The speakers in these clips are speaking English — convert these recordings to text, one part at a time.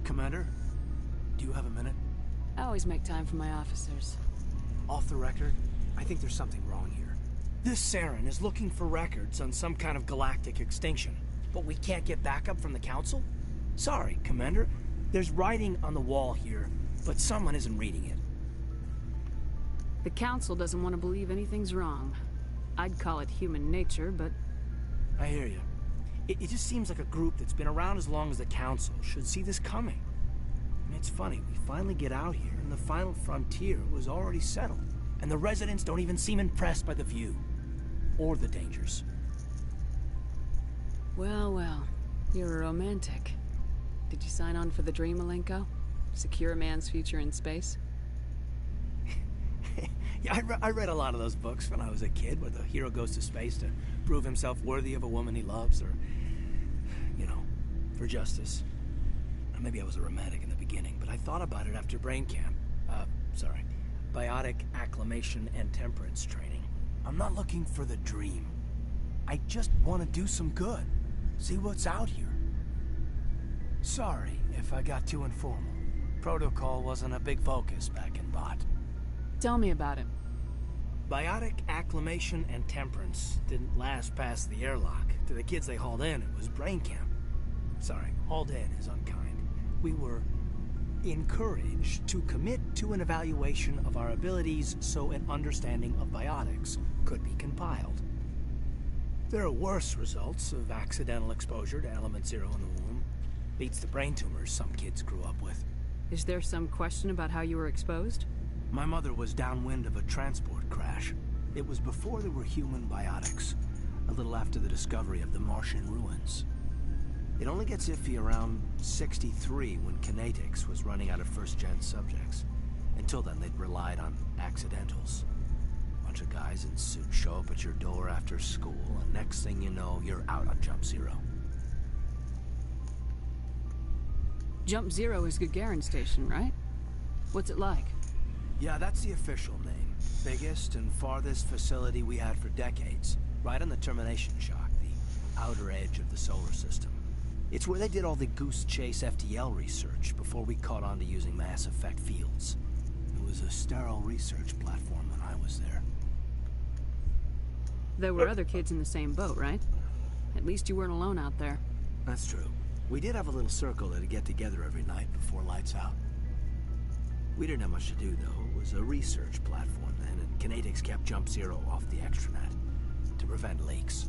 Commander, do you have a minute? I always make time for my officers. Off the record, I think there's something wrong here. This Saren is looking for records on some kind of galactic extinction, but we can't get backup from the Council? Sorry, Commander. There's writing on the wall here, but someone isn't reading it. The Council doesn't want to believe anything's wrong. I'd call it human nature, but... I hear you. It just seems like a group that's been around as long as the Council should see this coming. And it's funny, we finally get out here, and the final frontier was already settled. And the residents don't even seem impressed by the view. Or the dangers. Well, well. You're a romantic. Did you sign on for the dream, Malenko? Secure a man's future in space? Yeah, I read a lot of those books when I was a kid, where the hero goes to space to prove himself worthy of a woman he loves, or, you know, for justice. Maybe I was a romantic in the beginning, but I thought about it after brain camp. Biotic acclimation and temperance training. I'm not looking for the dream. I just want to do some good. See what's out here. Sorry if I got too informal. Protocol wasn't a big focus back in Bot. Tell me about it. Biotic acclimation and temperance didn't last past the airlock. To the kids they hauled in, it was brain camp. Sorry, hauled in is unkind. We were encouraged to commit to an evaluation of our abilities so an understanding of biotics could be compiled. There are worse results of accidental exposure to element 0 in the womb. Beats the brain tumors some kids grew up with. Is there some question about how you were exposed? My mother was downwind of a transport crash. It was before there were human biotics, a little after the discovery of the Martian ruins. It only gets iffy around 63 when Kinetics was running out of first-gen subjects. Until then, they'd relied on accidentals. Bunch of guys in suits show up at your door after school, and next thing you know, you're out on Jump Zero. Jump Zero is Gagarin Station, right? What's it like? Yeah, that's the official name. Biggest and farthest facility we had for decades. Right on the termination shock, the outer edge of the solar system. It's where they did all the Goose Chase FTL research before we caught on to using mass effect fields. It was a sterile research platform when I was there. There were other kids in the same boat, right? At least you weren't alone out there. That's true. We did have a little circle that'd get together every night before lights out. We didn't have much to do, though. It was a research platform then, and Kinetics kept Jump Zero off the extranet to prevent leaks.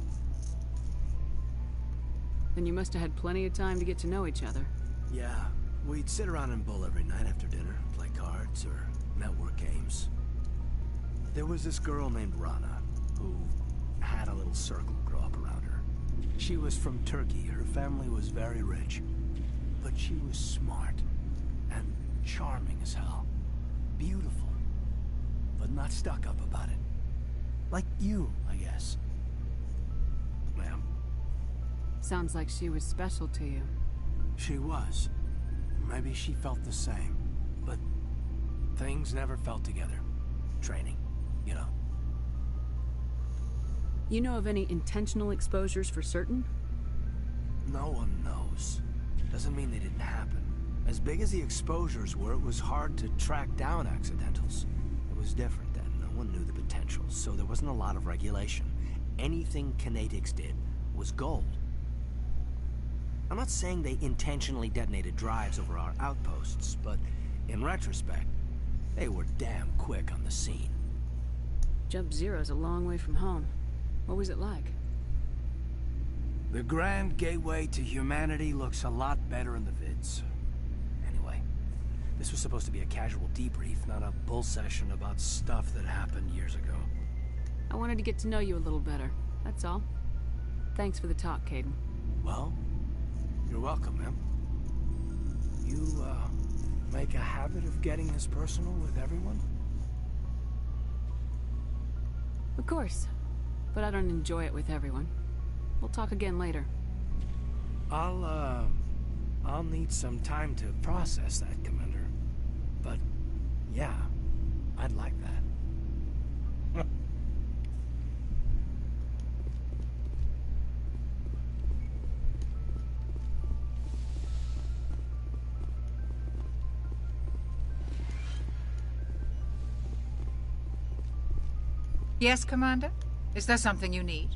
Then you must have had plenty of time to get to know each other. Yeah, we'd sit around and bull every night after dinner, play cards or network games. There was this girl named Rana, who had a little circle grow up around her. She was from Turkey. Her family was very rich. But she was smart and charming as hell. Beautiful, but not stuck up about it. Like you, I guess. Ma'am. Sounds like she was special to you. She was. Maybe she felt the same. But things never felt together. Training, you know. You know of any intentional exposures for certain? No one knows. Doesn't mean they didn't happen. As big as the exposures were, it was hard to track down accidentals. It was different then. No one knew the potential, so there wasn't a lot of regulation. Anything Kinetics did was gold. I'm not saying they intentionally detonated drives over our outposts, but in retrospect, they were damn quick on the scene. Jump Zero's a long way from home. What was it like? The grand gateway to humanity looks a lot better in the vids. Anyway, this was supposed to be a casual debrief, not a bull session about stuff that happened years ago. I wanted to get to know you a little better, that's all. Thanks for the talk, Kaidan. Well, you're welcome, ma'am. You, make a habit of getting this personal with everyone? Of course. But I don't enjoy it with everyone. We'll talk again later. I'll need some time to process that, Commander. But, yeah, I'd like that. Yes, Commander? Is there something you need?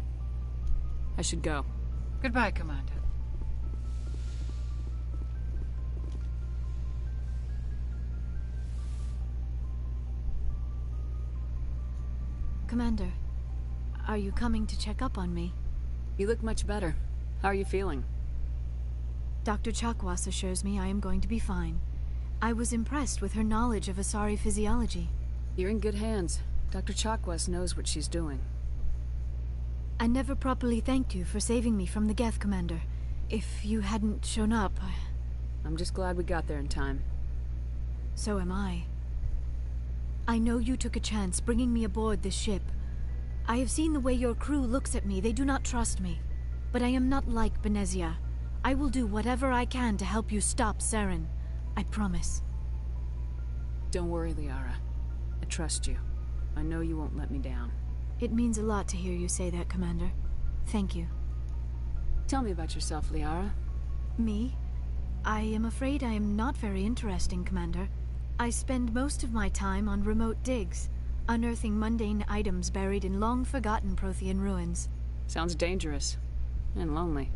I should go. Goodbye, Commander. Commander, are you coming to check up on me? You look much better. How are you feeling? Dr. Chakwas assures me I am going to be fine. I was impressed with her knowledge of Asari physiology. You're in good hands. Dr. Chakwas knows what she's doing. I never properly thanked you for saving me from the Geth, Commander. If you hadn't shown up, I'm just glad we got there in time. So am I. I know you took a chance bringing me aboard this ship. I have seen the way your crew looks at me. They do not trust me. But I am not like Benezia. I will do whatever I can to help you stop Saren. I promise. Don't worry, Liara. I trust you. I know you won't let me down. It means a lot to hear you say that, Commander. Thank you. Tell me about yourself, Liara. Me? I am afraid I am not very interesting, Commander. I spend most of my time on remote digs, unearthing mundane items buried in long-forgotten Prothean ruins. Sounds dangerous. And lonely.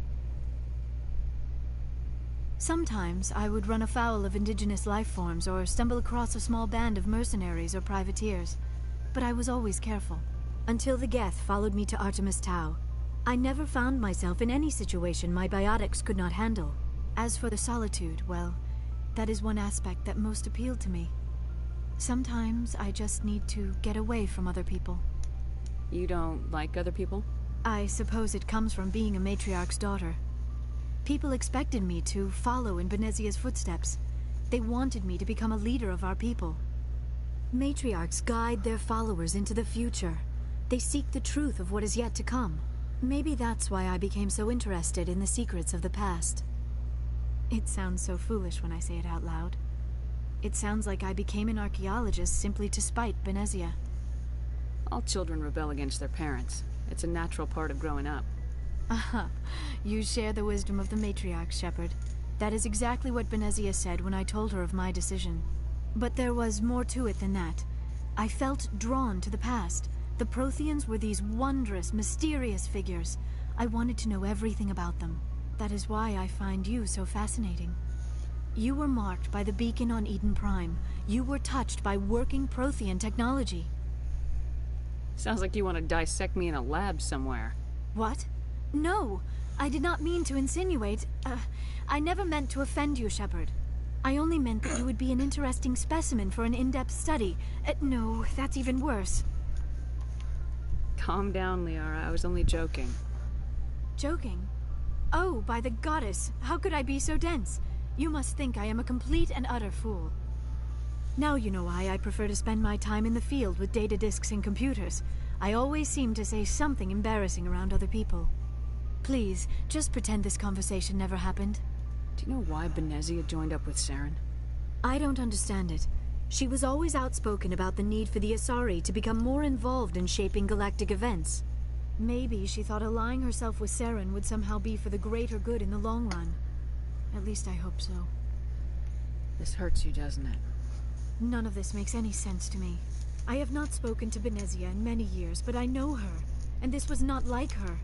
Sometimes I would run afoul of indigenous life forms or stumble across a small band of mercenaries or privateers. But I was always careful. Until the Geth followed me to Artemis Tau. I never found myself in any situation my biotics could not handle. As for the solitude, well, that is one aspect that most appealed to me. Sometimes I just need to get away from other people. You don't like other people? I suppose it comes from being a matriarch's daughter. People expected me to follow in Benezia's footsteps. They wanted me to become a leader of our people. Matriarchs guide their followers into the future. They seek the truth of what is yet to come. Maybe that's why I became so interested in the secrets of the past. It sounds so foolish when I say it out loud. It sounds like I became an archaeologist simply to spite Benezia. All children rebel against their parents. It's a natural part of growing up. Aha, you share the wisdom of the matriarch, Shepard. That is exactly what Benezia said when I told her of my decision. But there was more to it than that. I felt drawn to the past. The Protheans were these wondrous, mysterious figures. I wanted to know everything about them. That is why I find you so fascinating. You were marked by the beacon on Eden Prime. You were touched by working Prothean technology. Sounds like you want to dissect me in a lab somewhere. What? No, I did not mean to insinuate. I never meant to offend you, Shepard. I only meant that you would be an interesting specimen for an in-depth study. No, that's even worse. Calm down, Liara. I was only joking. Joking? Oh, by the goddess, how could I be so dense? You must think I am a complete and utter fool. Now you know why I prefer to spend my time in the field with data disks and computers. I always seem to say something embarrassing around other people. Please, just pretend this conversation never happened. Do you know why Benezia joined up with Saren? I don't understand it. She was always outspoken about the need for the Asari to become more involved in shaping galactic events. Maybe she thought allying herself with Saren would somehow be for the greater good in the long run. At least I hope so. This hurts you, doesn't it? None of this makes any sense to me. I have not spoken to Benezia in many years, but I know her. And this was not like her.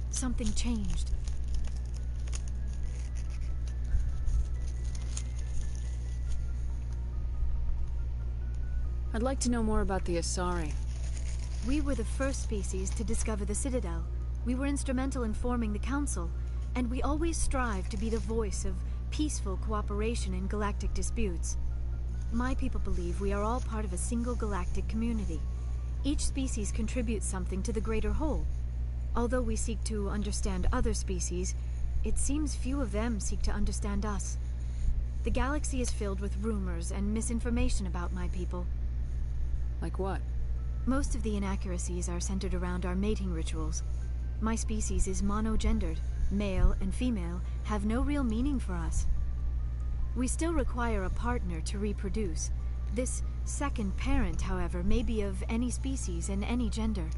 Something changed. I'd like to know more about the Asari. We were the first species to discover the Citadel. We were instrumental in forming the Council, and we always strive to be the voice of peaceful cooperation in galactic disputes. My people believe we are all part of a single galactic community. Each species contributes something to the greater whole. Although we seek to understand other species, it seems few of them seek to understand us. The galaxy is filled with rumors and misinformation about my people. Like what? Most of the inaccuracies are centered around our mating rituals. My species is monogendered. Male and female have no real meaning for us. We still require a partner to reproduce. This second parent, however, may be of any species and any gender.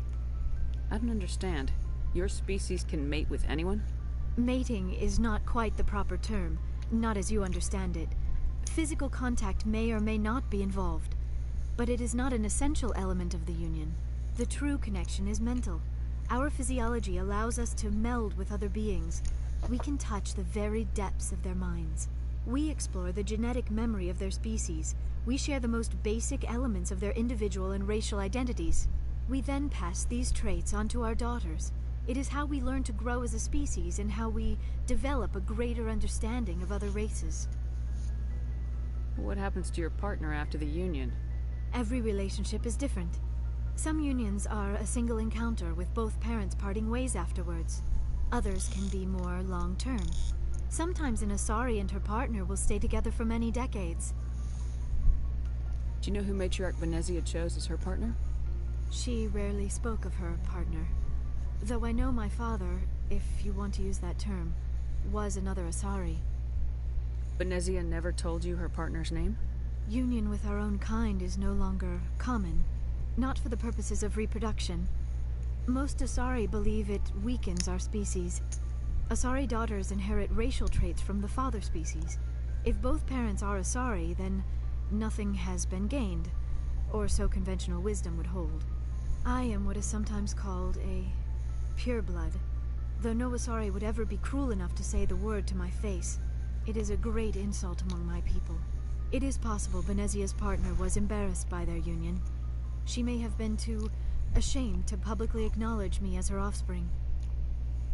I don't understand. Your species can mate with anyone? Mating is not quite the proper term, not as you understand it. Physical contact may or may not be involved, but it is not an essential element of the union. The true connection is mental. Our physiology allows us to meld with other beings. We can touch the very depths of their minds. We explore the genetic memory of their species. We share the most basic elements of their individual and racial identities. We then pass these traits on to our daughters. It is how we learn to grow as a species and how we develop a greater understanding of other races. What happens to your partner after the union? Every relationship is different. Some unions are a single encounter with both parents parting ways afterwards. Others can be more long-term. Sometimes an Asari and her partner will stay together for many decades. Do you know who Matriarch Benezia chose as her partner? She rarely spoke of her partner. Though I know my father, if you want to use that term, was another Asari. Benezia never told you her partner's name? Union with our own kind is no longer common. Not for the purposes of reproduction. Most Asari believe it weakens our species. Asari daughters inherit racial traits from the father species. If both parents are Asari, then nothing has been gained, or so conventional wisdom would hold. I am what is sometimes called a pureblood, though no Asari would ever be cruel enough to say the word to my face. It is a great insult among my people. It is possible Benezia's partner was embarrassed by their union. She may have been too ashamed to publicly acknowledge me as her offspring.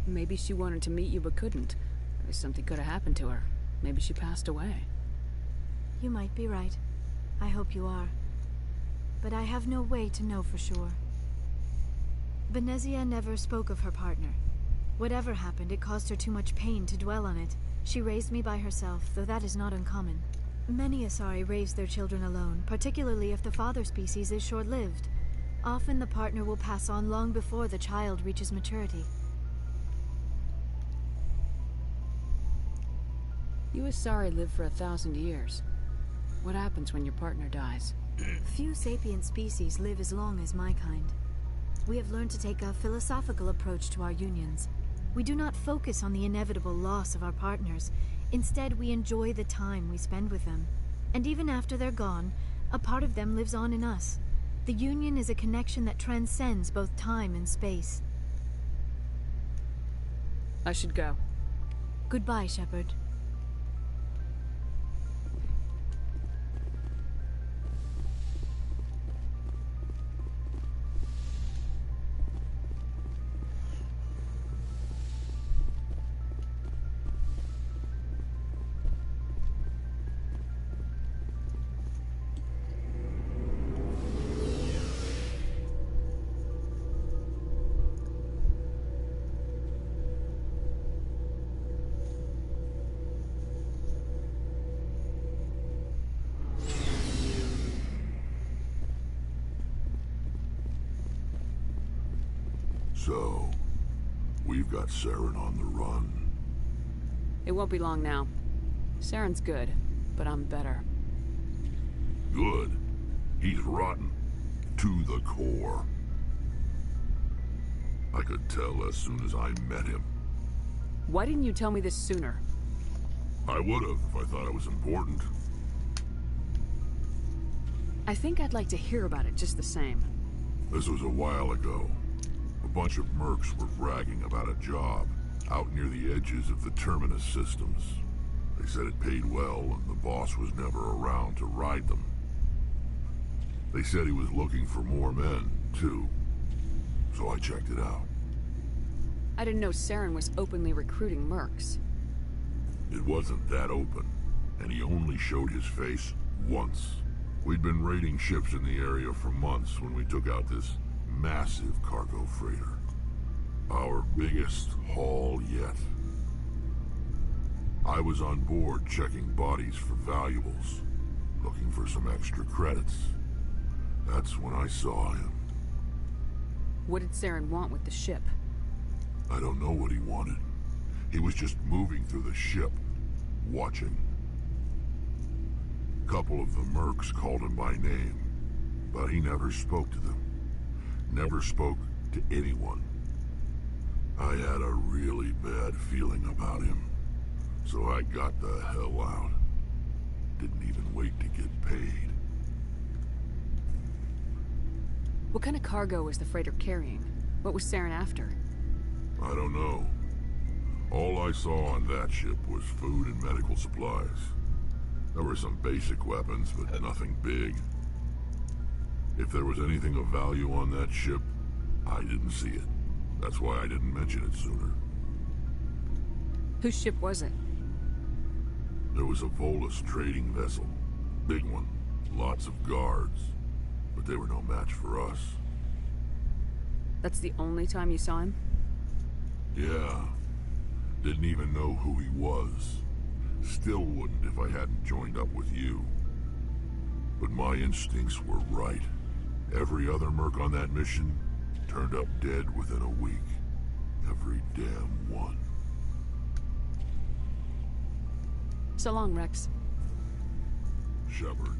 Maybe she wanted to meet you but couldn't. Maybe something could have happened to her. Maybe she passed away. You might be right. I hope you are. But I have no way to know for sure. Benezia never spoke of her partner. Whatever happened, it caused her too much pain to dwell on it. She raised me by herself, though that is not uncommon. Many Asari raise their children alone, particularly if the father species is short-lived. Often the partner will pass on long before the child reaches maturity. You Asari live for 1,000 years. What happens when your partner dies? Few sapient species live as long as my kind. We have learned to take a philosophical approach to our unions. We do not focus on the inevitable loss of our partners. Instead, we enjoy the time we spend with them. And even after they're gone, a part of them lives on in us. The union is a connection that transcends both time and space. I should go. Goodbye, Shepard. So, we've got Saren on the run. It won't be long now. Saren's good, but I'm better. Good. He's rotten. To the core. I could tell as soon as I met him. Why didn't you tell me this sooner? I would've if I thought it was important. I think I'd like to hear about it just the same. This was a while ago. A bunch of mercs were bragging about a job out near the edges of the Terminus systems. They said it paid well and the boss was never around to ride them. They said he was looking for more men, too. So I checked it out. I didn't know Saren was openly recruiting mercs. It wasn't that open, and he only showed his face once. We'd been raiding ships in the area for months when we took out this massive cargo freighter. Our biggest haul yet. I was on board checking bodies for valuables, looking for some extra credits. That's when I saw him. What did Saren want with the ship? I don't know what he wanted. He was just moving through the ship, watching. A couple of the mercs called him by name, but he never spoke to them. Never spoke to anyone. I had a really bad feeling about him, so I got the hell out. Didn't even wait to get paid. What kind of cargo was the freighter carrying? What was Saren after? I don't know. All I saw on that ship was food and medical supplies. There were some basic weapons, but nothing big. If there was anything of value on that ship, I didn't see it. That's why I didn't mention it sooner. Whose ship was it? There was a Volus trading vessel. Big one. Lots of guards. But they were no match for us. That's the only time you saw him? Yeah. Didn't even know who he was. Still wouldn't if I hadn't joined up with you. But my instincts were right. Every other merc on that mission turned up dead within a week. Every damn one. So long, Rex. Shepard.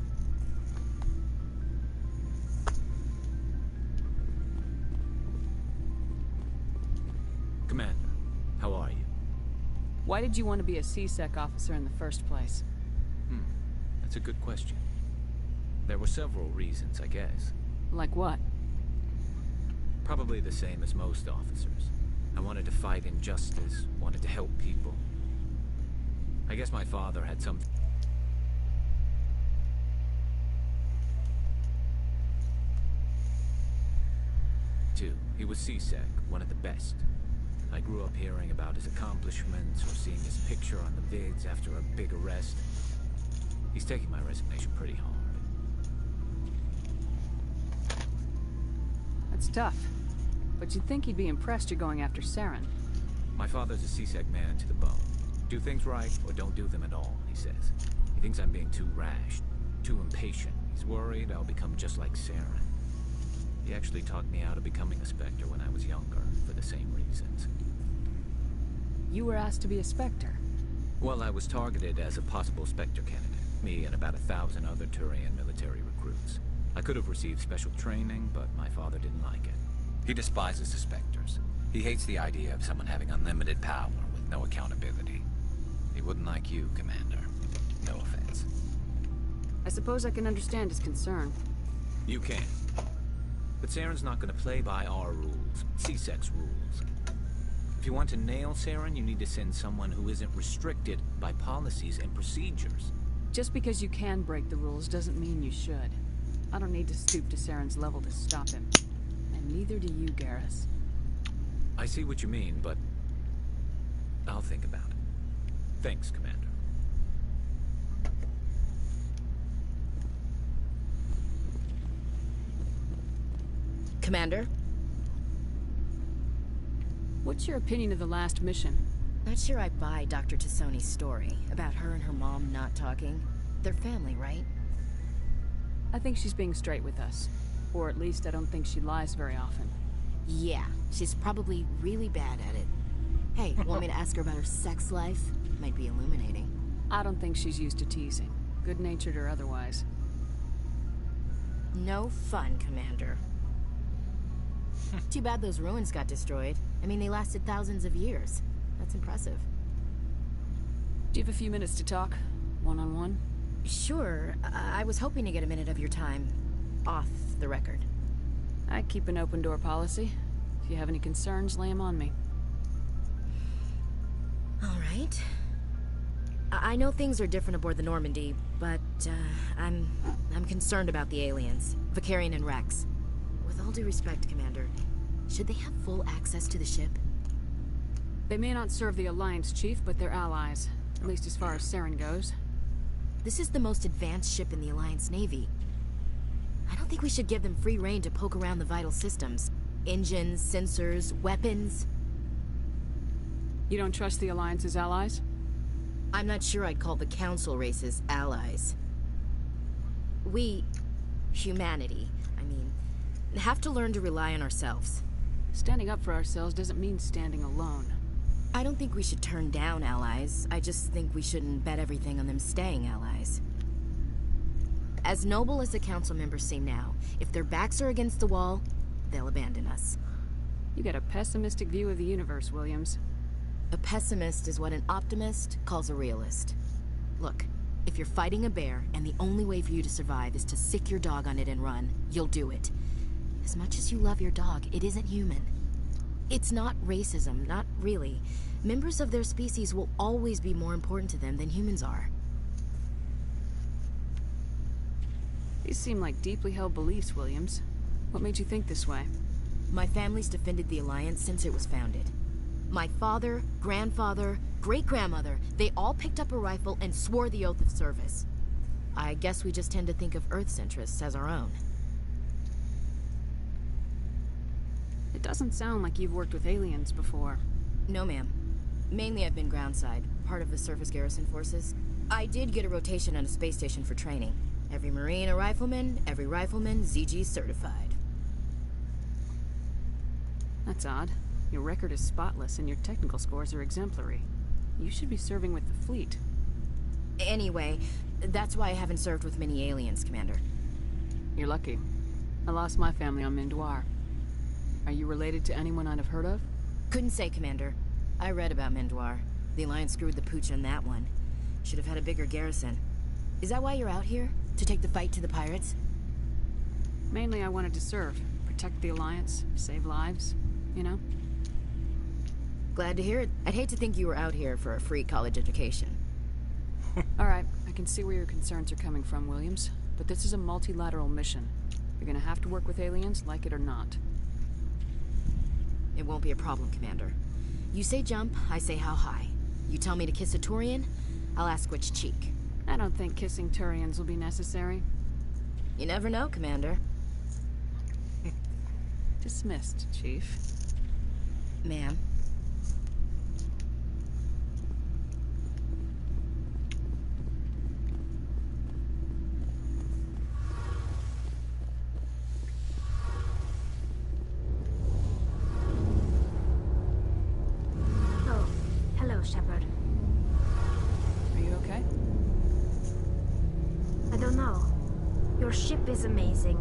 Commander, how are you? Why did you want to be a C-Sec officer in the first place? That's a good question. There were several reasons, I guess. Like what? Probably the same as most officers. I wanted to fight injustice, wanted to help people. I guess my father had some... too. He was C-Sec, one of the best. I grew up hearing about his accomplishments or seeing his picture on the vids after a big arrest. He's taking my resignation pretty hard. That's tough. But you'd think he'd be impressed you're going after Saren. My father's a C-Sec man to the bone. Do things right or don't do them at all, he says. He thinks I'm being too rash, too impatient. He's worried I'll become just like Saren. He actually talked me out of becoming a Spectre when I was younger, for the same reasons. You were asked to be a Spectre. Well, I was targeted as a possible Spectre candidate. Me and about 1,000 other Turian military recruits. I could have received special training, but my father didn't like it. He despises the Spectres. He hates the idea of someone having unlimited power with no accountability. He wouldn't like you, Commander. No offense. I suppose I can understand his concern. You can. But Saren's not going to play by our rules, C-Sec's rules. If you want to nail Saren, you need to send someone who isn't restricted by policies and procedures. Just because you can break the rules doesn't mean you should. I don't need to stoop to Saren's level to stop him. And neither do you, Garrus. I see what you mean, but I'll think about it. Thanks, Commander. Commander? What's your opinion of the last mission? Not sure I buy Dr. Tassoni's story about her and her mom not talking. They're family, right? I think she's being straight with us. Or at least I don't think she lies very often. Yeah, she's probably really bad at it. Hey, want me to ask her about her sex life? Might be illuminating. I don't think she's used to teasing, good-natured or otherwise. No fun, Commander. Too bad those ruins got destroyed. I mean, they lasted thousands of years. That's impressive. Do you have a few minutes to talk? One-on-one? Sure. I was hoping to get a minute of your time. Off the record. I keep an open-door policy. If you have any concerns, lay them on me. All right. I know things are different aboard the Normandy, but I'm concerned about the aliens, Vakarian and Rex. With all due respect, Commander, should they have full access to the ship? They may not serve the Alliance, Chief, but they're allies. At least as far as Saren goes. This is the most advanced ship in the Alliance Navy. I don't think we should give them free rein to poke around the vital systems. Engines, sensors, weapons. You don't trust the Alliance's allies? I'm not sure I'd call the Council races allies. We, humanity, I mean, have to learn to rely on ourselves. Standing up for ourselves doesn't mean standing alone. I don't think we should turn down allies. I just think we shouldn't bet everything on them staying allies. As noble as the council members seem now, if their backs are against the wall, they'll abandon us. You get a pessimistic view of the universe, Williams. A pessimist is what an optimist calls a realist. Look, if you're fighting a bear and the only way for you to survive is to sick your dog on it and run, you'll do it. As much as you love your dog, it isn't human. It's not racism, not really. Members of their species will always be more important to them than humans are. These seem like deeply held beliefs, Williams. What made you think this way? My family's defended the Alliance since it was founded. My father, grandfather, great-grandmother, they all picked up a rifle and swore the oath of service. I guess we just tend to think of Earth's interests as our own. It doesn't sound like you've worked with aliens before. No, ma'am. Mainly I've been groundside, part of the surface garrison forces. I did get a rotation on a space station for training. Every Marine a rifleman, every rifleman ZG certified. That's odd. Your record is spotless and your technical scores are exemplary. You should be serving with the fleet. Anyway, that's why I haven't served with many aliens, Commander. You're lucky. I lost my family on Mindoir. Are you related to anyone I'd have heard of? Couldn't say, Commander. I read about Mindoir. The Alliance screwed the pooch on that one. Should have had a bigger garrison. Is that why you're out here? To take the fight to the pirates? Mainly I wanted to serve. Protect the Alliance, save lives, you know? Glad to hear it. I'd hate to think you were out here for a free college education. Alright, I can see where your concerns are coming from, Williams. But this is a multilateral mission. You're gonna have to work with aliens, like it or not. It won't be a problem, Commander. You say jump, I say how high. You tell me to kiss a Turian, I'll ask which cheek. I don't think kissing Turians will be necessary. You never know, Commander. Dismissed, Chief. Ma'am. Oh, hello, Shepard. Are you okay? I don't know. Your ship is amazing,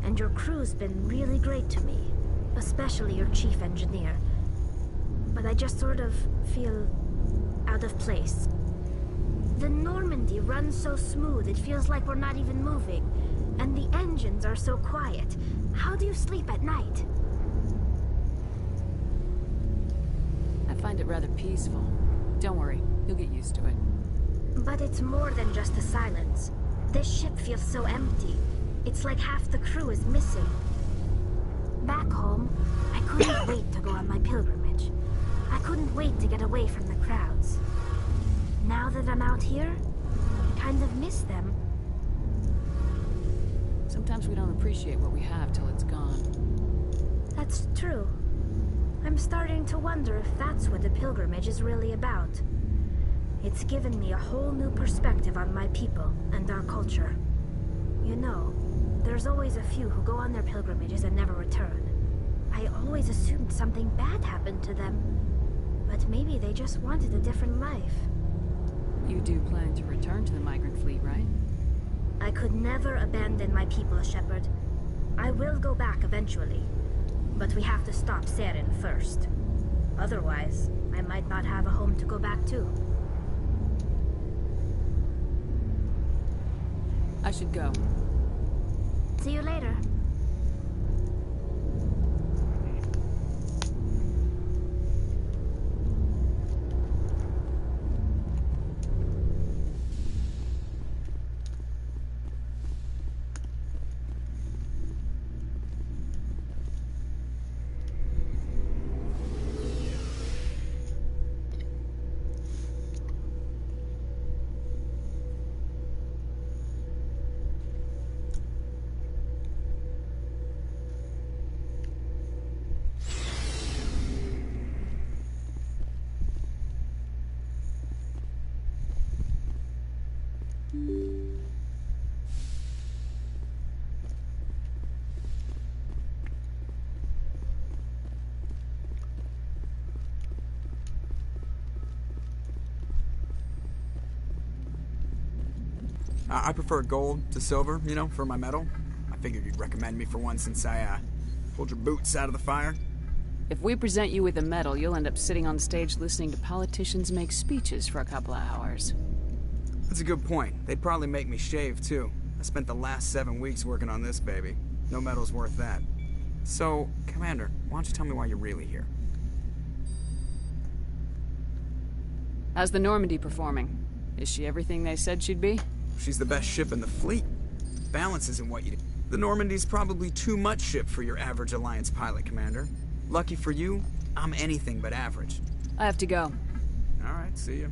and your crew's been really great to me, especially your chief engineer. But I just sort of feel out of place. The Normandy runs so smooth, it feels like we're not even moving. And the engines are so quiet. How do you sleep at night? I find it rather peaceful. Don't worry, you'll get used to it. But it's more than just the silence. This ship feels so empty. It's like half the crew is missing. Back home, I couldn't wait to go on my pilgrimage. I couldn't wait to get away from the crowds. Now that I'm out here, I kind of miss them. Sometimes we don't appreciate what we have till it's gone. That's true. I'm starting to wonder if that's what the pilgrimage is really about. It's given me a whole new perspective on my people and our culture. You know, there's always a few who go on their pilgrimages and never return. I always assumed something bad happened to them. But maybe they just wanted a different life. You do plan to return to the migrant fleet, right? I could never abandon my people, Shepard. I will go back eventually. But we have to stop Saren first. Otherwise, I might not have a home to go back to. I should go. See you later. I prefer gold to silver, you know, for my medal. I figured you'd recommend me for one since I, pulled your boots out of the fire. If we present you with a medal, you'll end up sitting on stage listening to politicians make speeches for a couple of hours. That's a good point. They'd probably make me shave, too. I spent the last 7 weeks working on this baby. No medal's worth that. So, Commander, why don't you tell me why you're really here? How's the Normandy performing? Is she everything they said she'd be? She's the best ship in the fleet. Balance isn't what you do. The Normandy's probably too much ship for your average Alliance pilot, Commander. Lucky for you, I'm anything but average. I have to go. Alright, see ya.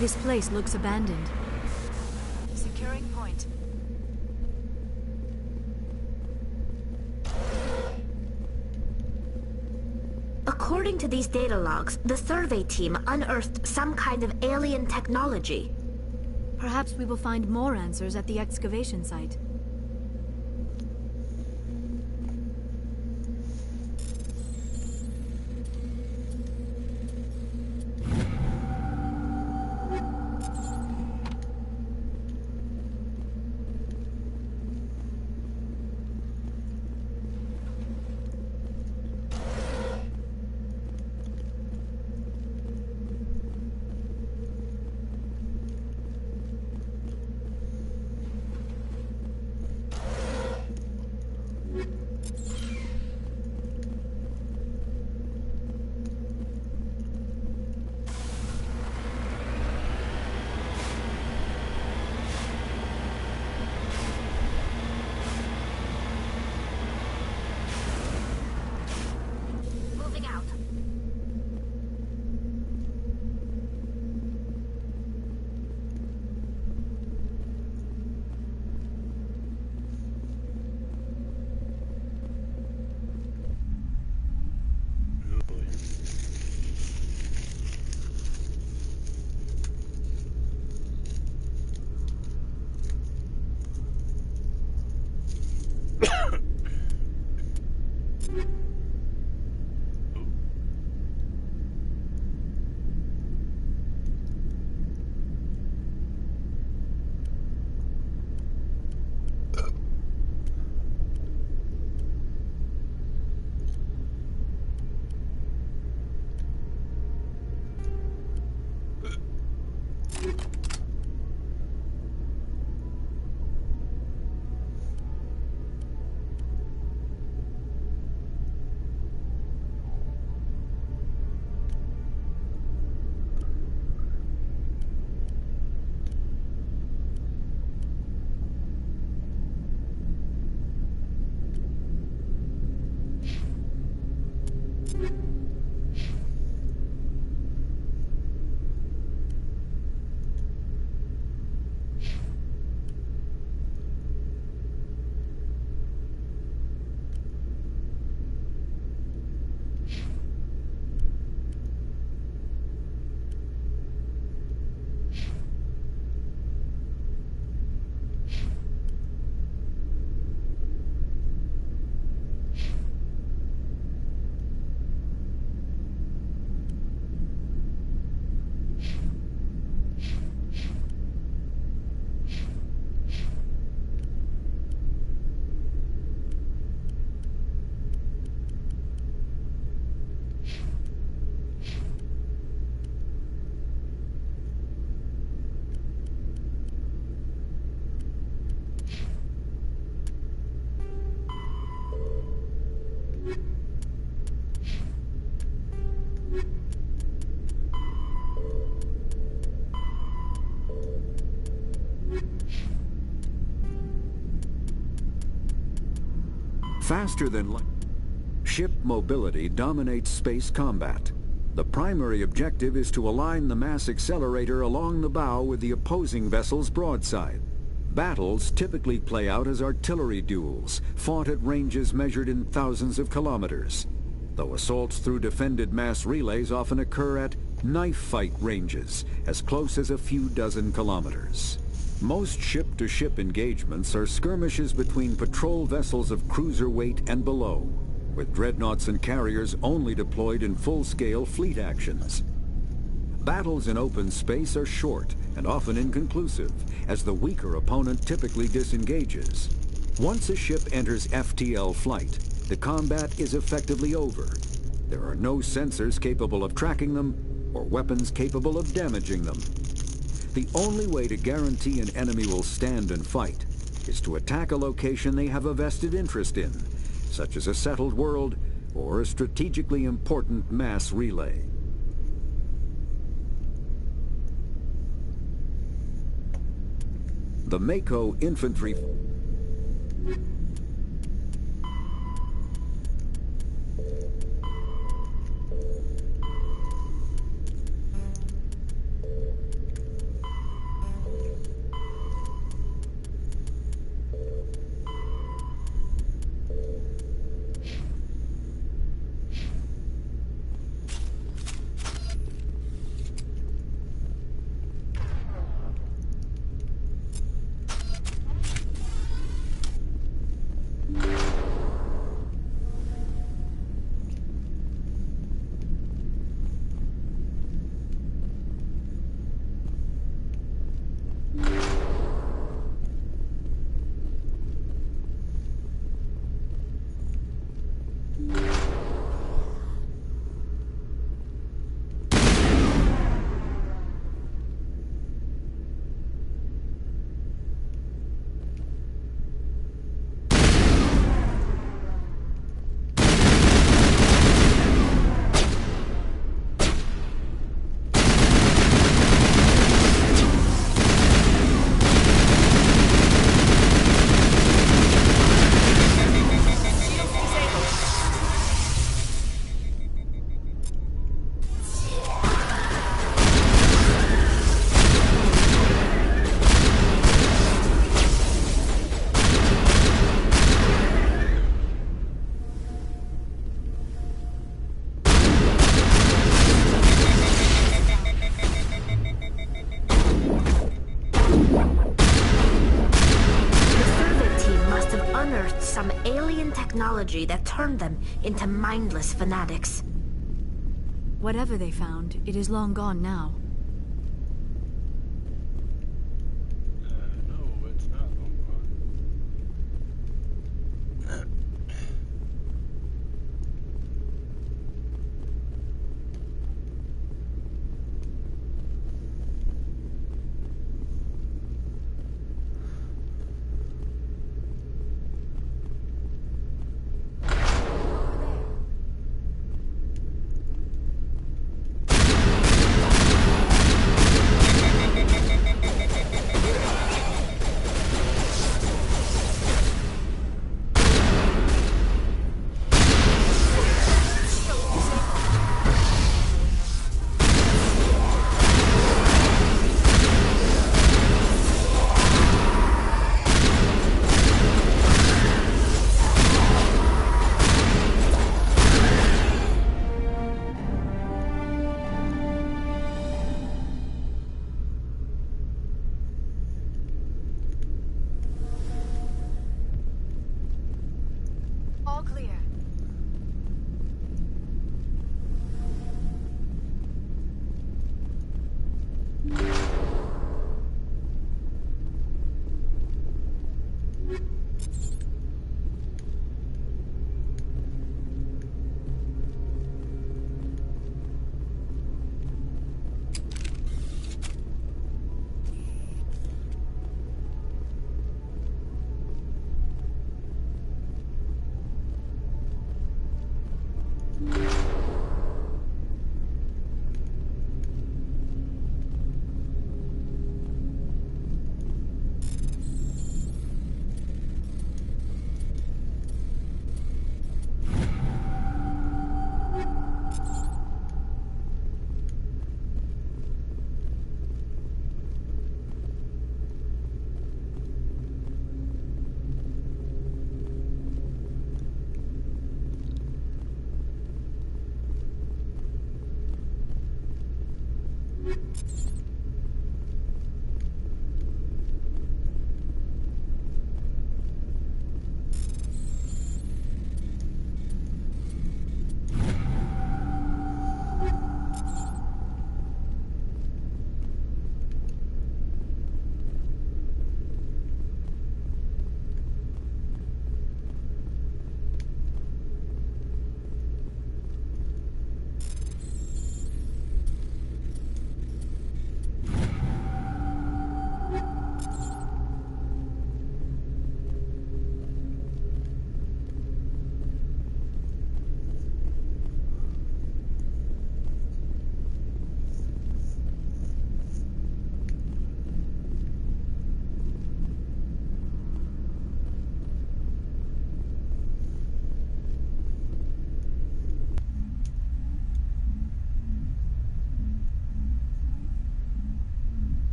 This place looks abandoned. Securing point. According to these data logs, the survey team unearthed some kind of alien technology. Perhaps we will find more answers at the excavation site. Moving out. Faster than light, ship mobility dominates space combat. The primary objective is to align the mass accelerator along the bow with the opposing vessel's broadside. Battles typically play out as artillery duels, fought at ranges measured in thousands of kilometers, though assaults through defended mass relays often occur at knife fight ranges, as close as a few dozen kilometers. Most ship-to-ship engagements are skirmishes between patrol vessels of cruiser weight and below, with dreadnoughts and carriers only deployed in full-scale fleet actions. Battles in open space are short and often inconclusive, as the weaker opponent typically disengages. Once a ship enters FTL flight, the combat is effectively over. There are no sensors capable of tracking them, or weapons capable of damaging them. The only way to guarantee an enemy will stand and fight is to attack a location they have a vested interest in, such as a settled world or a strategically important mass relay. The Mako infantry technology that turned them into mindless fanatics. Whatever they found, it is long gone now. No, it's not long gone. All clear.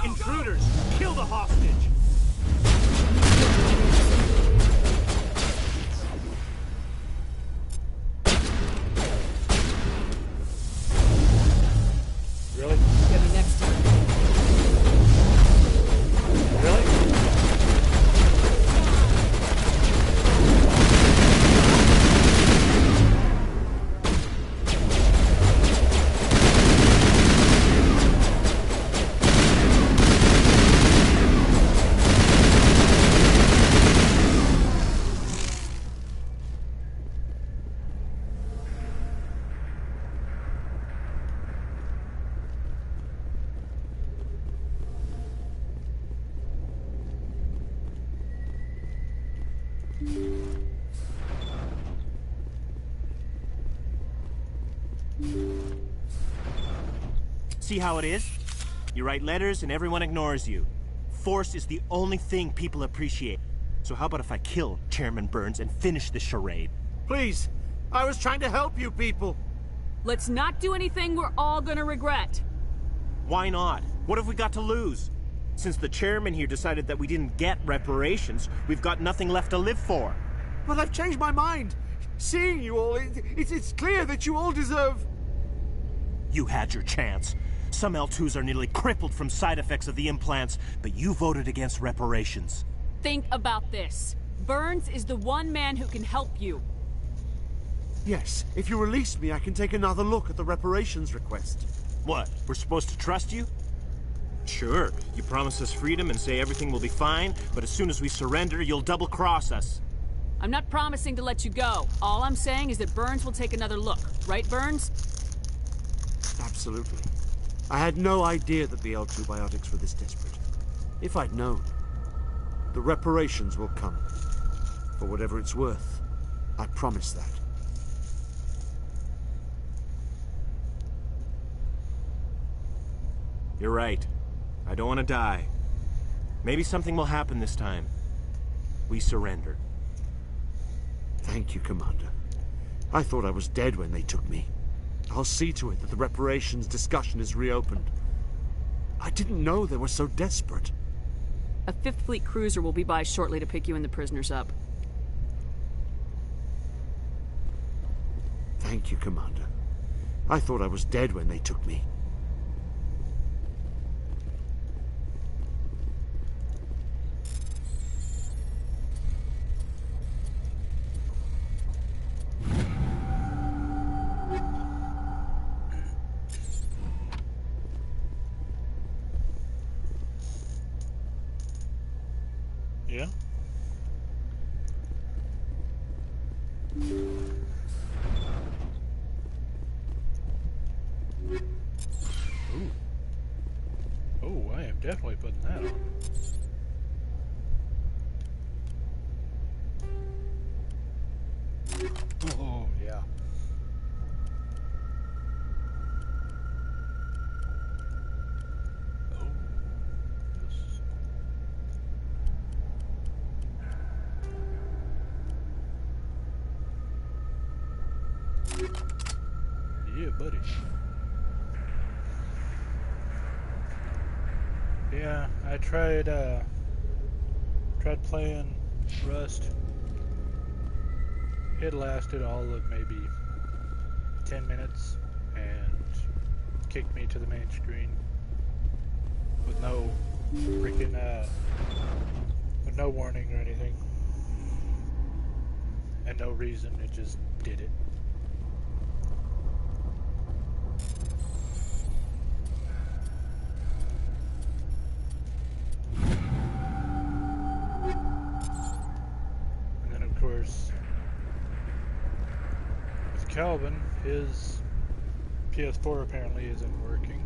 Intruders! Kill the hostage! Really? Get me next time. Really? See how it is? You write letters and everyone ignores you. Force is the only thing people appreciate. So how about if I kill Chairman Burns and finish this charade? Please, I was trying to help you people. Let's not do anything we're all gonna regret. Why not? What have we got to lose? Since the chairman here decided that we didn't get reparations, we've got nothing left to live for. But I've changed my mind. Seeing you all, it's clear that you all deserve... You had your chance. Some L2s are nearly crippled from side effects of the implants, but you voted against reparations. Think about this. Burns is the one man who can help you. Yes, if you release me, I can take another look at the reparations request. What, we're supposed to trust you? Sure, you promise us freedom and say everything will be fine, but as soon as we surrender, you'll double-cross us. I'm not promising to let you go. All I'm saying is that Burns will take another look. Right, Burns? Absolutely. I had no idea that the L2 biotics were this desperate. If I'd known, the reparations will come. For whatever it's worth, I promise that. You're right. I don't want to die. Maybe something will happen this time. We surrender. Thank you, Commander. I thought I was dead when they took me. I'll see to it that the reparations discussion is reopened. I didn't know they were so desperate. A 5th Fleet cruiser will be by shortly to pick you and the prisoners up. Thank you, Commander. I thought I was dead when they took me. Yeah? Ooh. Oh, I am definitely putting that on. Oh, yeah. Oh, yes. Yeah, buddy. Yeah, I tried playing Rust. It lasted all of maybe 10 minutes and kicked me to the main screen with no freaking with no warning or anything. And no reason, it just did it. Calvin, his PS4 apparently isn't working.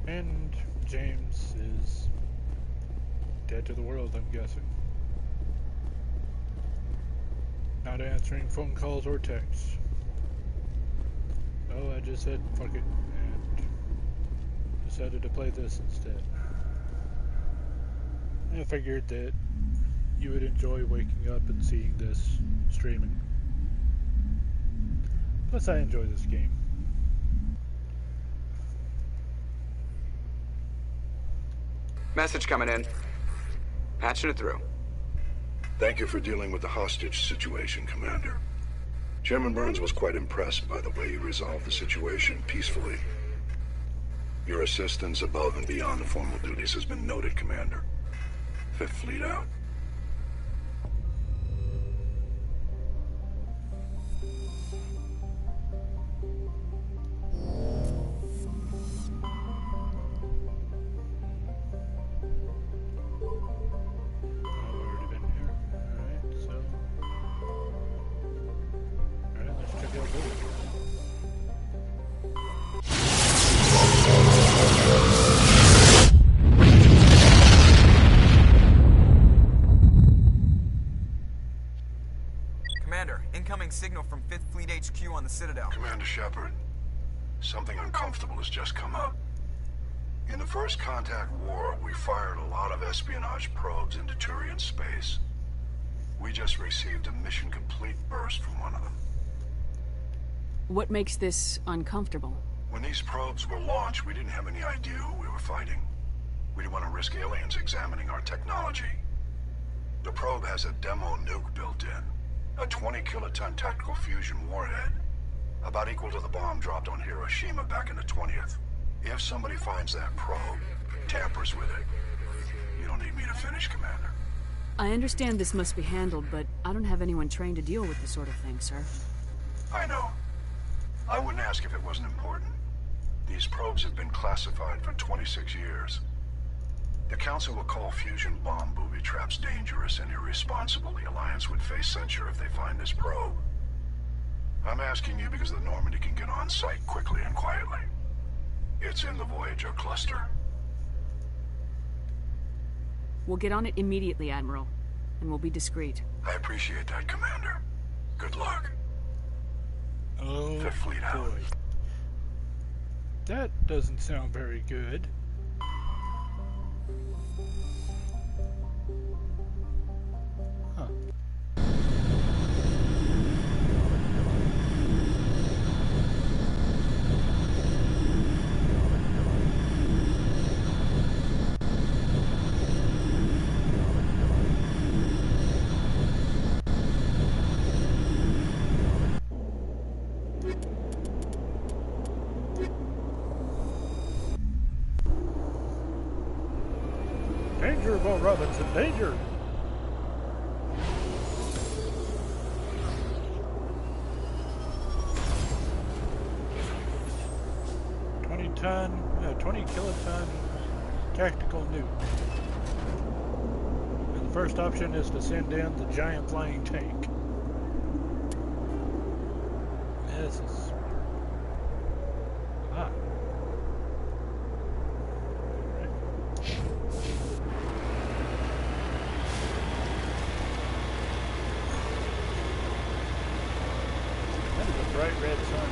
And James is dead to the world, I'm guessing. Not answering phone calls or texts. So I just said fuck it and decided to play this instead. I figured that you would enjoy waking up and seeing this streaming. Plus I enjoy this game. Message coming in. Patching it through. Thank you for dealing with the hostage situation, Commander. Chairman Burns was quite impressed by the way you resolved the situation peacefully. Your assistance above and beyond the formal duties has been noted, Commander. Fifth Fleet out. Signal from 5th Fleet HQ on the Citadel. Commander Shepard, something uncomfortable has just come up. In the First Contact War, we fired a lot of espionage probes into Turian space. We just received a mission complete burst from one of them. What makes this uncomfortable? When these probes were launched, we didn't have any idea who we were fighting. We didn't want to risk aliens examining our technology. The probe has a demo nuke built in. A 20-kiloton tactical fusion warhead, about equal to the bomb dropped on Hiroshima back in the 20th. If somebody finds that probe, tampers with it, you don't need me to finish, Commander. I understand this must be handled, but I don't have anyone trained to deal with this sort of thing, sir. I know. I wouldn't ask if it wasn't important. These probes have been classified for 26 years. The Council will call fusion bomb booby traps dangerous and irresponsible. The Alliance would face censure if they find this probe. I'm asking you because the Normandy can get on site quickly and quietly. It's in the Voyager cluster. We'll get on it immediately, Admiral, and we'll be discreet. I appreciate that, Commander. Good luck. Oh, Fifth Fleet out. boy. That doesn't sound very good. Danger, Will Robinson, danger! A 20 kiloton tactical nuke. And the first option is to send in the giant flying tank. This is... ah. That is a bright red sun.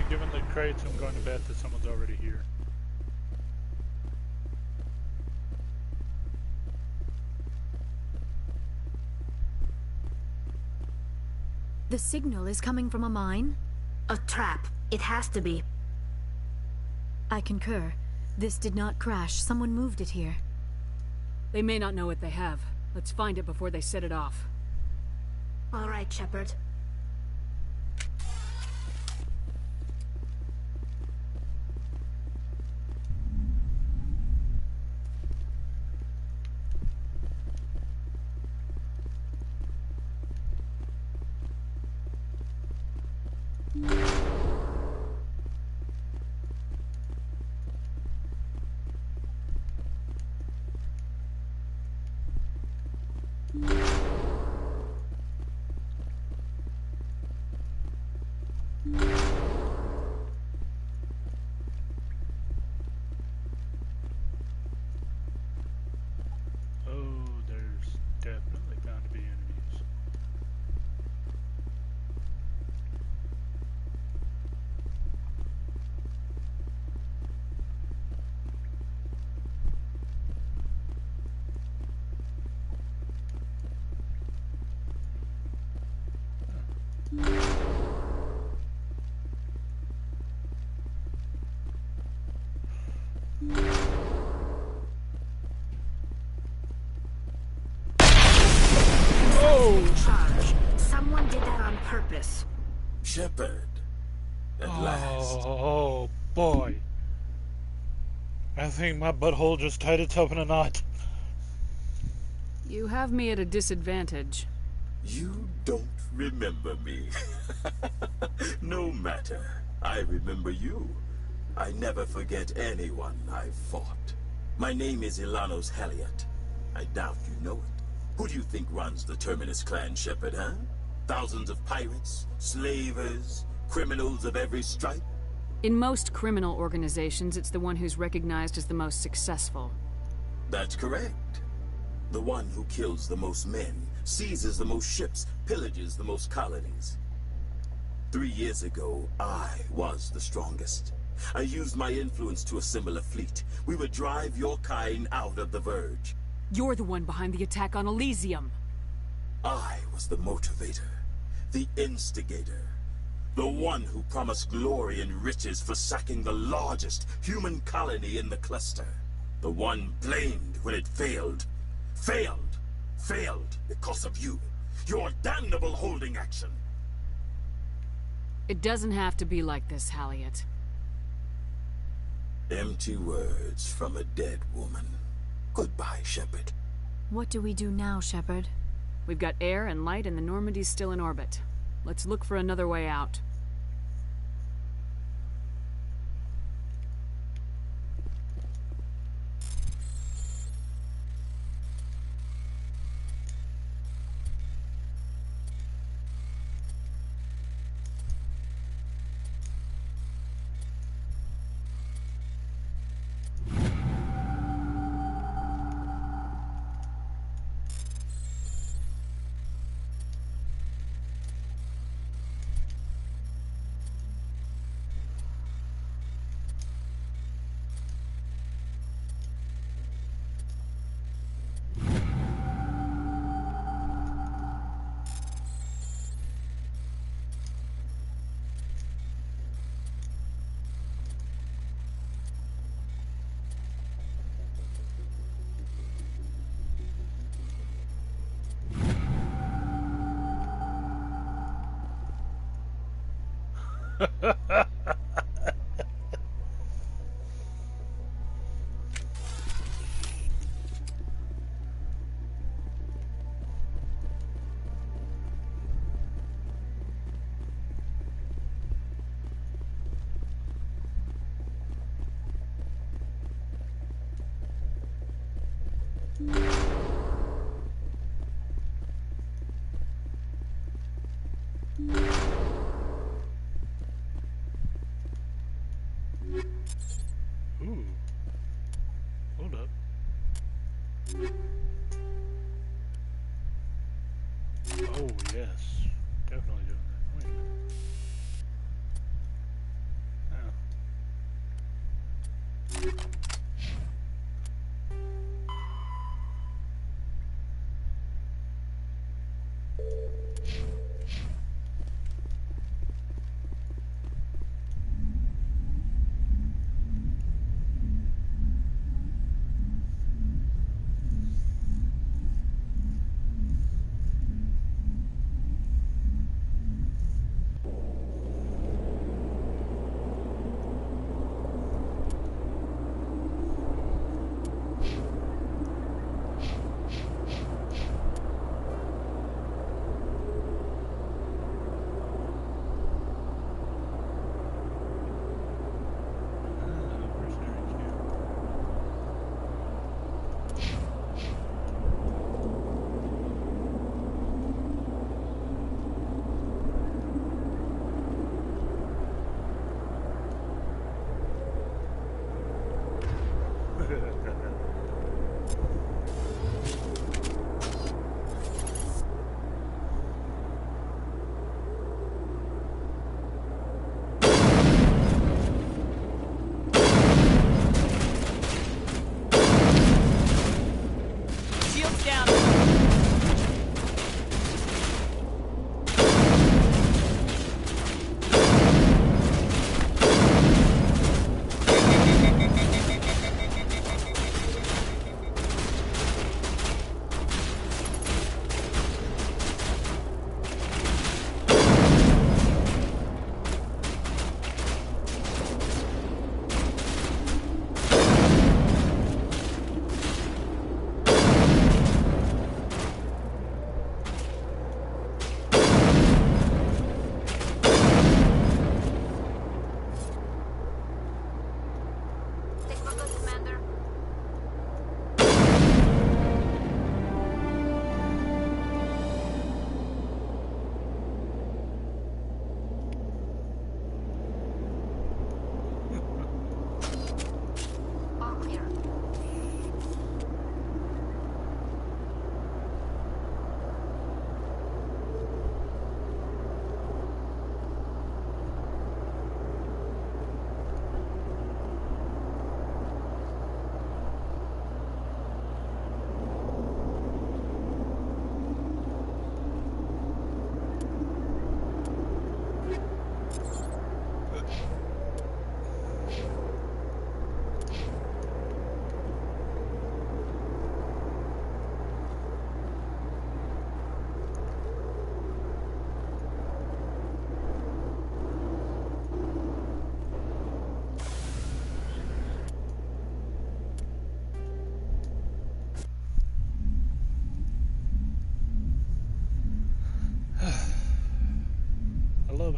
Given the crates, I'm going to bet that someone's already here. The signal is coming from a mine? A trap. It has to be. I concur. This did not crash. Someone moved it here. They may not know what they have. Let's find it before they set it off. All right, Shepard. Definitely bound to be enemies. Charge. Someone did that on purpose. Shepard. At last. Oh boy. I think my butthole just tied itself in a knot. You have me at a disadvantage. You don't remember me. No matter. I remember you. I never forget anyone I've fought. My name is Ilanos Haliat. I doubt you know it. Who do you think runs the Terminus clan, Shepard, huh? Thousands of pirates, slavers, criminals of every stripe? In most criminal organizations, it's the one who's recognized as the most successful. That's correct. The one who kills the most men, seizes the most ships, pillages the most colonies. 3 years ago, I was the strongest. I used my influence to assemble a fleet. We would drive your kind out of the Verge. You're the one behind the attack on Elysium. I was the motivator, the instigator, the one who promised glory and riches for sacking the largest human colony in the cluster. The one blamed when it failed. Failed because of you. Your damnable holding action. It doesn't have to be like this, Haliat. Empty words from a dead woman. Goodbye, Shepard. What do we do now, Shepard? We've got air and light and the Normandy's still in orbit. Let's look for another way out. Ooh. Hold up. Oh, yes. Definitely doing that. Wait a minute.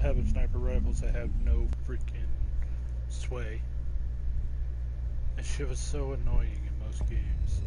having sniper rifles that have no freaking sway. That shit was so annoying in most games.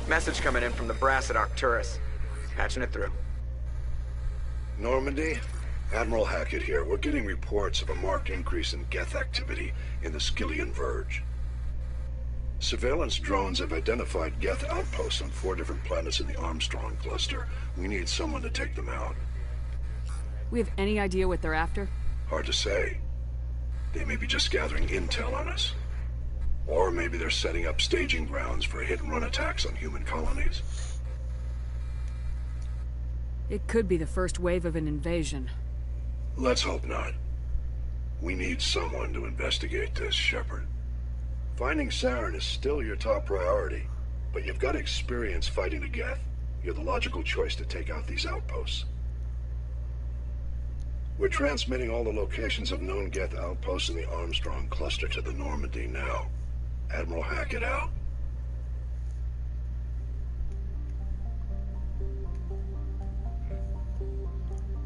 Message coming in from the brass at Arcturus. Patching it through. Normandy? Admiral Hackett here. We're getting reports of a marked increase in Geth activity in the Skyllian Verge. Surveillance drones have identified Geth outposts on 4 different planets in the Armstrong cluster. We need someone to take them out. We have any idea what they're after? Hard to say. They may be just gathering intel on us. Or maybe they're setting up staging grounds for hit-and-run attacks on human colonies. It could be the first wave of an invasion. Let's hope not. We need someone to investigate this, Shepard. Finding Saren is still your top priority, but you've got experience fighting the Geth. You're the logical choice to take out these outposts. We're transmitting all the locations of known Geth outposts in the Armstrong cluster to the Normandy now. Admiral Hackett out.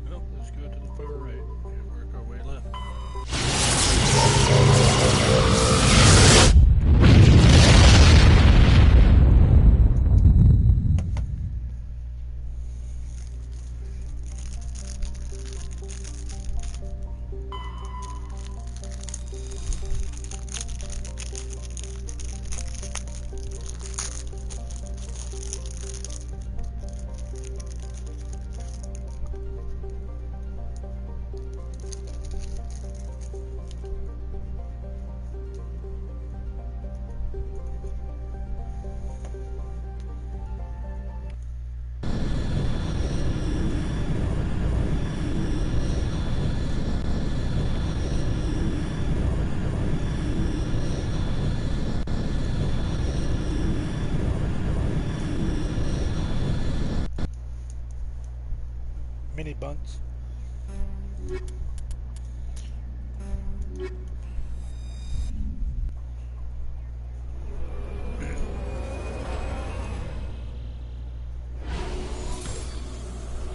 Well, let's go to the far right and work our way left. Mini bunts.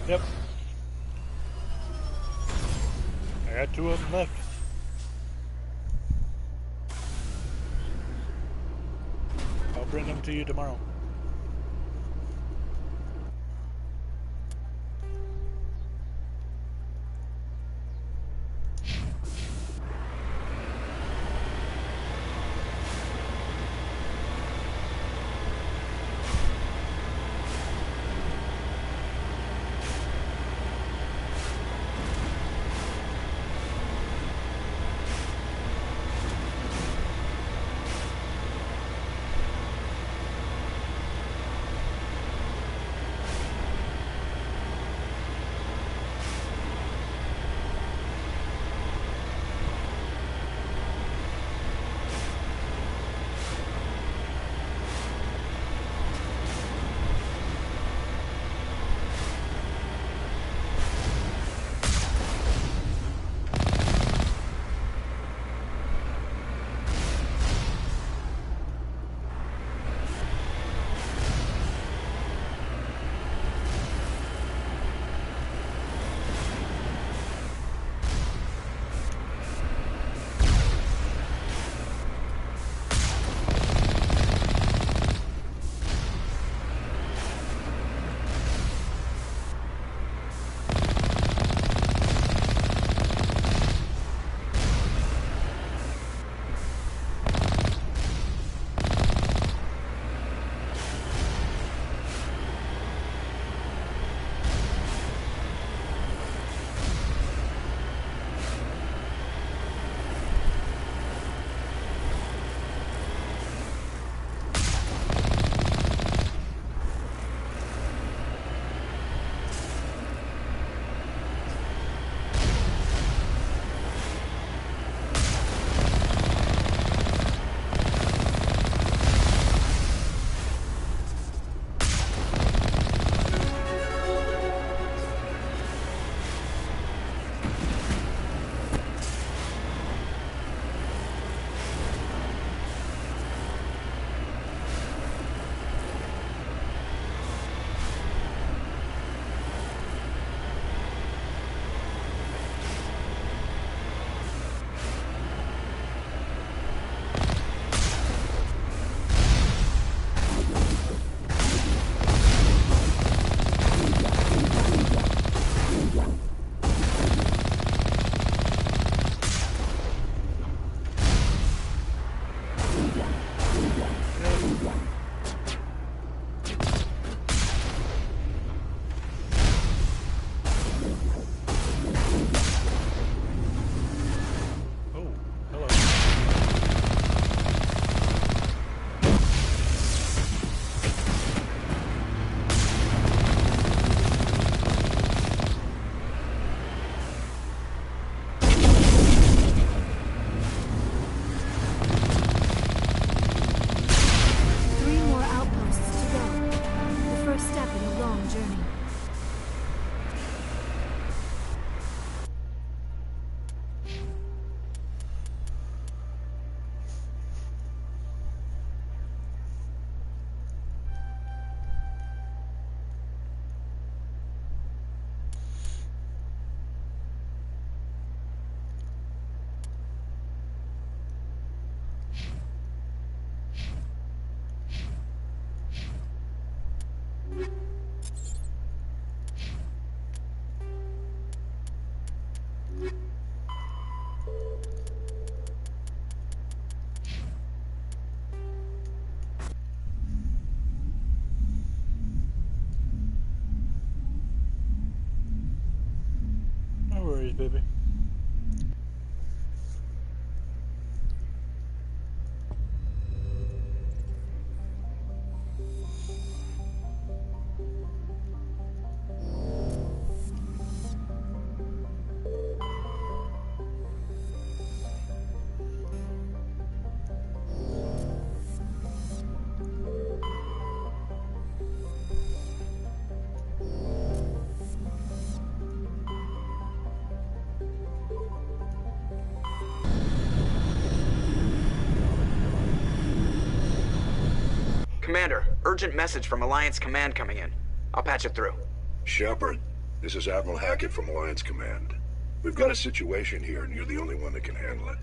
Yep. I got 2 of them left. I'll bring them to you tomorrow. Cheers, baby. Commander, urgent message from Alliance Command coming in. I'll patch it through. Shepard, this is Admiral Hackett from Alliance Command. We've got a situation here, and you're the only one that can handle it.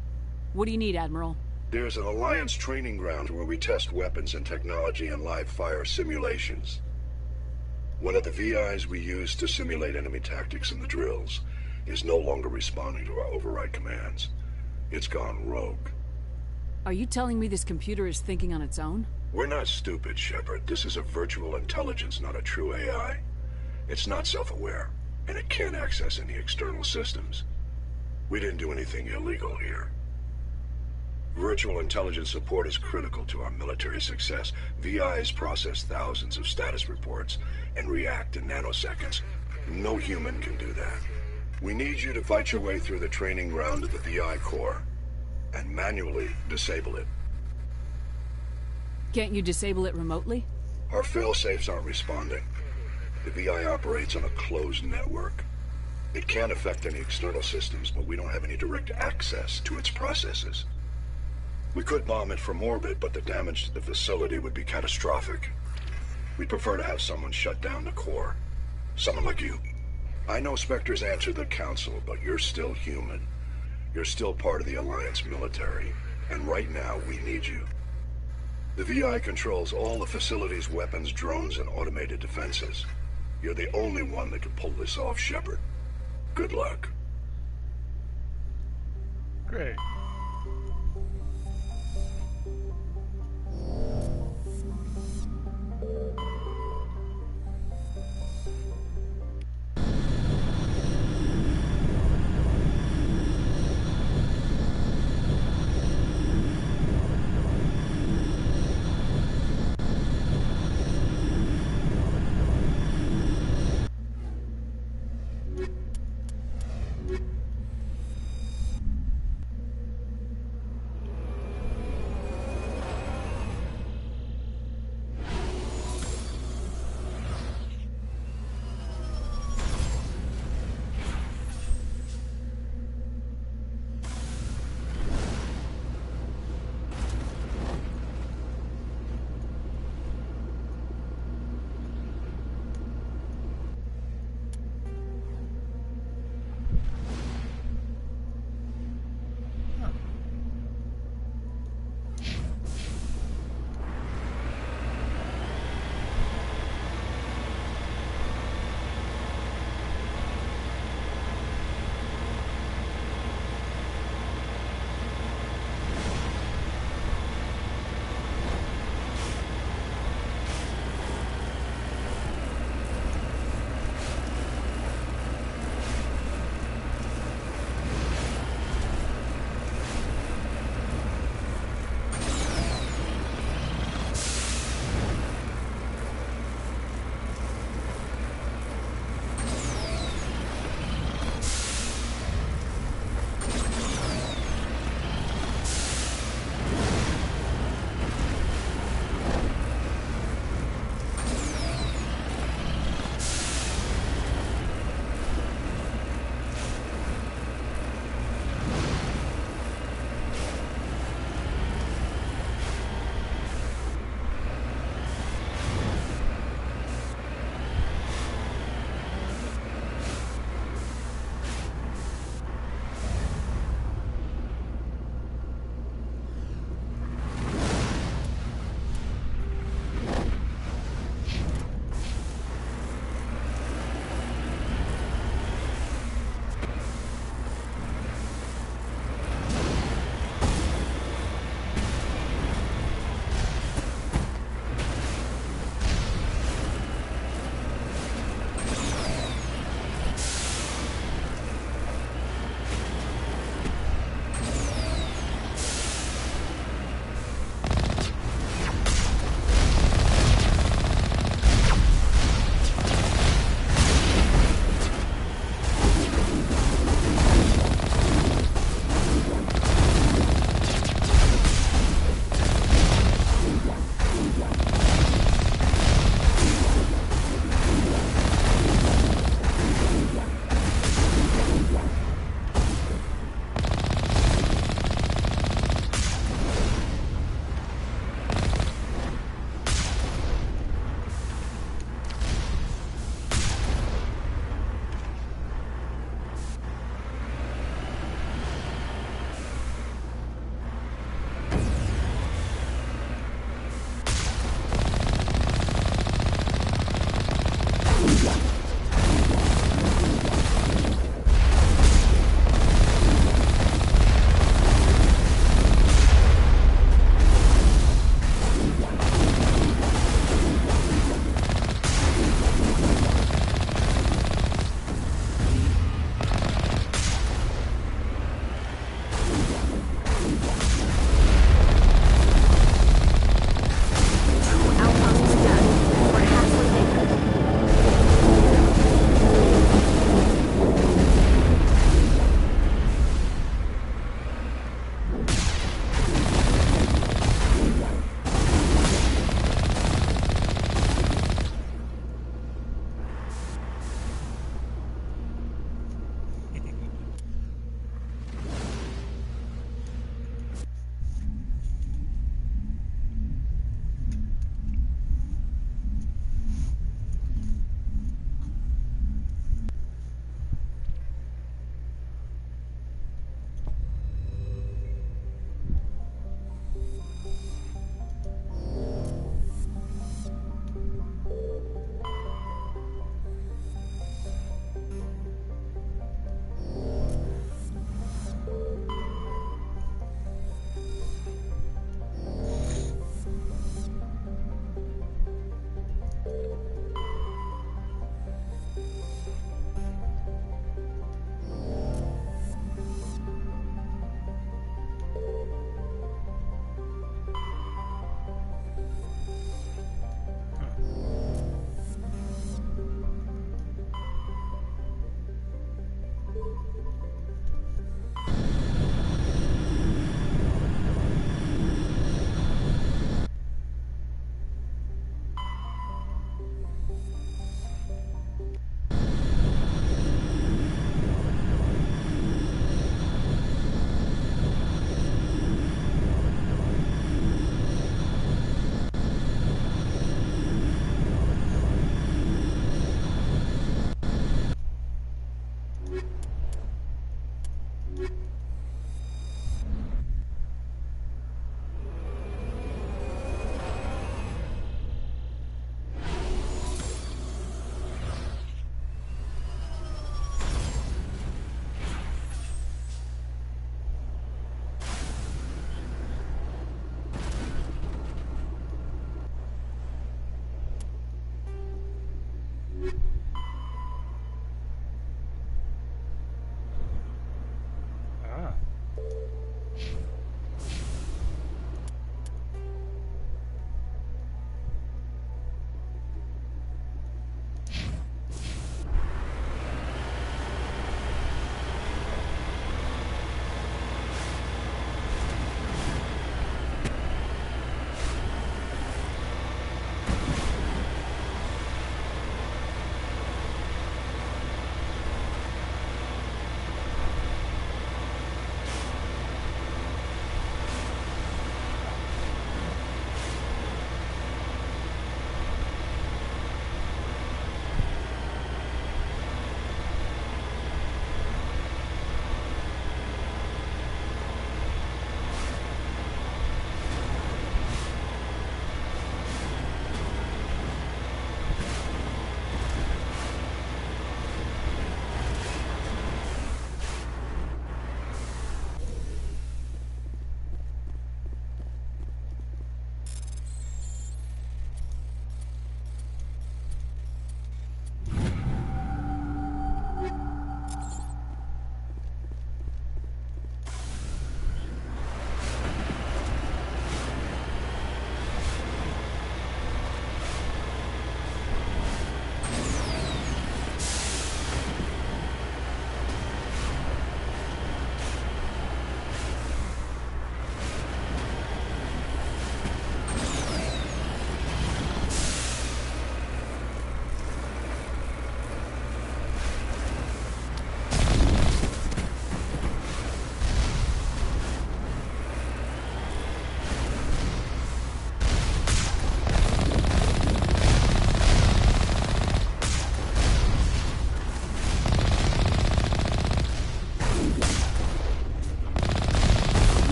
What do you need, Admiral? There's an Alliance training ground where we test weapons and technology in live-fire simulations. One of the VIs we use to simulate enemy tactics in the drills is no longer responding to our override commands. It's gone rogue. Are you telling me this computer is thinking on its own? We're not stupid, Shepard. This is a virtual intelligence, not a true AI. It's not self-aware, and it can't access any external systems. We didn't do anything illegal here. Virtual intelligence support is critical to our military success. VIs process thousands of status reports and react in nanoseconds. No human can do that. We need you to fight your way through the training ground of the VI core and manually disable it. Can't you disable it remotely? Our fail-safes aren't responding. The VI operates on a closed network. It can't affect any external systems, but we don't have any direct access to its processes. We could bomb it from orbit, but the damage to the facility would be catastrophic. We'd prefer to have someone shut down the core. Someone like you. I know Spectres answer the Council, but you're still human. You're still part of the Alliance military, and right now we need you. The VI controls all the facility's weapons, drones, and automated defenses. You're the only one that can pull this off, Shepard. Good luck. Great.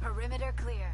Perimeter clear.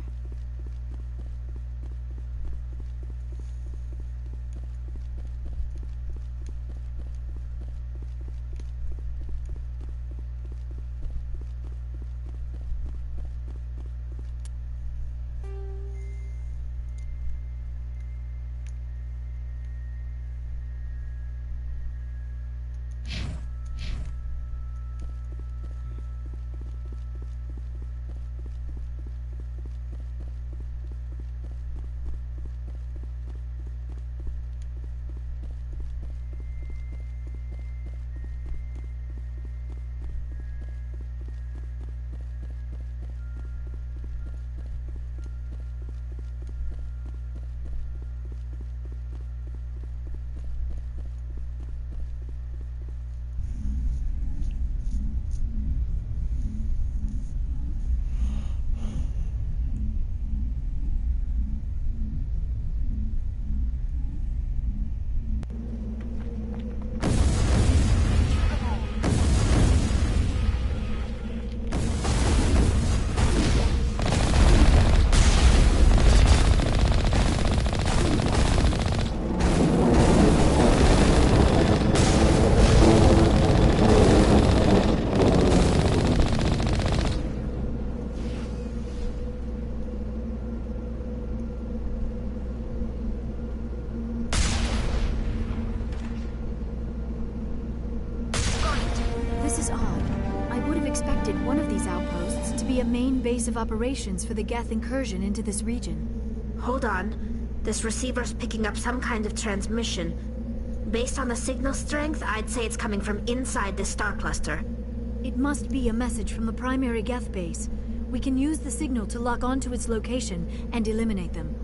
A main base of operations for the Geth incursion into this region. Hold on. This receiver's picking up some kind of transmission. Based on the signal strength, I'd say it's coming from inside this star cluster. It must be a message from the primary Geth base. We can use the signal to lock onto its location and eliminate them.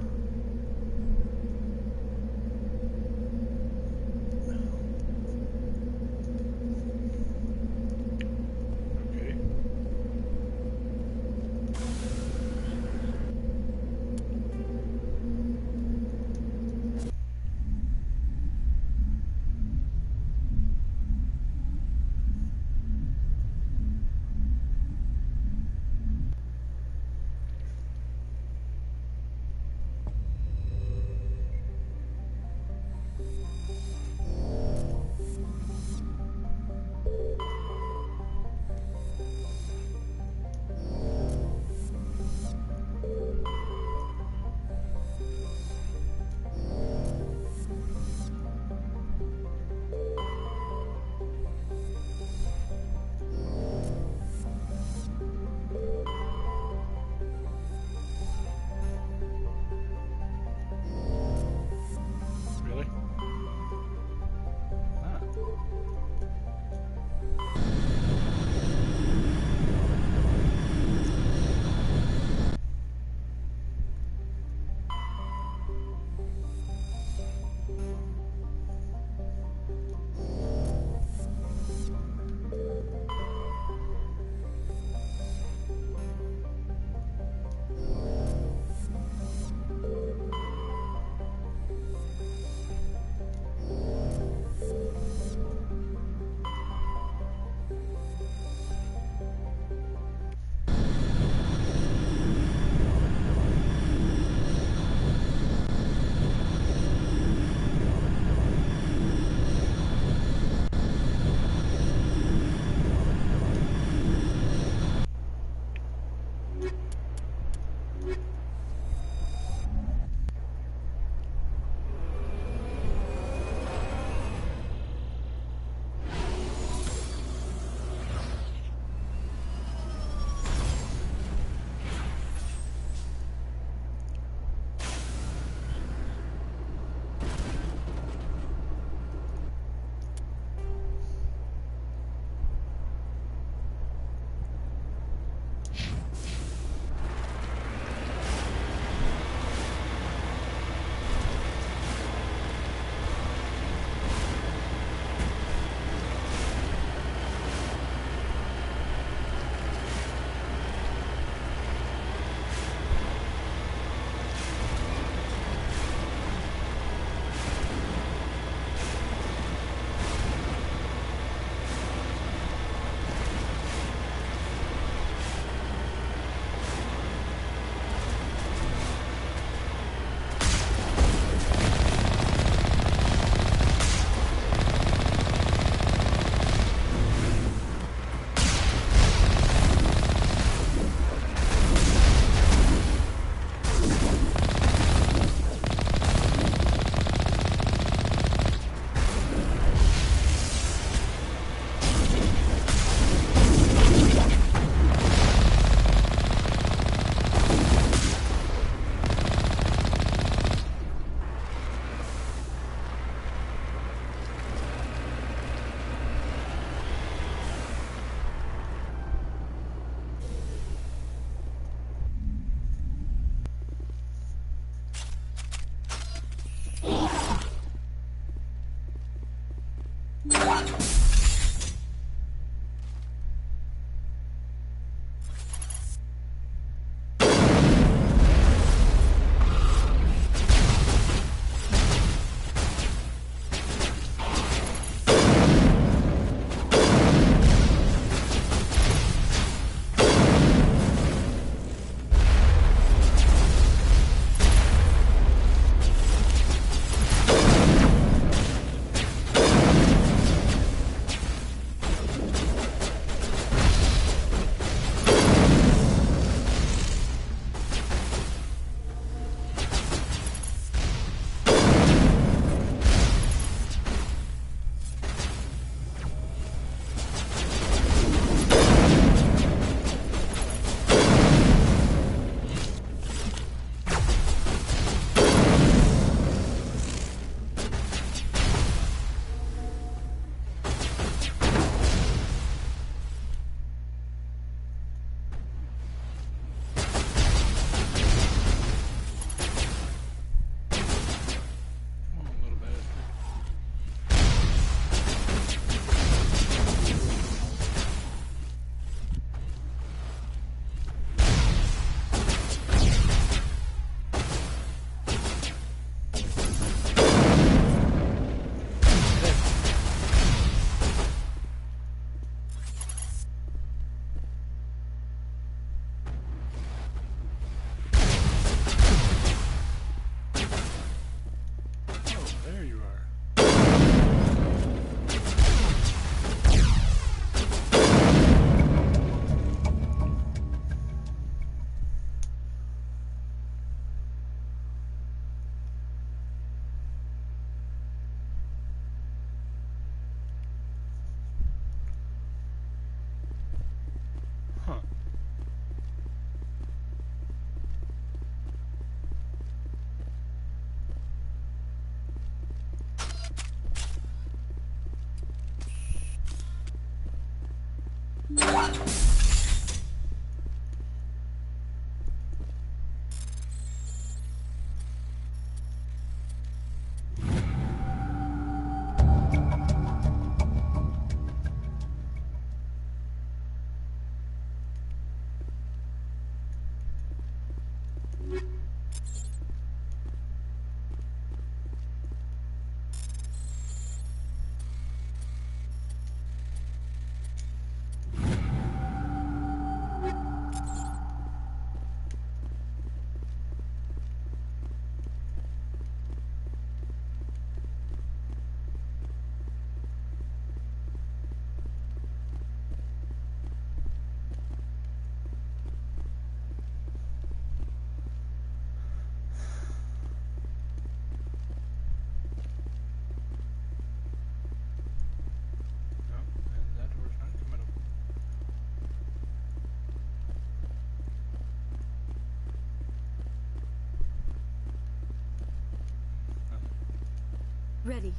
Ready.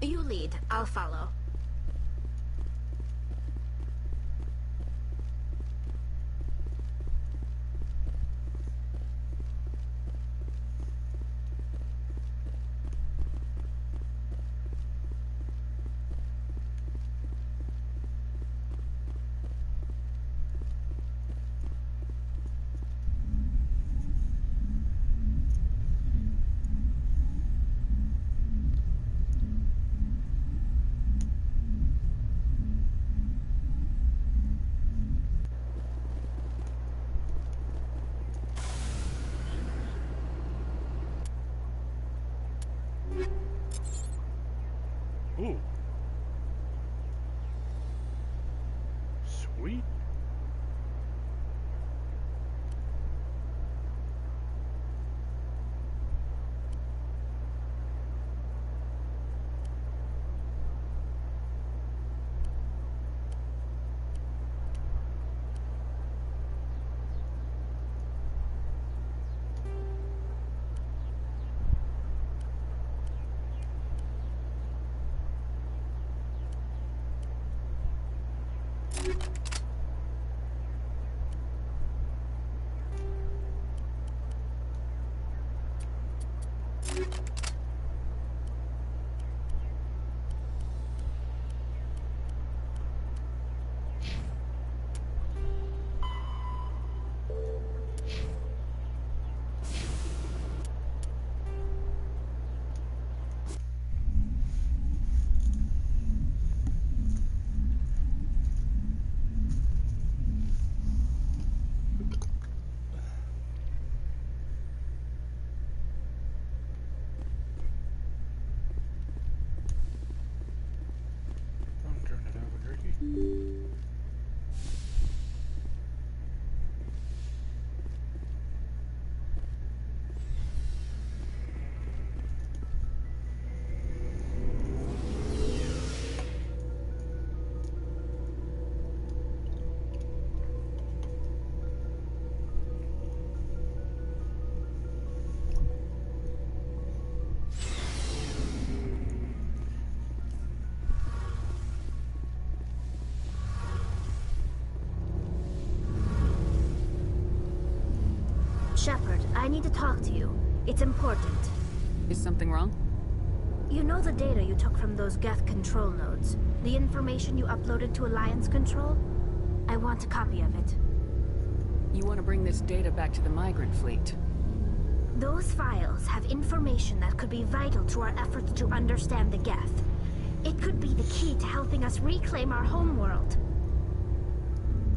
You lead. I'll follow. Ooh. Sweet. Don't turn it Albuquerque. Shepard, I need to talk to you. It's important. Is something wrong? You know the data you took from those Geth control nodes? The information you uploaded to Alliance Control? I want a copy of it. You want to bring this data back to the migrant fleet? Those files have information that could be vital to our efforts to understand the Geth. It could be the key to helping us reclaim our homeworld.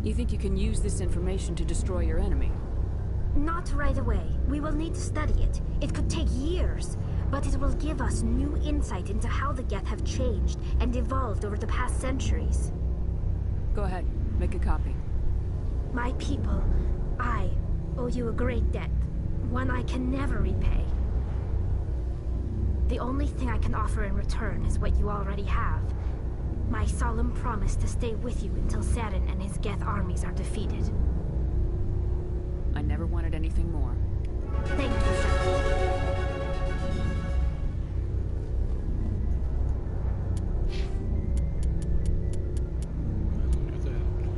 You think you can use this information to destroy your enemy? Not right away. We will need to study it. It could take years, but it will give us new insight into how the Geth have changed and evolved over the past centuries. Go ahead, make a copy. My people, I owe you a great debt, one I can never repay. The only thing I can offer in return is what you already have. My solemn promise to stay with you until Saren and his Geth armies are defeated. I never wanted anything more. Thank you, Shepard. Look at that.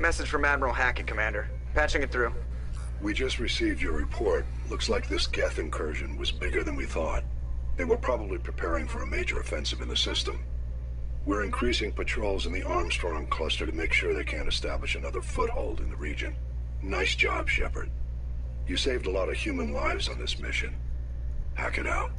Message from Admiral Hackett, Commander. Patching it through. We just received your report. Looks like this Geth incursion was bigger than we thought. They were probably preparing for a major offensive in the system. We're increasing patrols in the Armstrong cluster to make sure they can't establish another foothold in the region. Nice job, Shepard. You saved a lot of human lives on this mission. Hackett out.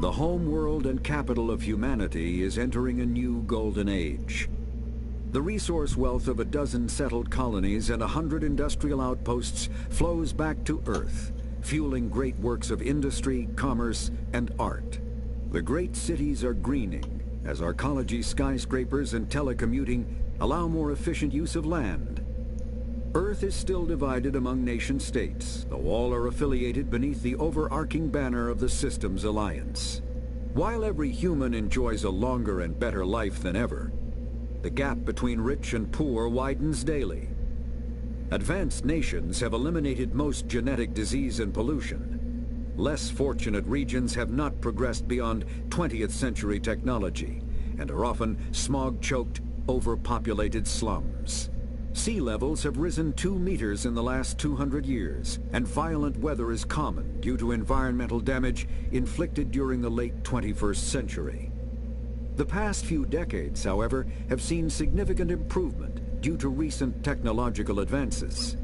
The home world and capital of humanity is entering a new golden age. The resource wealth of a dozen settled colonies and 100 industrial outposts flows back to Earth, fueling great works of industry, commerce, and art. The great cities are greening, as arcology skyscrapers and telecommuting allow more efficient use of land. Earth is still divided among nation-states, though all are affiliated beneath the overarching banner of the Systems Alliance. While every human enjoys a longer and better life than ever, the gap between rich and poor widens daily. Advanced nations have eliminated most genetic disease and pollution. Less fortunate regions have not progressed beyond 20th century technology and are often smog-choked, overpopulated slums. Sea levels have risen 2 meters in the last 200 years, and violent weather is common due to environmental damage inflicted during the late 21st century. The past few decades, however, have seen significant improvement due to recent technological advances.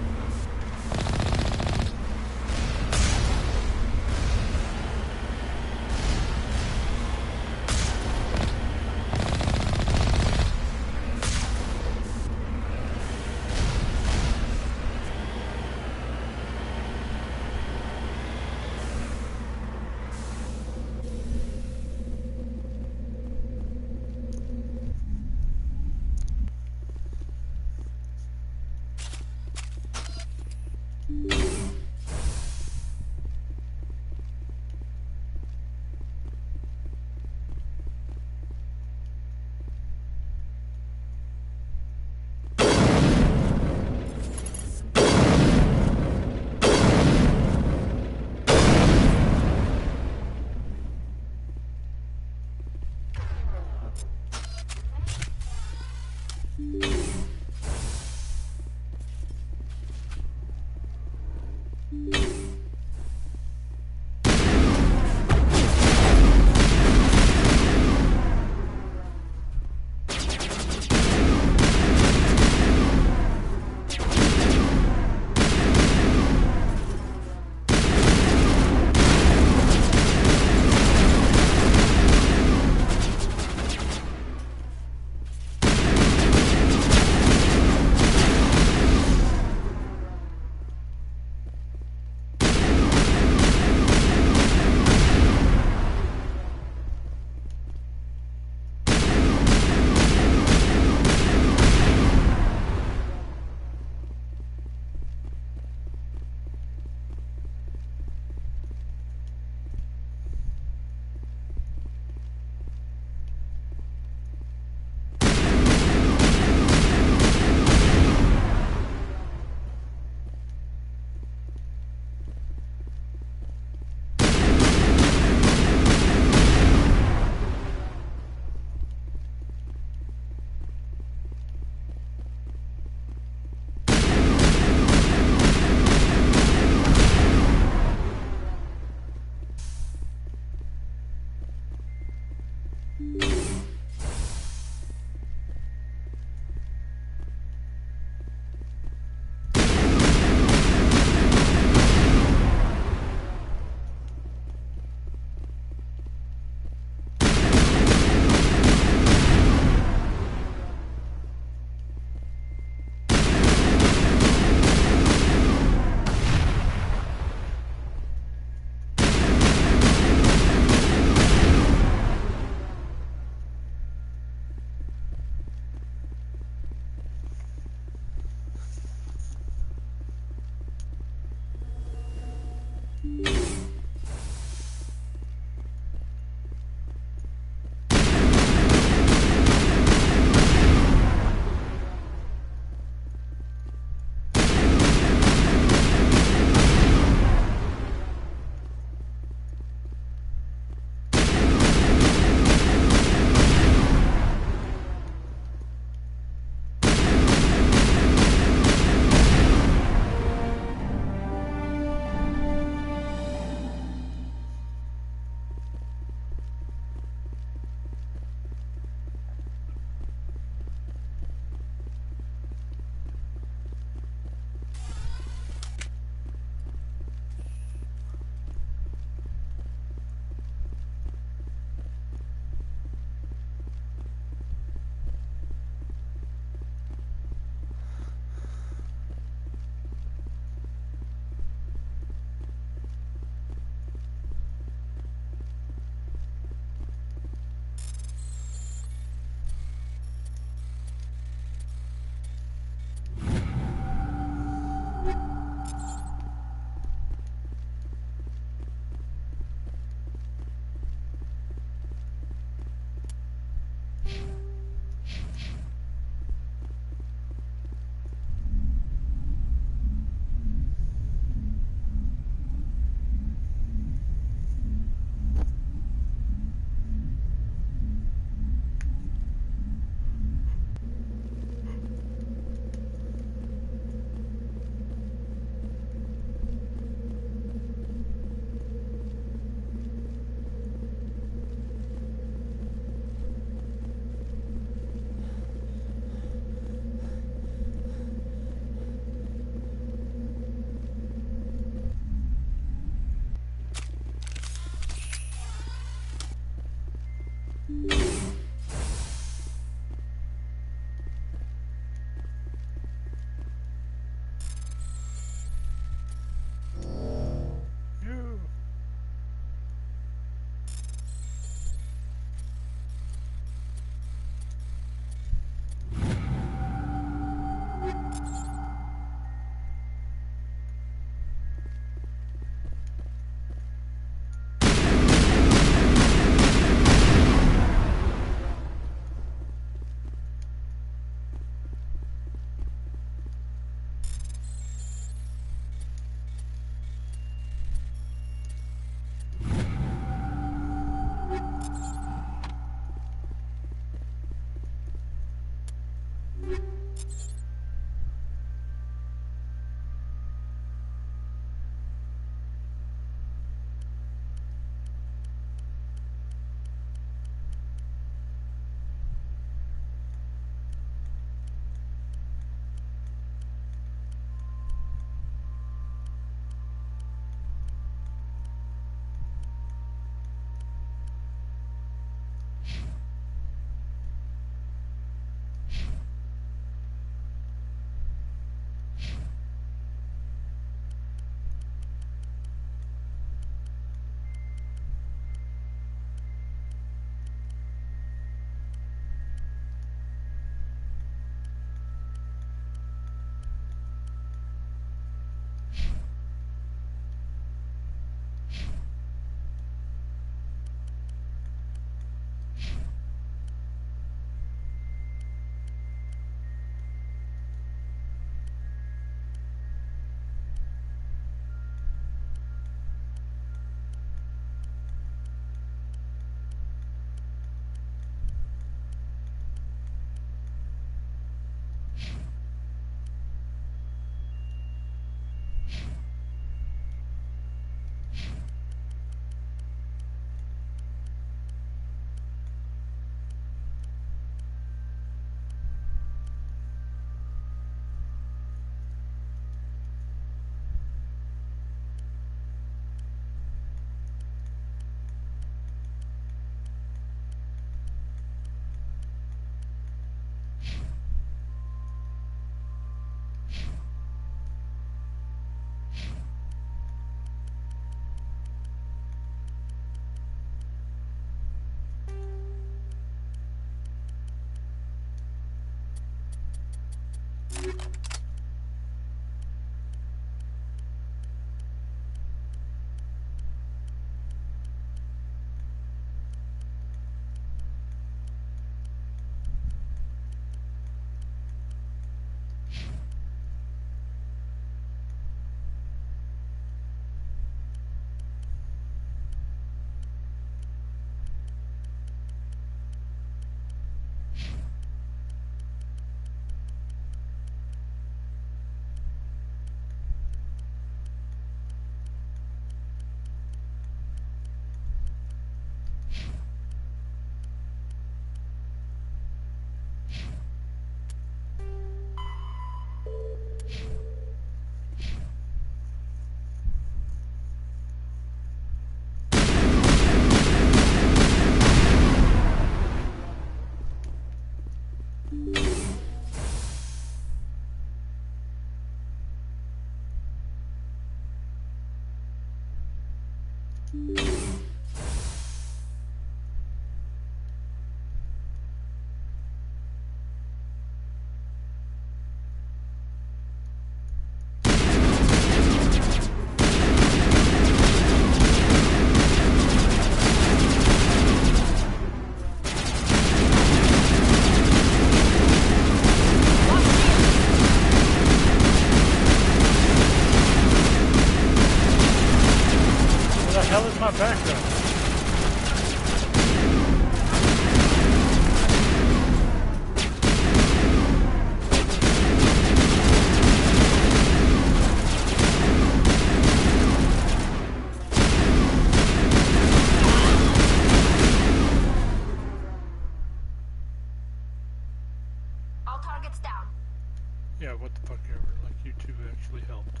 Yeah, what the fuck ever. Like, you two actually helped.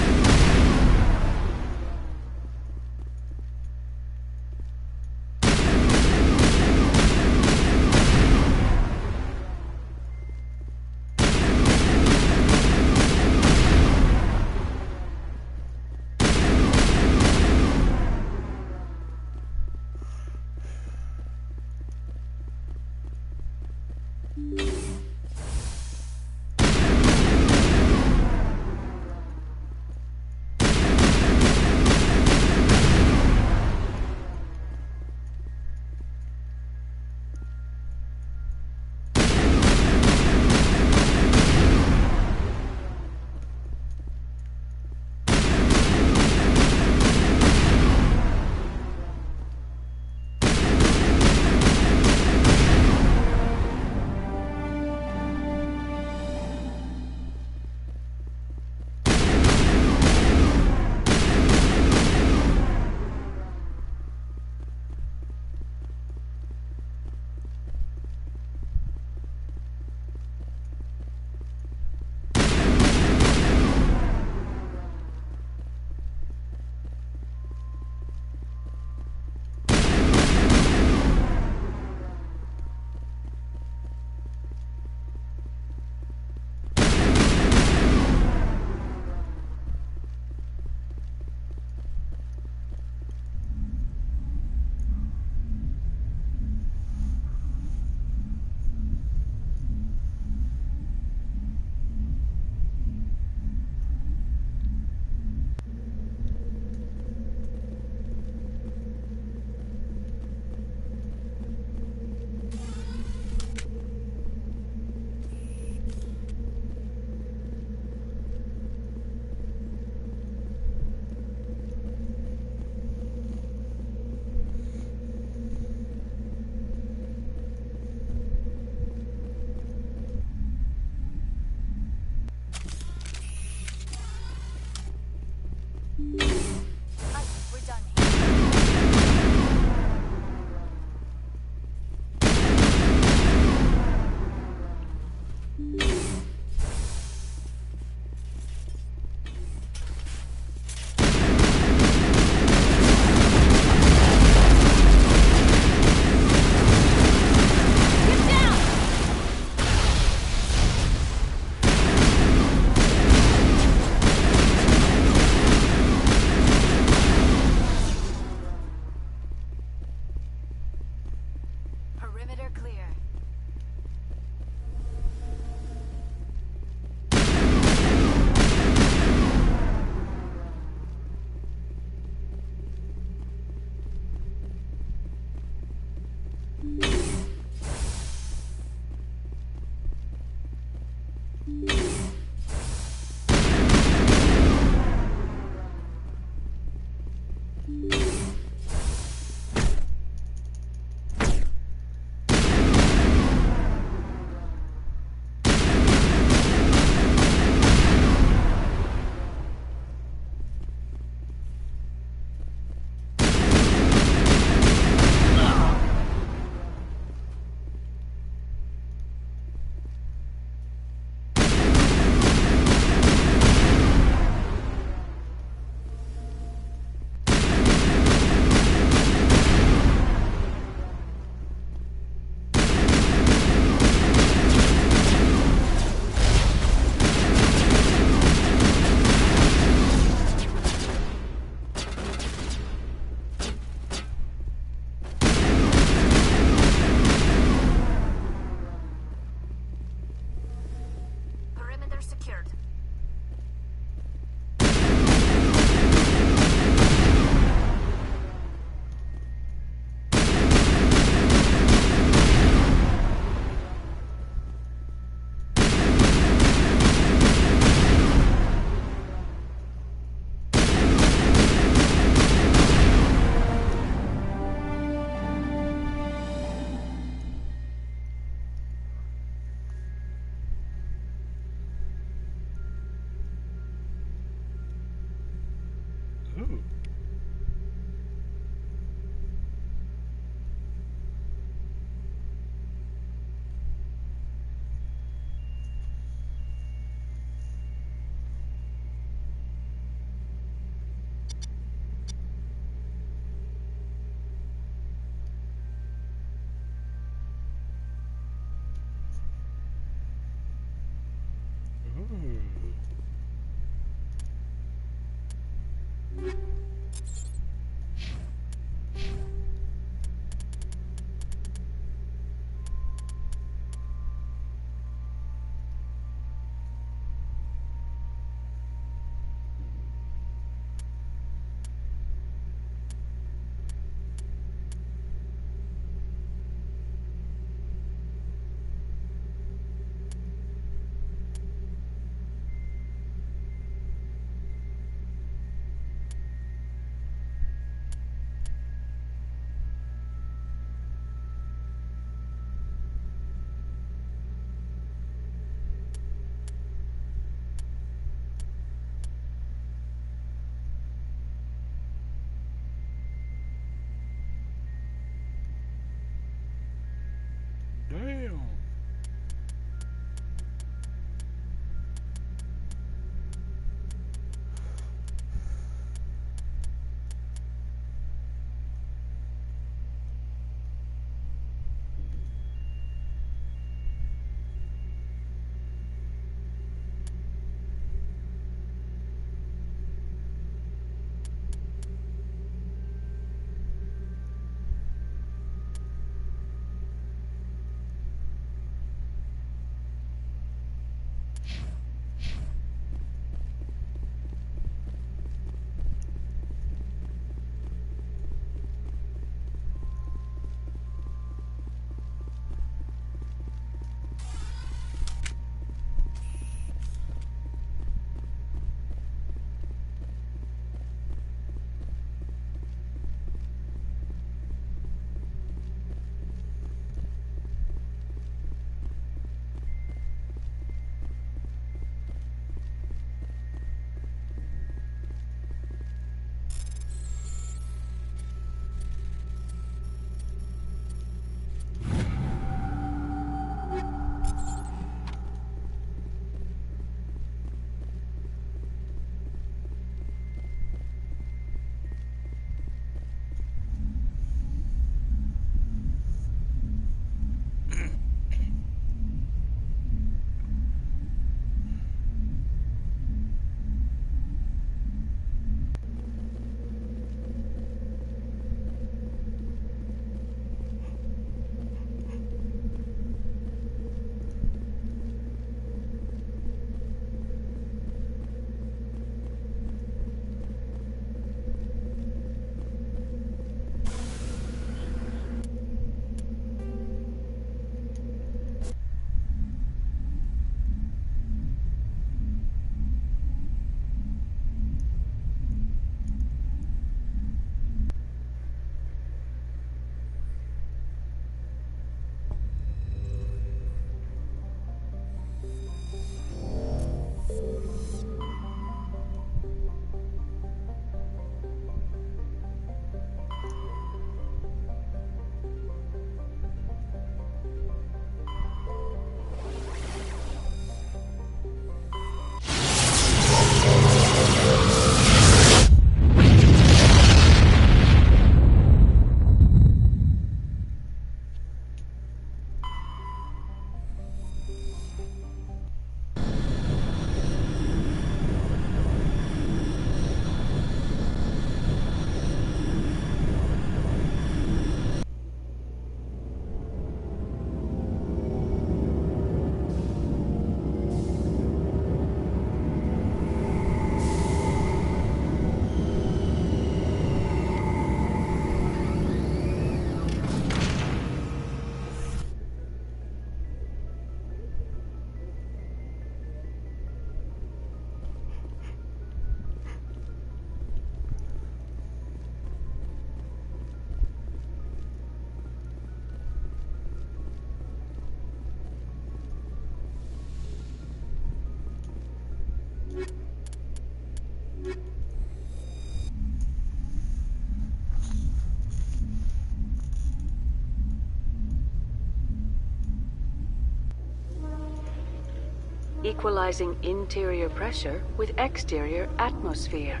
equalizing interior pressure with exterior atmosphere.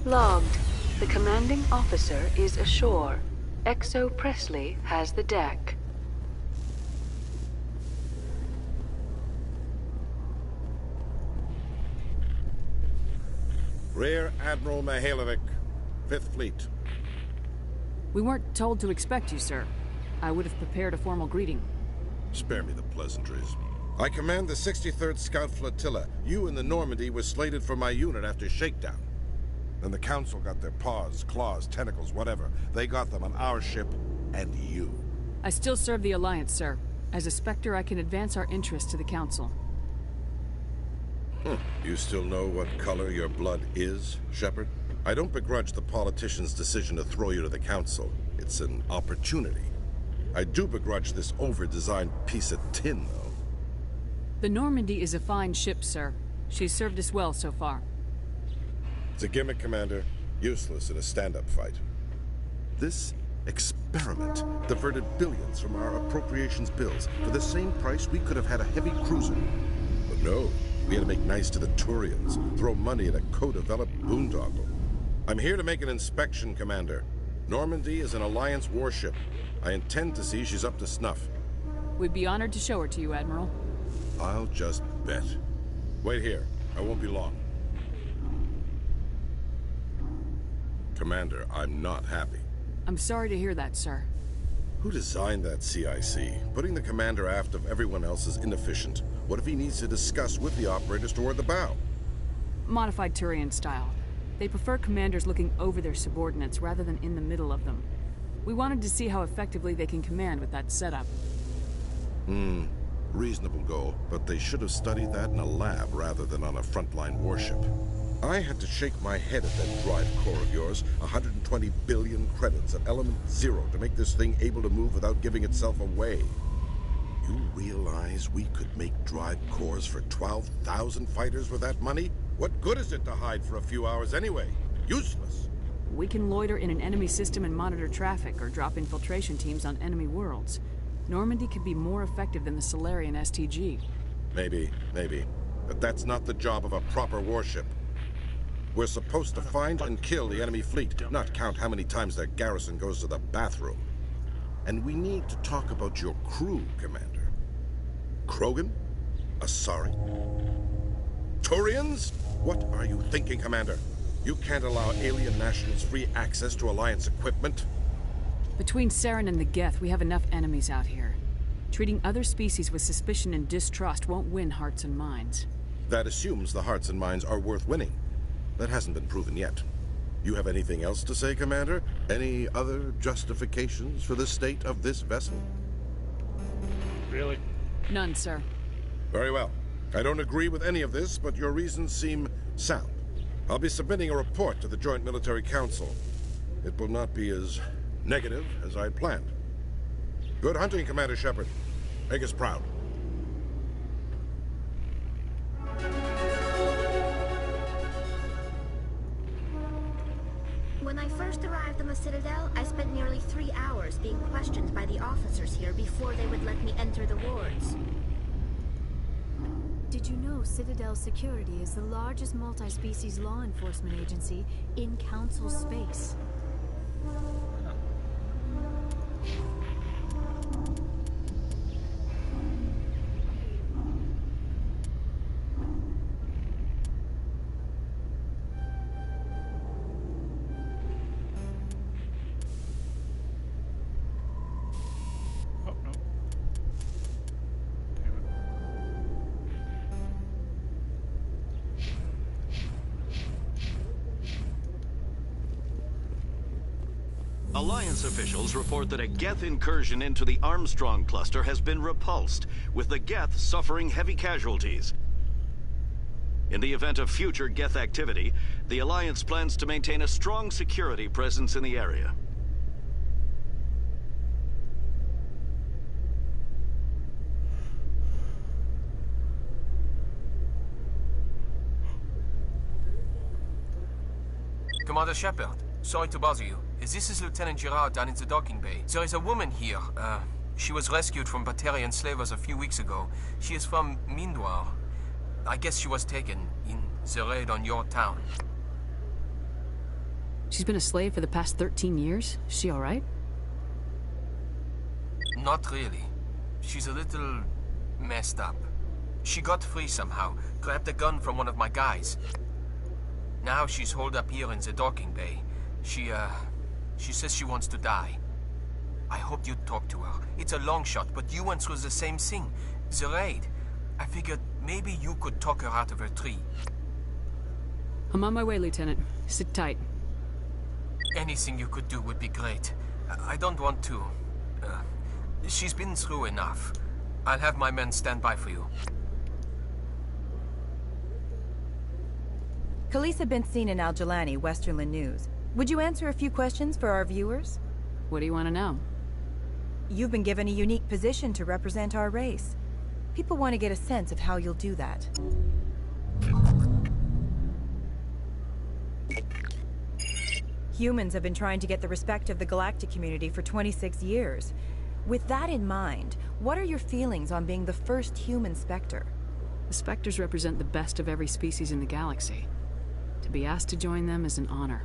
Logged. The commanding officer is ashore. Exo Presley has the deck. Rear Admiral Mihailovic, 5th Fleet. We weren't told to expect you, sir. I would have prepared a formal greeting. Spare me the pleasantries. I command the 63rd Scout Flotilla. You and the Normandy were slated for my unit after shakedown. Then the Council got their paws, claws, tentacles, whatever. They got them on our ship, and you. I still serve the Alliance, sir. As a Spectre, I can advance our interests to the Council. You still know what color your blood is, Shepard? I don't begrudge the politicians' decision to throw you to the Council. It's an opportunity. I do begrudge this over-designed piece of tin, though. The Normandy is a fine ship, sir. She's served us well so far. It's a gimmick, Commander. Useless in a stand-up fight. This experiment diverted billions from our appropriations bills. For the same price, we could have had a heavy cruiser. But no, we had to make nice to the Turians, throw money at a co-developed boondoggle. I'm here to make an inspection, Commander. Normandy is an Alliance warship. I intend to see she's up to snuff. We'd be honored to show her to you, Admiral. I'll just bet. Wait here. I won't be long. Commander, I'm not happy. I'm sorry to hear that, sir. Who designed that CIC? Putting the commander aft of everyone else is inefficient. What if he needs to discuss with the operators toward the bow? Modified Turian style. They prefer commanders looking over their subordinates rather than in the middle of them. We wanted to see how effectively they can command with that setup. Reasonable goal, but they should have studied that in a lab rather than on a frontline warship. I had to shake my head at that drive core of yours. 120 billion credits at element 0 to make this thing able to move without giving itself away. You realize we could make drive cores for 12,000 fighters with that money? What good is it to hide for a few hours anyway? Useless. We can loiter in an enemy system and monitor traffic, or drop infiltration teams on enemy worlds. Normandy could be more effective than the Solarian STG. Maybe. But that's not the job of a proper warship. We're supposed to find and kill the enemy fleet, not count how many times their garrison goes to the bathroom. And we need to talk about your crew, Commander. Krogan? Asari? Turians? What are you thinking, Commander? You can't allow alien nationals free access to Alliance equipment? Between Saren and the Geth, we have enough enemies out here. Treating other species with suspicion and distrust won't win hearts and minds. That assumes the hearts and minds are worth winning. That hasn't been proven yet. You have anything else to say, Commander? Any other justifications for the state of this vessel? Really? None, sir. Very well. I don't agree with any of this, but your reasons seem sound. I'll be submitting a report to the Joint Military Council. It will not be as negative as I planned. Good hunting, Commander Shepard. Make us proud. When I first arrived on the Citadel, I spent nearly 3 hours being questioned by the officers here before they would let me enter the wards. Did you know Citadel Security is the largest multi-species law enforcement agency in Council space? Alliance officials report that a Geth incursion into the Armstrong cluster has been repulsed, with the Geth suffering heavy casualties. In the event of future Geth activity, the Alliance plans to maintain a strong security presence in the area. Commander Shepard, sorry to bother you. This is Lieutenant Girard down in the docking bay. There is a woman here, She was rescued from Batarian slavers a few weeks ago. She is from Mindwar. I guess she was taken in the raid on your town. She's been a slave for the past 13 years? Is she alright? Not really. She's a little messed up. She got free somehow, grabbed a gun from one of my guys. Now she's holed up here in the docking bay. She says she wants to die. I hoped you'd talk to her. It's a long shot, but you went through the same thing. The raid. I figured maybe you could talk her out of her tree. I'm on my way, Lieutenant. Sit tight. Anything you could do would be great. I don't want to... she's been through enough. I'll have my men stand by for you. Khalisah bint Sinan Al-Jilani, Westerland News. Would you answer a few questions for our viewers? What do you want to know? You've been given a unique position to represent our race. People want to get a sense of how you'll do that. Humans have been trying to get the respect of the galactic community for 26 years. With that in mind, what are your feelings on being the first human Spectre? The Spectres represent the best of every species in the galaxy. To be asked to join them is an honor.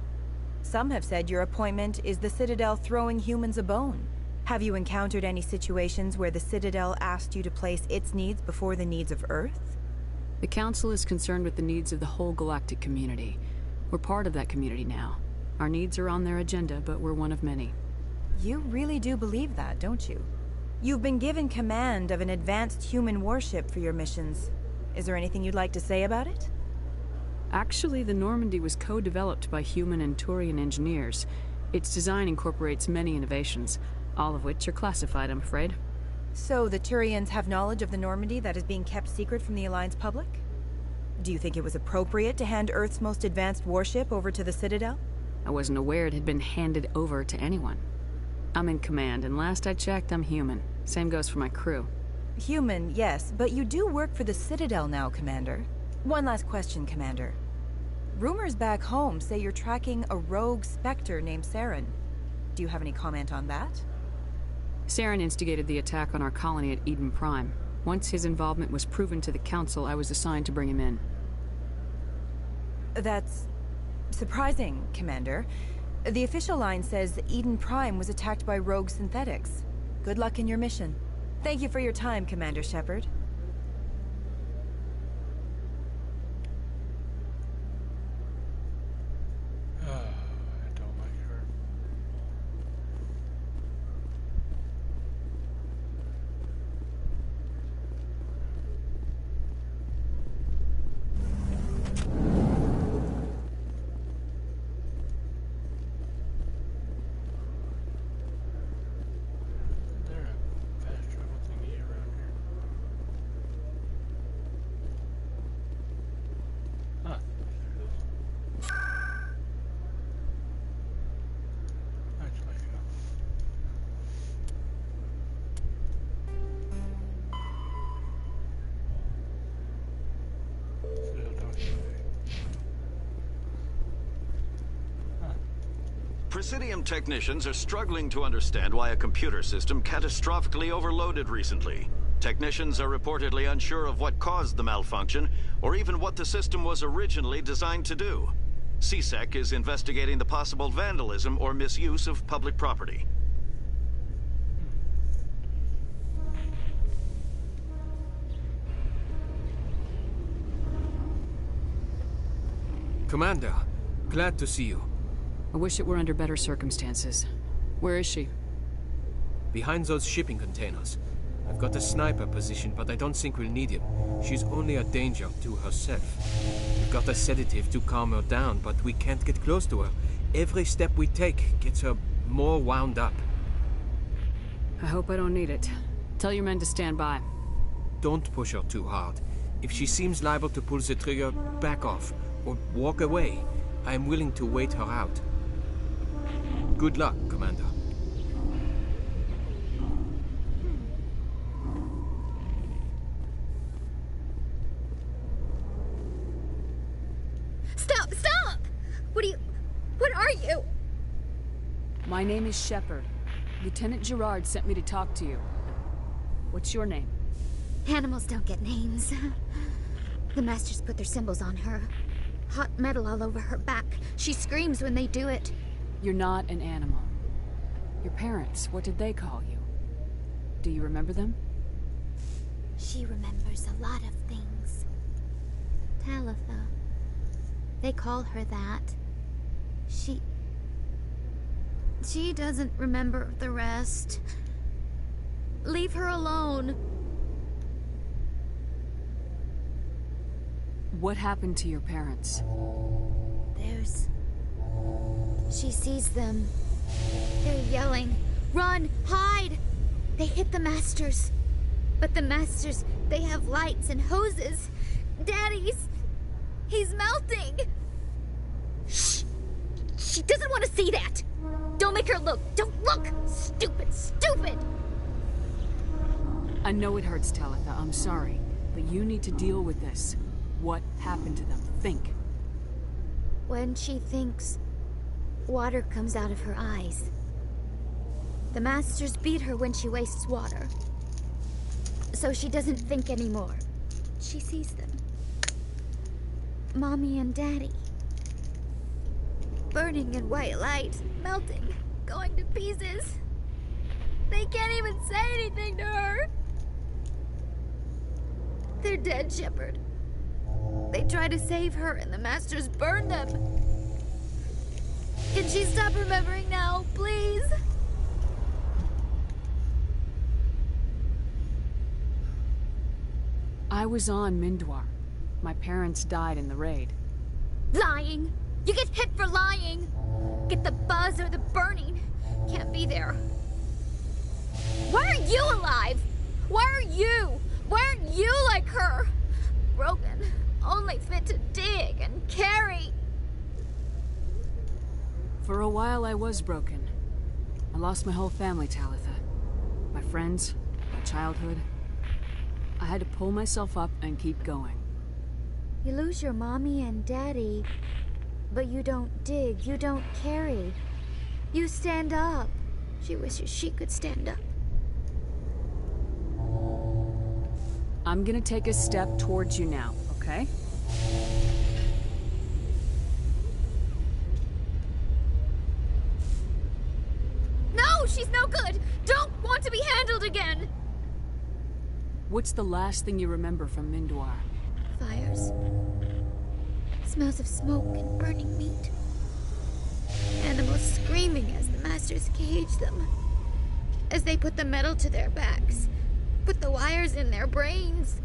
Some have said your appointment is the Citadel throwing humans a bone. Have you encountered any situations where the Citadel asked you to place its needs before the needs of Earth? The Council is concerned with the needs of the whole galactic community. We're part of that community now. Our needs are on their agenda, but we're one of many. You really do believe that, don't you? You've been given command of an advanced human warship for your missions. Is there anything you'd like to say about it? Actually, the Normandy was co-developed by human and Turian engineers. Its design incorporates many innovations, all of which are classified, I'm afraid. So the Turians have knowledge of the Normandy that is being kept secret from the Alliance public? Do you think it was appropriate to hand Earth's most advanced warship over to the Citadel? I wasn't aware it had been handed over to anyone. I'm in command, and last I checked, I'm human. Same goes for my crew. Human, yes, but you do work for the Citadel now, Commander. One last question, Commander. Rumors back home say you're tracking a rogue Spectre named Saren. Do you have any comment on that? Saren instigated the attack on our colony at Eden Prime. Once his involvement was proven to the Council, I was assigned to bring him in. That's surprising, Commander. The official line says Eden Prime was attacked by rogue synthetics. Good luck in your mission. Thank you for your time, Commander Shepard. Presidium technicians are struggling to understand why a computer system catastrophically overloaded recently. Technicians are reportedly unsure of what caused the malfunction, or even what the system was originally designed to do. CSEC is investigating the possible vandalism or misuse of public property. Commander, glad to see you. I wish it were under better circumstances. Where is she? Behind those shipping containers. I've got a sniper position, but I don't think we'll need him. She's only a danger to herself. We've got a sedative to calm her down, but we can't get close to her. Every step we take gets her more wound up. I hope I don't need it. Tell your men to stand by. Don't push her too hard. If she seems liable to pull the trigger, back off, or walk away. I am willing to wait her out. Good luck, Commander. Stop! Stop! What are you? My name is Shepard. Lieutenant Gerard sent me to talk to you. What's your name? Animals don't get names. The Masters put their symbols on her. Hot metal all over her back. She screams when they do it. You're not an animal. Your parents, what did they call you? Do you remember them? She remembers a lot of things. Talitha. They call her that. She doesn't remember the rest. Leave her alone. What happened to your parents? She sees them. They're yelling, "Run! Hide!" They hit the Masters. But the Masters, they have lights and hoses. He's melting! Shh! She doesn't want to see that! Don't make her look! Don't look! Stupid! Stupid! I know it hurts, Talitha. I'm sorry. But you need to deal with this. What happened to them? Think. When she thinks, water comes out of her eyes. The Masters beat her when she wastes water. So she doesn't think anymore. She sees them. Mommy and Daddy. Burning in white light, melting, going to pieces. They can't even say anything to her. They're dead, Shepard. They try to save her and the Masters burn them. Can she stop remembering now, please? I was on Mindwar. My parents died in the raid. Lying! You get hit for lying! Get the buzz or the burning. Can't be there. Why are you alive? Why are you? Why aren't you like her? Broken. Only fit to dig and carry. For a while I was broken. I lost my whole family, Talitha. My friends, my childhood. I had to pull myself up and keep going. You lose your mommy and daddy, but you don't dig, you don't carry. You stand up. She wishes she could stand up. I'm gonna take a step towards you now, okay? No, she's no good! Don't want to be handled again! What's the last thing you remember from Mindwar? Fires. Smells of smoke and burning meat. Animals screaming as the Masters cage them. As they put the metal to their backs. Put the wires in their brains.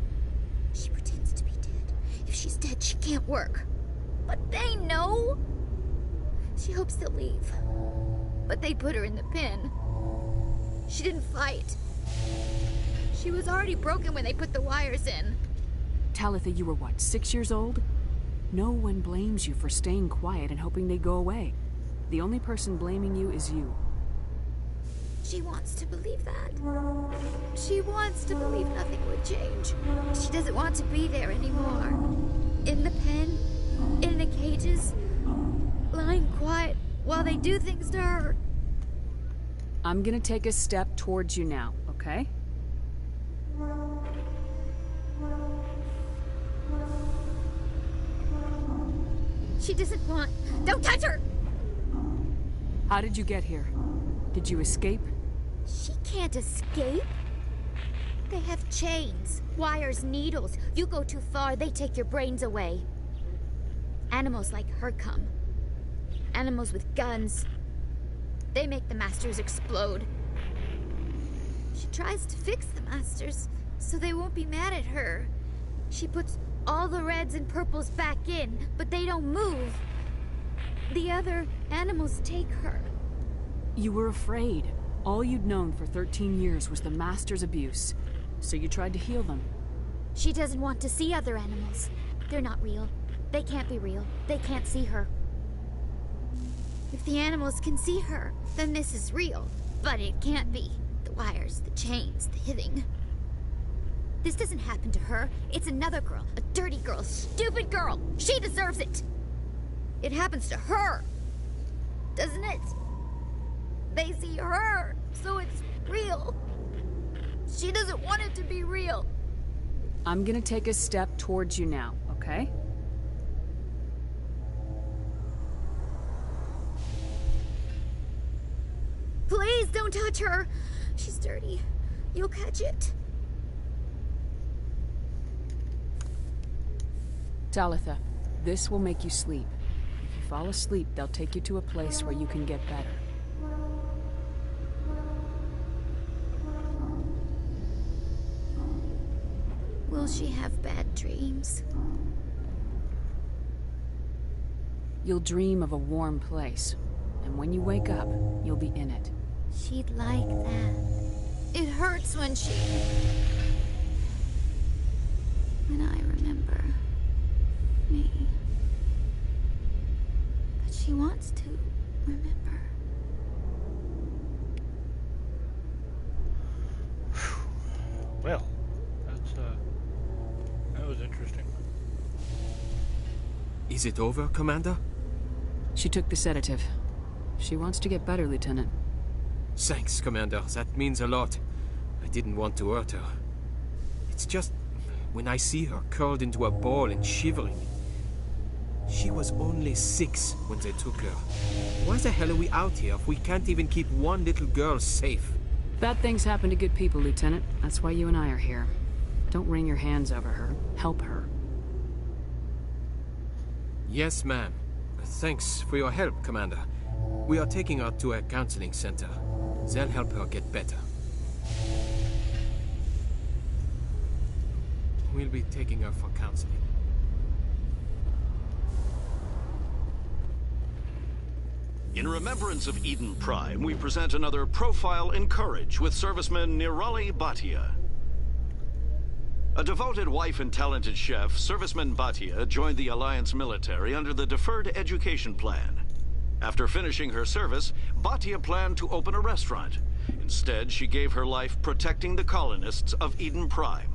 She pretends to be dead. If she's dead, she can't work. But they know. She hopes they'll leave. But they put her in the pen. She didn't fight. She was already broken when they put the wires in. Talitha, you were what, 6 years old? No one blames you for staying quiet and hoping they go away. The only person blaming you is you. She wants to believe that. She wants to believe nothing would change. She doesn't want to be there anymore. In the pen, in the cages, lying quiet while they do things to her. I'm gonna take a step towards you now, okay? She doesn't want... Don't touch her! How did you get here? Did you escape? She can't escape. They have chains, wires, needles. You go too far, they take your brains away. Animals like her come. Animals with guns. They make the Masters explode. She tries to fix the Masters so they won't be mad at her. She puts all the reds and purples back in, but they don't move. The other animals take her. You were afraid. All you'd known for 13 years was the Master's abuse. So you tried to heal them. She doesn't want to see other animals. They're not real. They can't be real. They can't see her. If the animals can see her, then this is real. But it can't be. The wires, the chains, the hitting. This doesn't happen to her. It's another girl. A dirty girl. A stupid girl. She deserves it. It happens to her. Doesn't it? They see her, so it's real. She doesn't want it to be real. I'm gonna take a step towards you now, okay? Please don't touch her. She's dirty. You'll catch it. Talitha, this will make you sleep. If you fall asleep, they'll take you to a place where you can get better. Will she have bad dreams? You'll dream of a warm place, and when you wake up, you'll be in it. She'd like that. It hurts when I remember me. But she wants to remember. Well, that was interesting. Is it over, Commander? She took the sedative. She wants to get better, Lieutenant. Thanks, Commander. That means a lot. I didn't want to hurt her. It's just when I see her curled into a ball and shivering. She was only 6 when they took her. Why the hell are we out here if we can't even keep one little girl safe? Bad things happen to good people, Lieutenant. That's why you and I are here. Don't wring your hands over her. Help her. Yes, ma'am. Thanks for your help, Commander. We are taking her to a counseling center. They'll help her get better. We'll be taking her for counseling. In remembrance of Eden Prime, we present another Profile in Courage with serviceman Nirali Bhatia. A devoted wife and talented chef, Serviceman Bhatia joined the Alliance military under the Deferred Education Plan. After finishing her service, Bhatia planned to open a restaurant. Instead, she gave her life protecting the colonists of Eden Prime.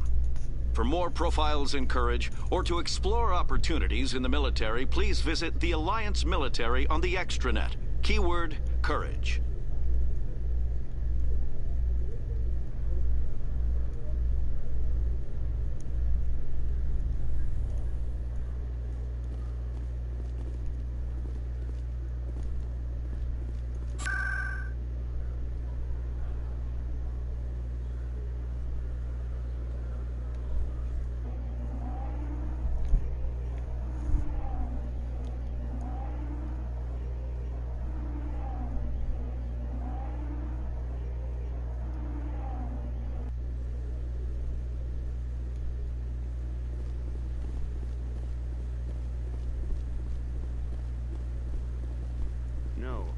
For more Profiles in Courage, or to explore opportunities in the military, please visit the Alliance military on the extranet. Keyword, Courage.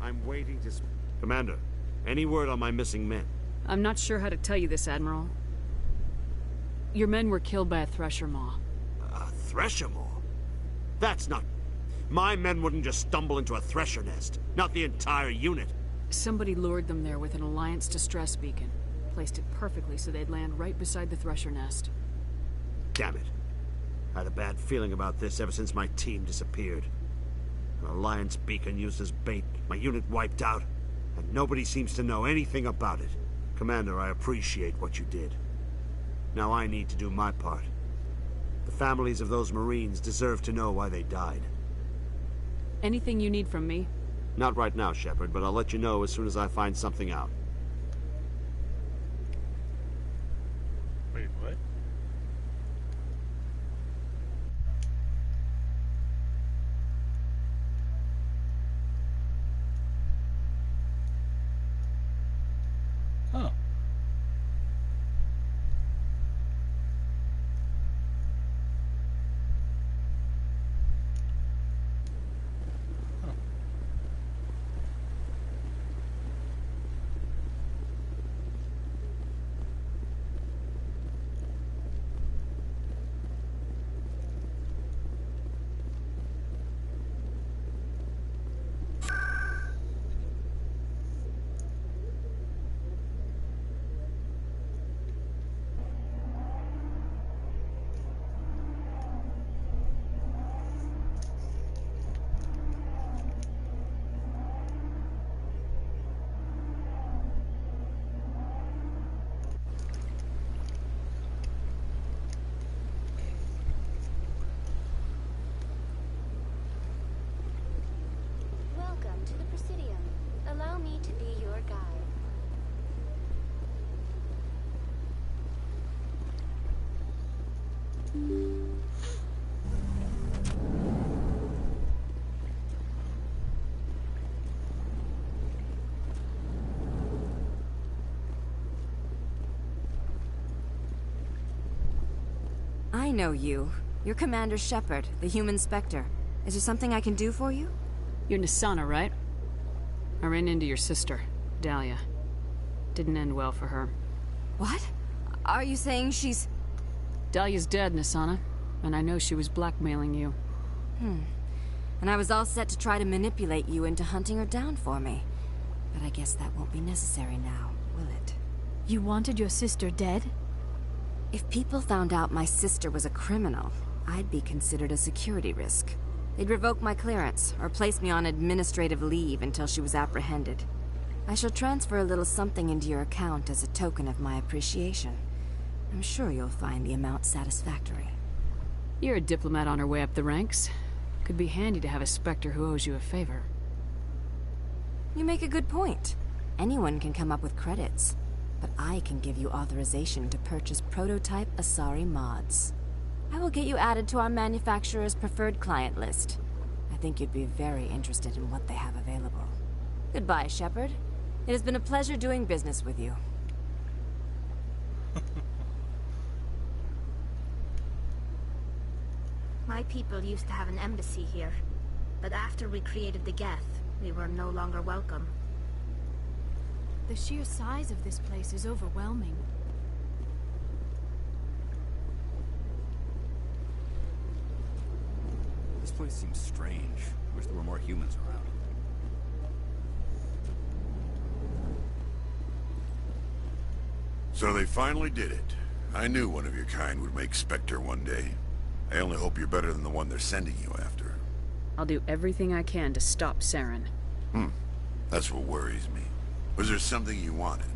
I'm waiting to... Commander, any word on my missing men? I'm not sure how to tell you this, Admiral. Your men were killed by a Thresher Maw. A Thresher Maw? That's not... My men wouldn't just stumble into a Thresher nest. Not the entire unit. Somebody lured them there with an Alliance distress beacon. Placed it perfectly so they'd land right beside the Thresher nest. Damn it. I had a bad feeling about this ever since my team disappeared. An Alliance beacon used as bait, my unit wiped out, and nobody seems to know anything about it. Commander, I appreciate what you did. Now I need to do my part. The families of those Marines deserve to know why they died. Anything you need from me? Not right now, Shepard, but I'll let you know as soon as I find something out. Wait, what? Huh. I know you. You're Commander Shepard, the human Spectre. Is there something I can do for you? You're Nassana, right? I ran into your sister, Dahlia. Didn't end well for her. What? Are you saying she's... Dahlia's dead, Nassana. And I know she was blackmailing you. And I was all set to try to manipulate you into hunting her down for me. But I guess that won't be necessary now, will it? You wanted your sister dead? If people found out my sister was a criminal, I'd be considered a security risk. They'd revoke my clearance, or place me on administrative leave until she was apprehended. I shall transfer a little something into your account as a token of my appreciation. I'm sure you'll find the amount satisfactory. You're a diplomat on her way up the ranks. Could be handy to have a Spectre who owes you a favor. You make a good point. Anyone can come up with credits. But I can give you authorization to purchase prototype Asari mods. I will get you added to our manufacturer's preferred client list. I think you'd be very interested in what they have available. Goodbye, Shepard. It has been a pleasure doing business with you. My people used to have an embassy here, but after we created the Geth, we were no longer welcome. The sheer size of this place is overwhelming. This place seems strange. Wish there were more humans around. So they finally did it. I knew one of your kind would make Spectre one day. I only hope you're better than the one they're sending you after. I'll do everything I can to stop Saren. That's what worries me. Was there something you wanted?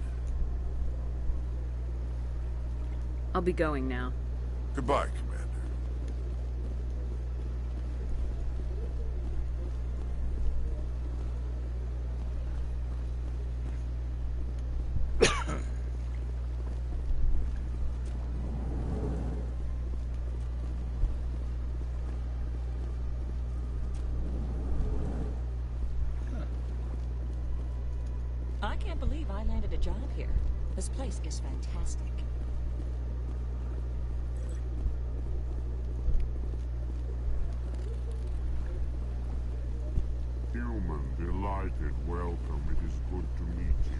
I'll be going now. Goodbye, Commander. I can't believe I landed a job here. This place is fantastic. Human, delighted, welcome. It is good to meet you.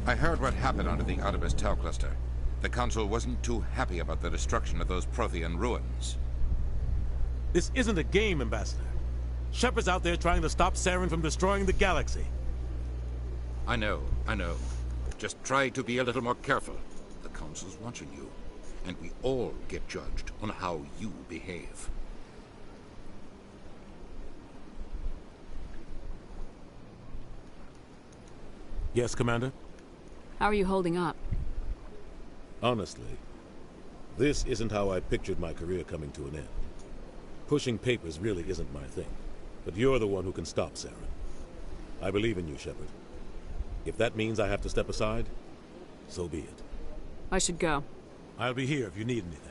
I heard what happened under the Artemis Tau cluster. The Council wasn't too happy about the destruction of those Prothean ruins. This isn't a game, Ambassador. Shepard's out there trying to stop Saren from destroying the galaxy. I know. Just try to be a little more careful. The Council's watching you, and we all get judged on how you behave. Yes, Commander? How are you holding up? Honestly, this isn't how I pictured my career coming to an end. Pushing papers really isn't my thing, but you're the one who can stop Saren. I believe in you, Shepard. If that means I have to step aside, so be it. I should go. I'll be here if you need anything.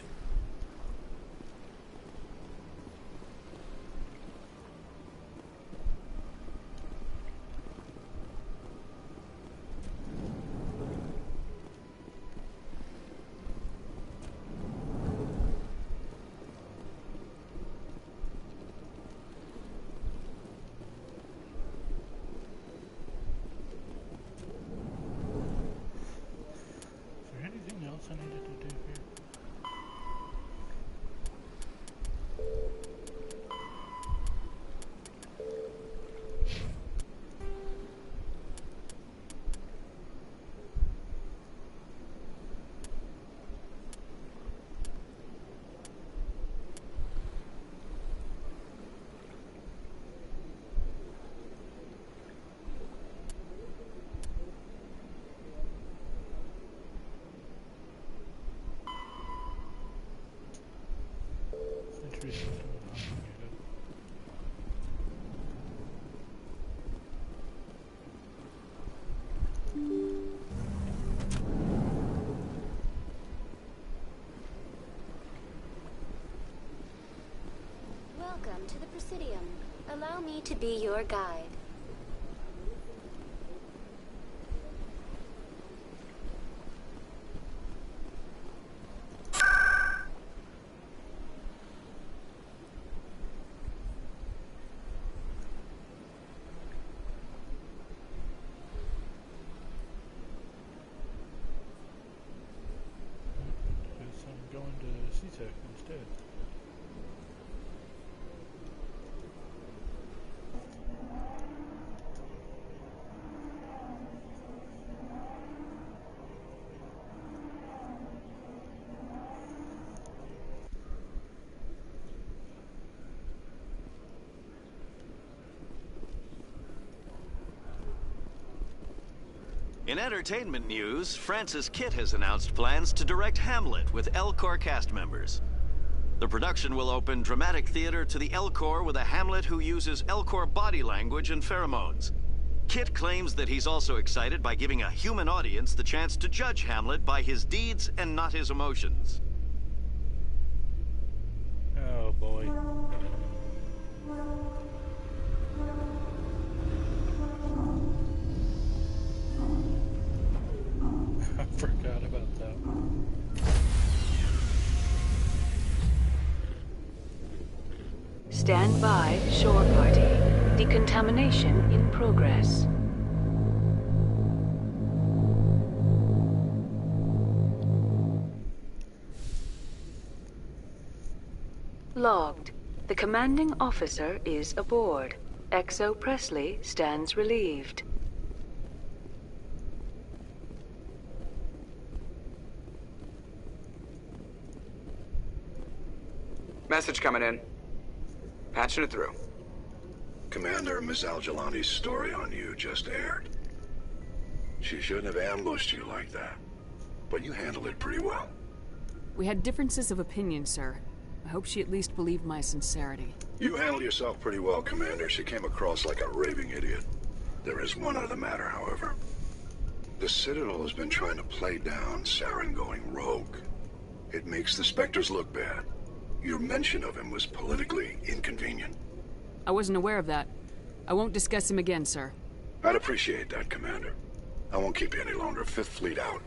Allow me to be your guide. Guess I'm going to C-Tech instead. In entertainment news, Francis Kitt has announced plans to direct Hamlet with Elcor cast members. The production will open dramatic theater to the Elcor with a Hamlet who uses Elcor body language and pheromones. Kitt claims that he's also excited by giving a human audience the chance to judge Hamlet by his deeds and not his emotions. Oh boy. I forgot about that one. Stand by, shore party. Decontamination in progress. Logged. The commanding officer is aboard. XO Presley stands relieved. Message coming in. Patching it through. Commander, Miss Al-Jalani's story on you just aired. She shouldn't have ambushed you like that. But you handled it pretty well. We had differences of opinion, sir. I hope she at least believed my sincerity. You handled yourself pretty well, Commander. She came across like a raving idiot. There is one other matter, however. The Citadel has been trying to play down Saren going rogue. It makes the Spectres look bad. Your mention of him was politically inconvenient. I wasn't aware of that. I won't discuss him again, sir. I'd appreciate that, Commander. I won't keep you any longer. Fifth Fleet out.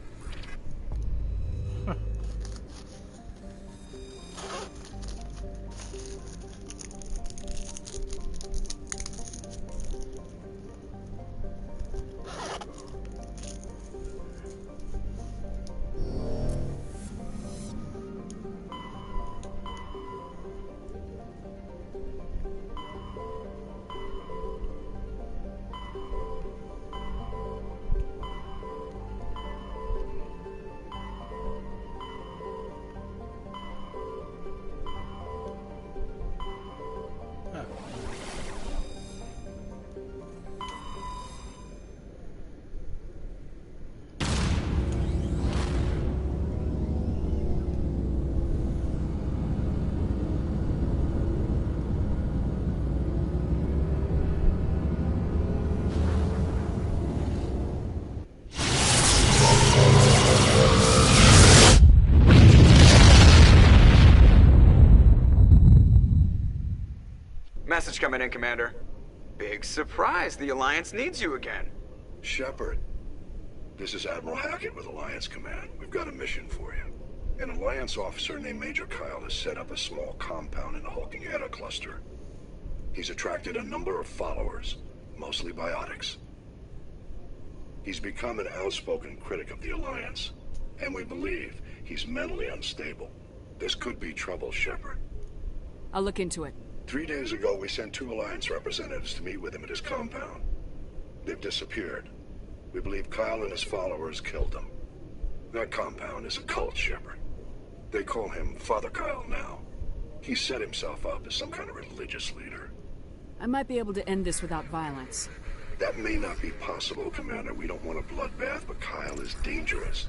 Message coming in, Commander. Big surprise, the Alliance needs you again. Shepard, this is Admiral Hackett with Alliance Command. We've got a mission for you. An Alliance officer named Major Kyle has set up a small compound in the Hulking Eta cluster. He's attracted a number of followers, mostly biotics. He's become an outspoken critic of the Alliance, and we believe he's mentally unstable. This could be trouble, Shepard. I'll look into it. 3 days ago, we sent 2 Alliance representatives to meet with him at his compound. They've disappeared. We believe Kyle and his followers killed them. That compound is a cult, Shepard. They call him Father Kyle now. He set himself up as some kind of religious leader. I might be able to end this without violence. That may not be possible, Commander. We don't want a bloodbath, but Kyle is dangerous.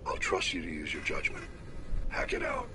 I'll trust you to use your judgment. Hack it out.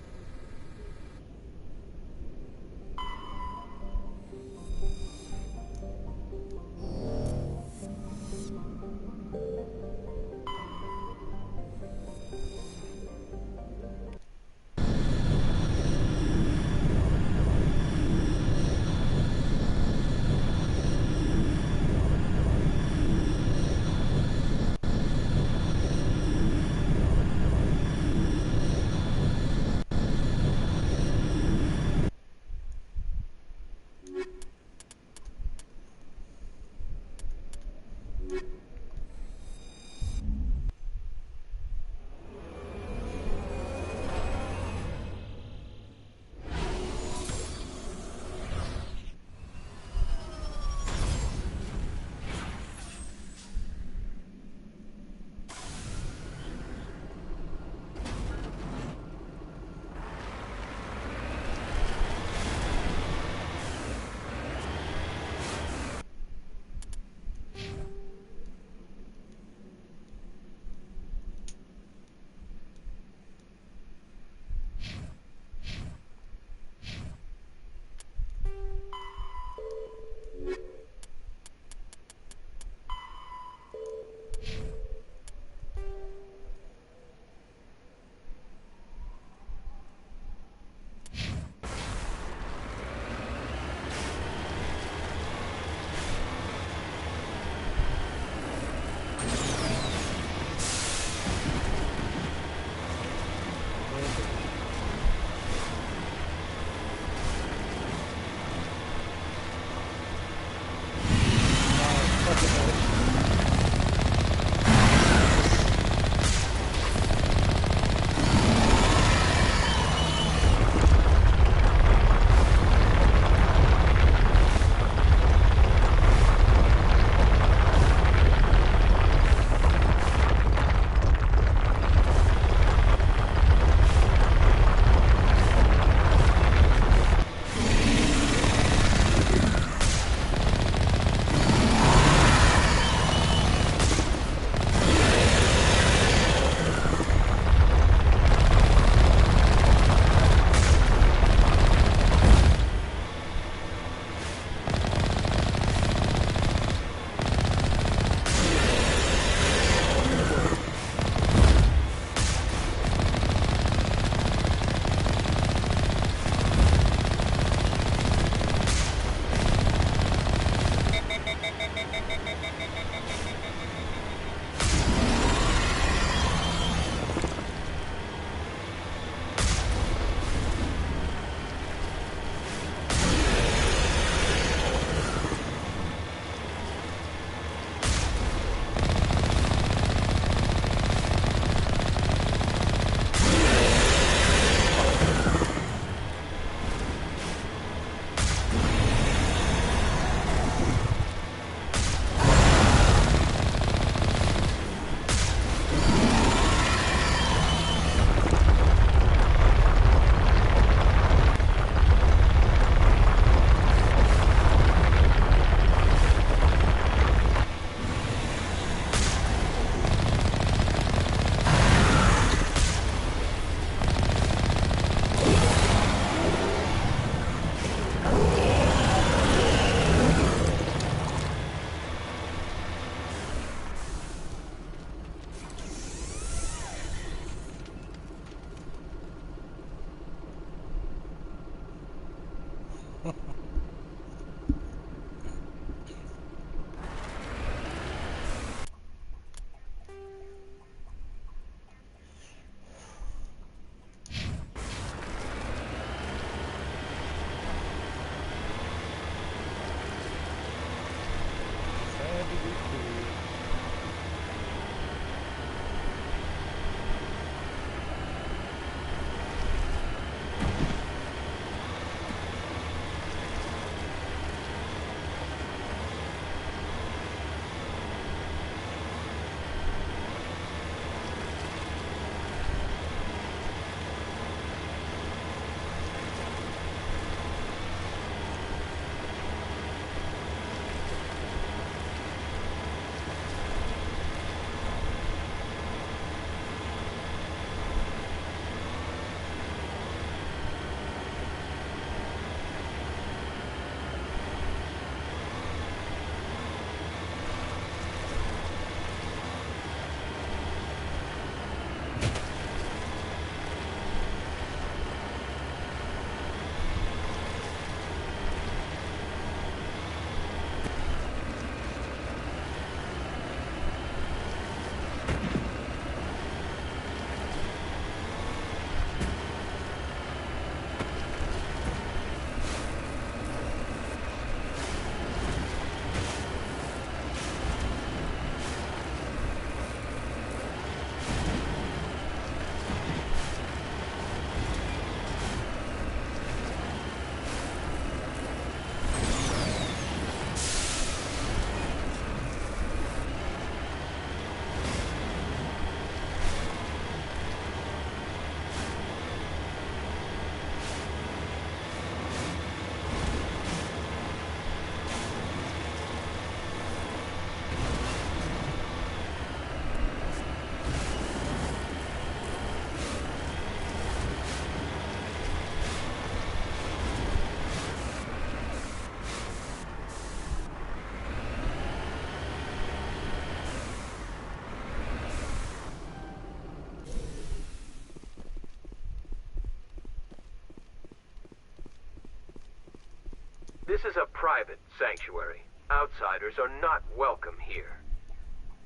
This is a private sanctuary. Outsiders are not welcome here.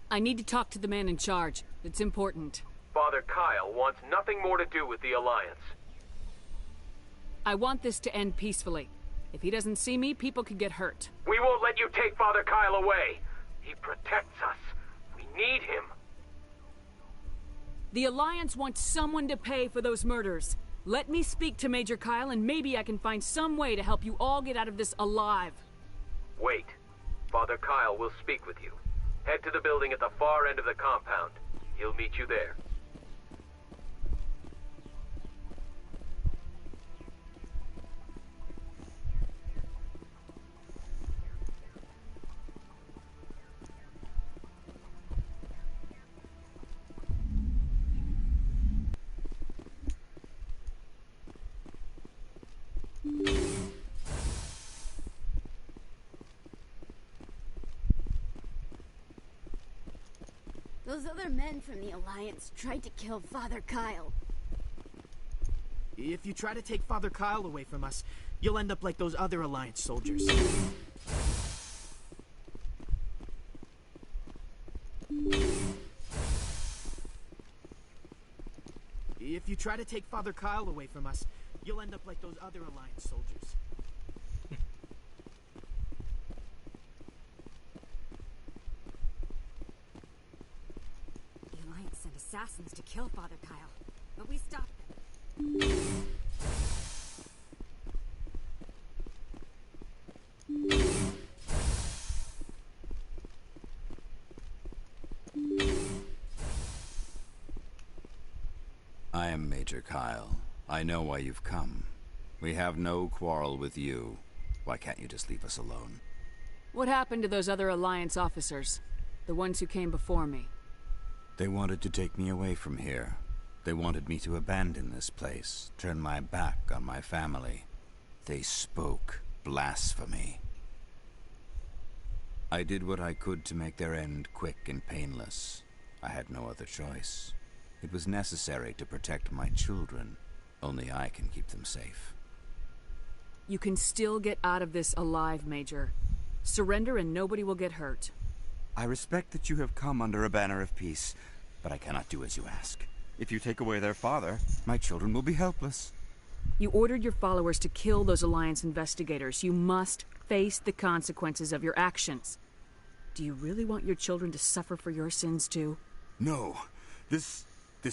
I need to talk to the man in charge. It's important. Father Kyle wants nothing more to do with the Alliance. I want this to end peacefully. If he doesn't see me, people could get hurt. We won't let you take Father Kyle away. He protects us. We need him. The Alliance wants someone to pay for those murders. Let me speak to Major Kyle, and maybe I can find some way to help you all get out of this alive. Wait. Father Kyle will speak with you. Head to the building at the far end of the compound. He'll meet you there. Those other men from the Alliance tried to kill Father Kyle. If you try to take Father Kyle away from us, you'll end up like those other Alliance soldiers. If you try to take Father Kyle away from us, you'll end up like those other Alliance soldiers. The Alliance sent assassins to kill Father Kyle, but we stopped them. I am Major Kyle. I know why you've come. We have no quarrel with you. Why can't you just leave us alone? What happened to those other Alliance officers? The ones who came before me? They wanted to take me away from here. They wanted me to abandon this place, turn my back on my family. They spoke blasphemy. I did what I could to make their end quick and painless. I had no other choice. It was necessary to protect my children. Only I can keep them safe. You can still get out of this alive, Major. Surrender and nobody will get hurt. I respect that you have come under a banner of peace, but I cannot do as you ask. If you take away their father, my children will be helpless. You ordered your followers to kill those Alliance investigators. You must face the consequences of your actions. Do you really want your children to suffer for your sins too? No. This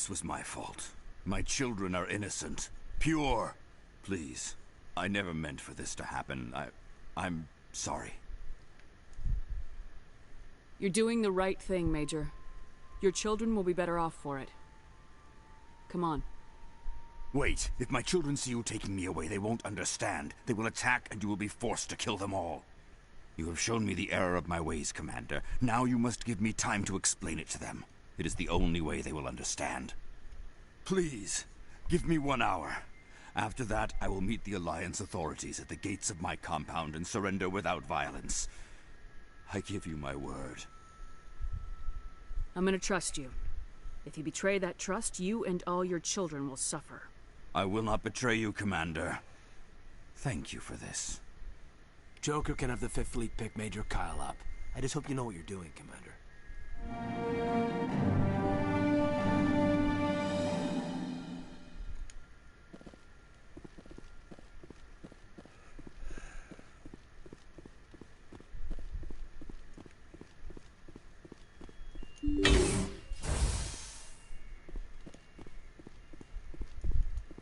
was my fault. My children are innocent. Pure. Please. I never meant for this to happen. I'm sorry. You're doing the right thing, Major. Your children will be better off for it. Come on. Wait. If my children see you taking me away, they won't understand. They will attack and you will be forced to kill them all. You have shown me the error of my ways, Commander. Now you must give me time to explain it to them. It is the only way they will understand. Please, give me 1 hour. After that, I will meet the Alliance authorities at the gates of my compound and surrender without violence. I give you my word. I'm gonna trust you. If you betray that trust, you and all your children will suffer. I will not betray you, Commander. Thank you for this. Joker can have the 5th Fleet pick Major Kyle up. I just hope you know what you're doing, Commander.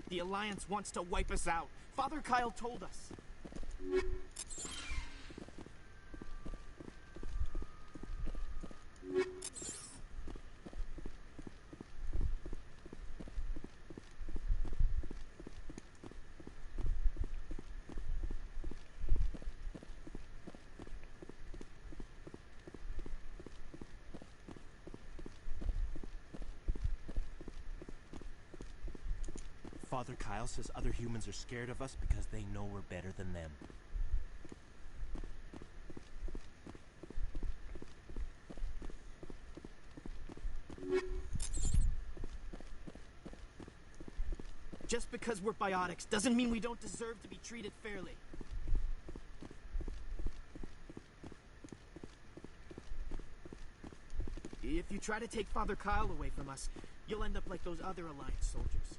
The Alliance wants to wipe us out. Father Kyle told us. Father Kyle says other humans are scared of us because they know we're better than them. Just because we're biotics doesn't mean we don't deserve to be treated fairly. If you try to take Father Kyle away from us, you'll end up like those other Alliance soldiers.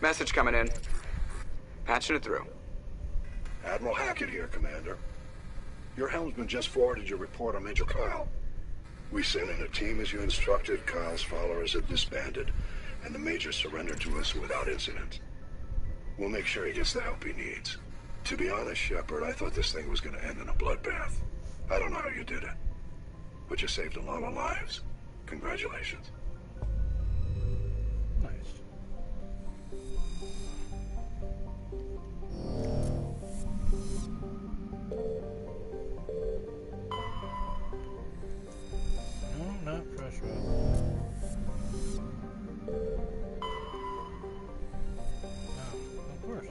Message coming in. Patching it through. Admiral Hackett here, Commander. Your helmsman just forwarded your report on Major Kyle. We sent in a team as you instructed. Kyle's followers have disbanded, and the Major surrendered to us without incident. We'll make sure he gets the help he needs. To be honest, Shepard, I thought this thing was going to end in a bloodbath. I don't know how you did it, but you saved a lot of lives. Congratulations. Not pressure. No, of course.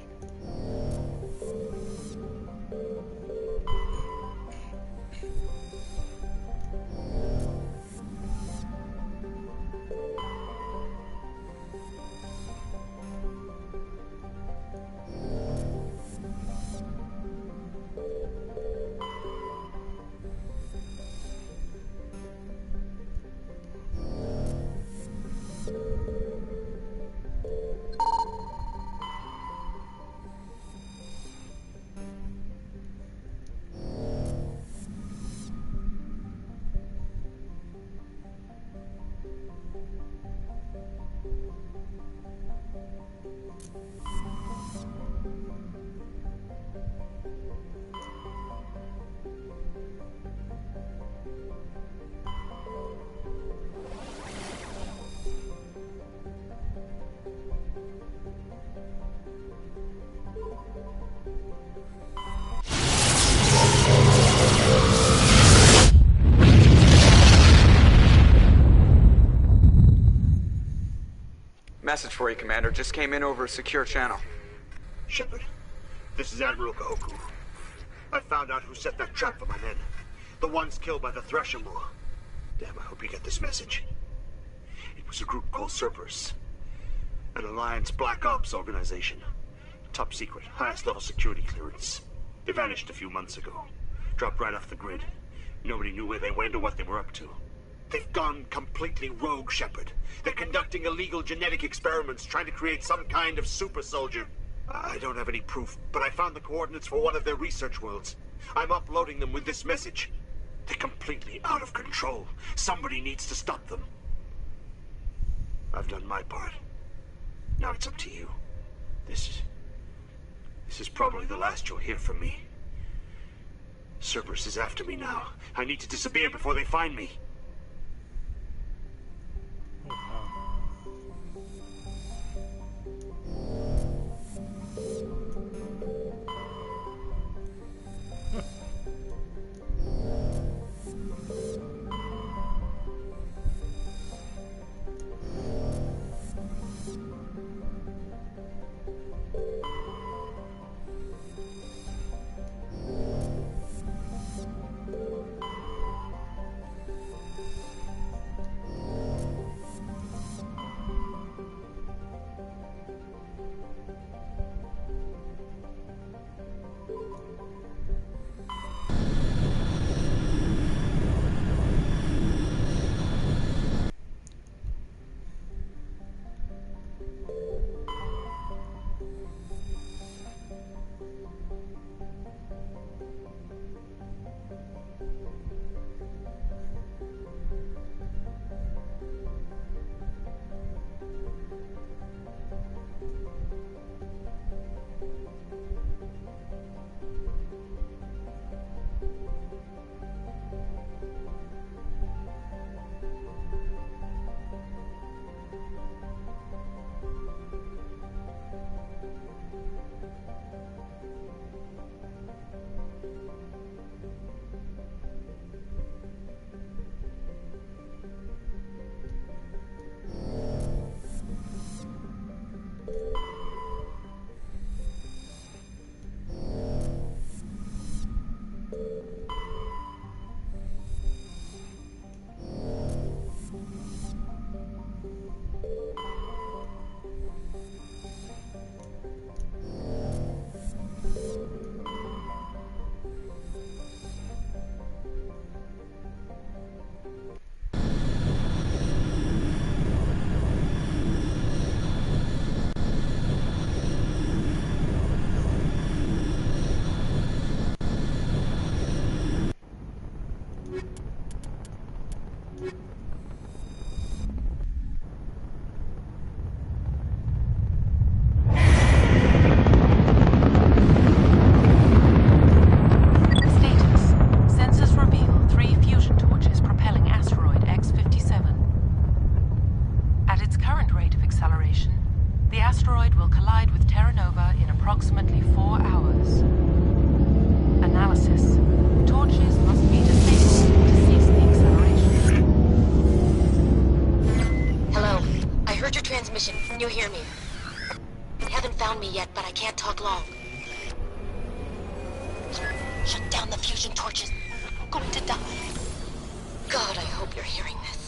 Message for you, Commander. Just came in over a secure channel. Shepard, this is Admiral Kahoku. I found out who set that trap for my men. The ones killed by the Thresher Moor. Damn, I hope you get this message. It was a group called Cerberus. An Alliance Black Ops organization. Top secret, highest level security clearance. They vanished a few months ago. Dropped right off the grid. Nobody knew where they went or what they were up to. They've gone completely rogue, Shepard. They're conducting illegal genetic experiments, trying to create some kind of super soldier. I don't have any proof, but I found the coordinates for one of their research worlds. I'm uploading them with this message. They're completely out of control. Somebody needs to stop them. I've done my part. Now it's up to you. This is probably the last you'll hear from me. Cerberus is after me now. I need to disappear before they find me. You hear me? They haven't found me yet, but I can't talk long. Shut down the fusion torches. I'm going to die. God, I hope you're hearing this.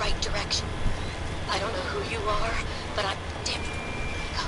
right direction. I don't know who you are, but I'm... Damn it. Go.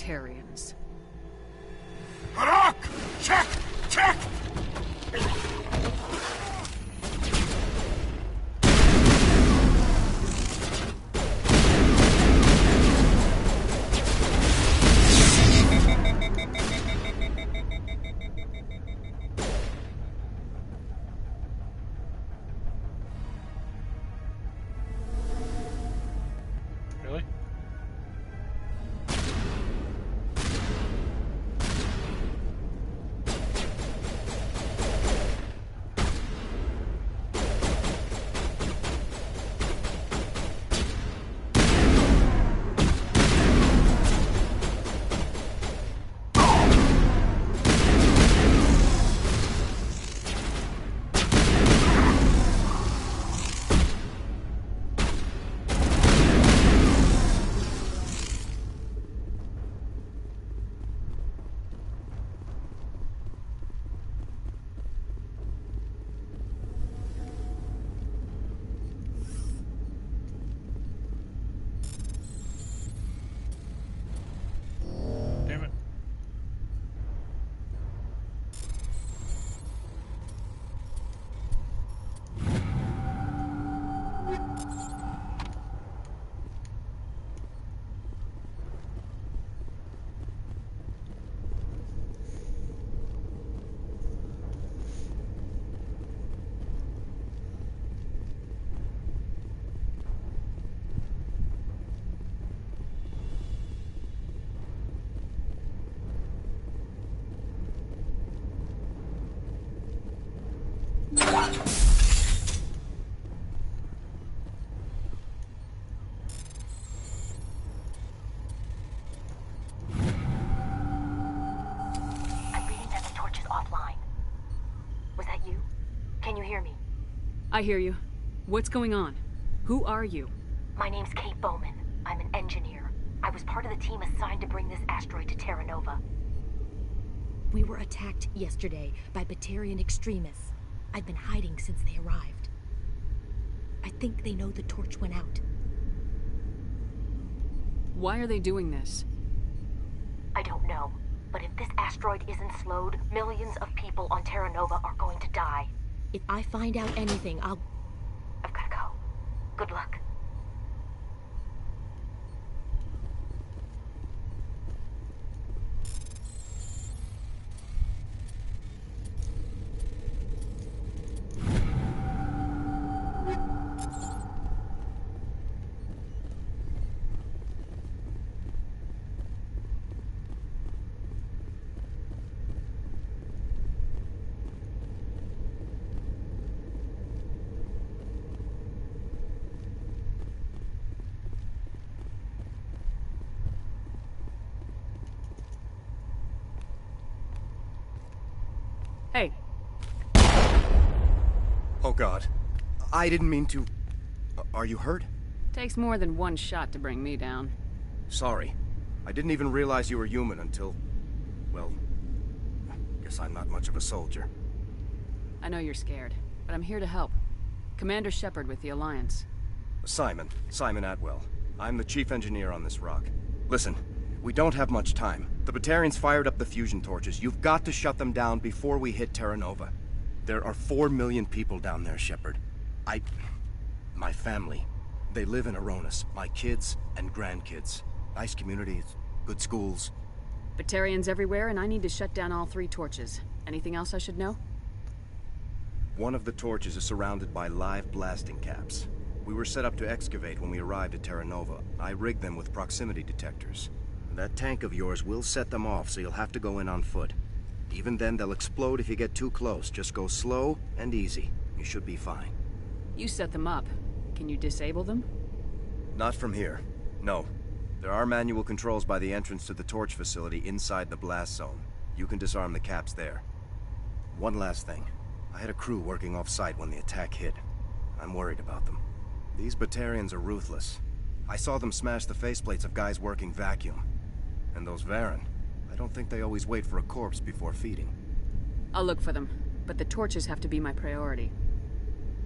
Batarians. Harak! Check! Check! Really? Damn it. I'm reading that the torch is offline. Was that you? Can you hear me? I hear you. What's going on? Who are you? My name's Kate Bowman. I'm an engineer. I was part of the team assigned to bring this asteroid to Terra Nova. We were attacked yesterday by Batarian extremists. I've been hiding since they arrived. I think they know the torch went out. Why are they doing this? I don't know, but if this asteroid isn't slowed, millions of people on Terra Nova are going to die. If I find out anything, I've gotta go. Good luck. Hey. Oh God. I didn't mean to... Are you hurt? Takes more than one shot to bring me down. Sorry. I didn't even realize you were human until... Well... Guess I'm not much of a soldier. I know you're scared, but I'm here to help. Commander Shepard with the Alliance. Simon Atwell. I'm the chief engineer on this rock. Listen, we don't have much time. The Batarians fired up the fusion torches. You've got to shut them down before we hit Terra Nova. There are 4 million people down there, Shepard. My family. They live in Aronis. My kids and grandkids. Nice communities, good schools. Batarians everywhere, and I need to shut down all 3 torches. Anything else I should know? One of the torches is surrounded by live blasting caps. We were set up to excavate when we arrived at Terra Nova. I rigged them with proximity detectors. That tank of yours will set them off, so you'll have to go in on foot. Even then, they'll explode if you get too close. Just go slow and easy. You should be fine. You set them up. Can you disable them? Not from here. No. There are manual controls by the entrance to the torch facility inside the blast zone. You can disarm the caps there. One last thing. I had a crew working off-site when the attack hit. I'm worried about them. These Batarians are ruthless. I saw them smash the faceplates of guys working vacuum. And those Varen, I don't think they always wait for a corpse before feeding. I'll look for them, but the torches have to be my priority.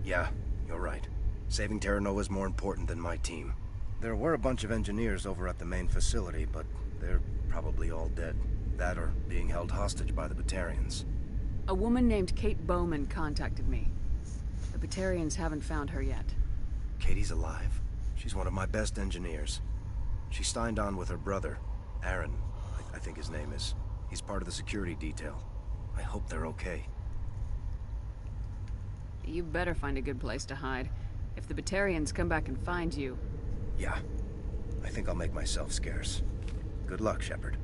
Yeah, you're right. Saving Terra Nova is more important than my team. There were a bunch of engineers over at the main facility, but they're Probably all dead. That or being held hostage by the Batarians. A woman named Kate Bowman contacted me. The Batarians haven't found her yet. Katie's alive? She's one of my best engineers. She signed on with her brother, Aaron, I think his name is. He's part of the security detail. I hope they're okay. You better find a good place to hide. If the Batarians come back and find you... Yeah. I think I'll make myself scarce. Good luck, Shepard.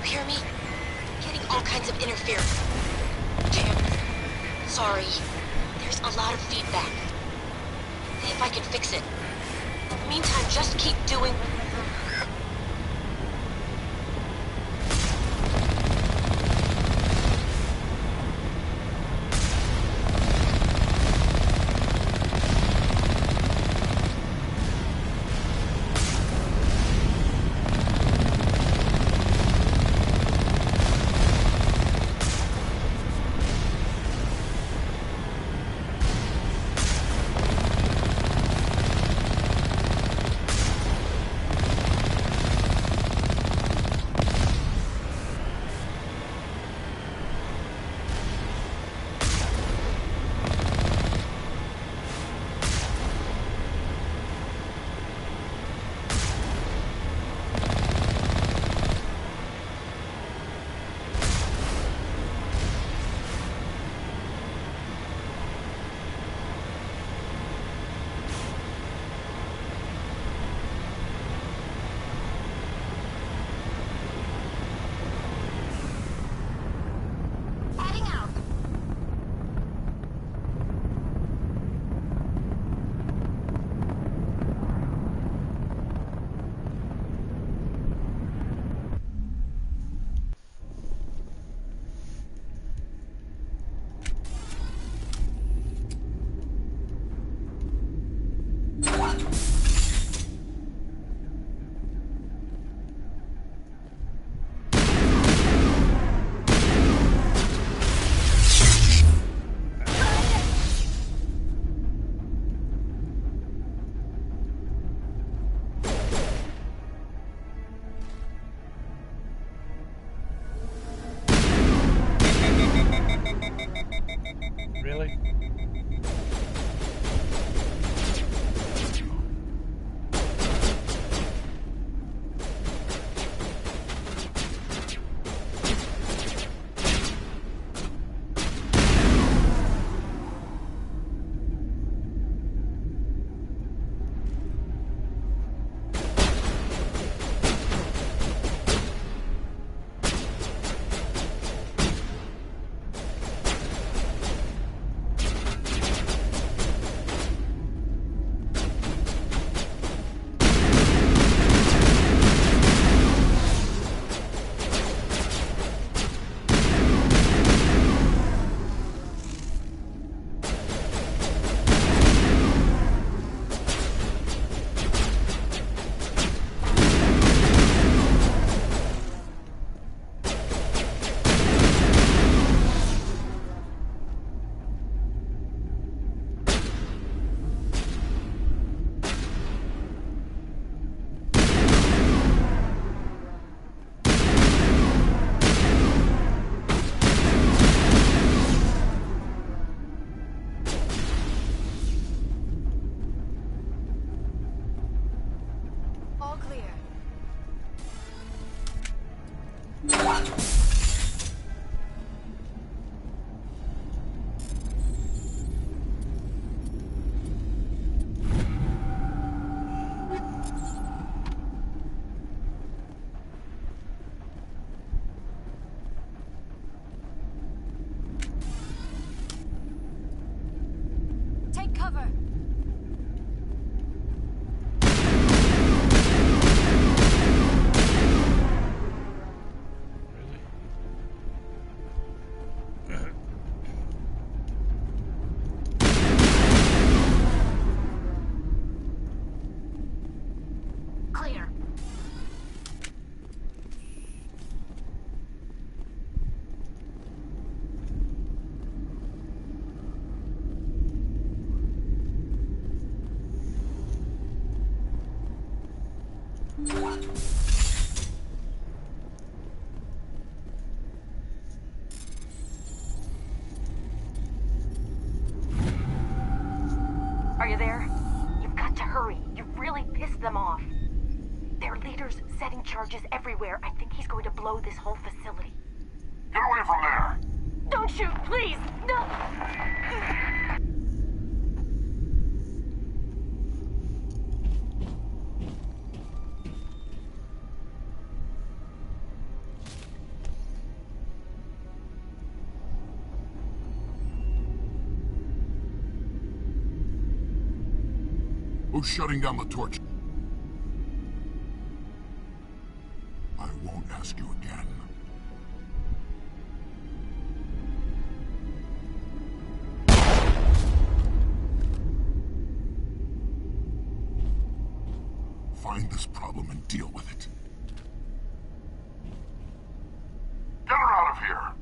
Hear me? Getting all kinds of interference. Damn. Sorry. There's a lot of feedback. See if I can fix it. In the meantime, just keep doing... leader's setting charges everywhere. I think he's going to blow this whole facility. Get away from there! Don't shoot, please! No! Who's shutting down the torch? I won't ask you again. Find this problem and deal with it. Get her out of here!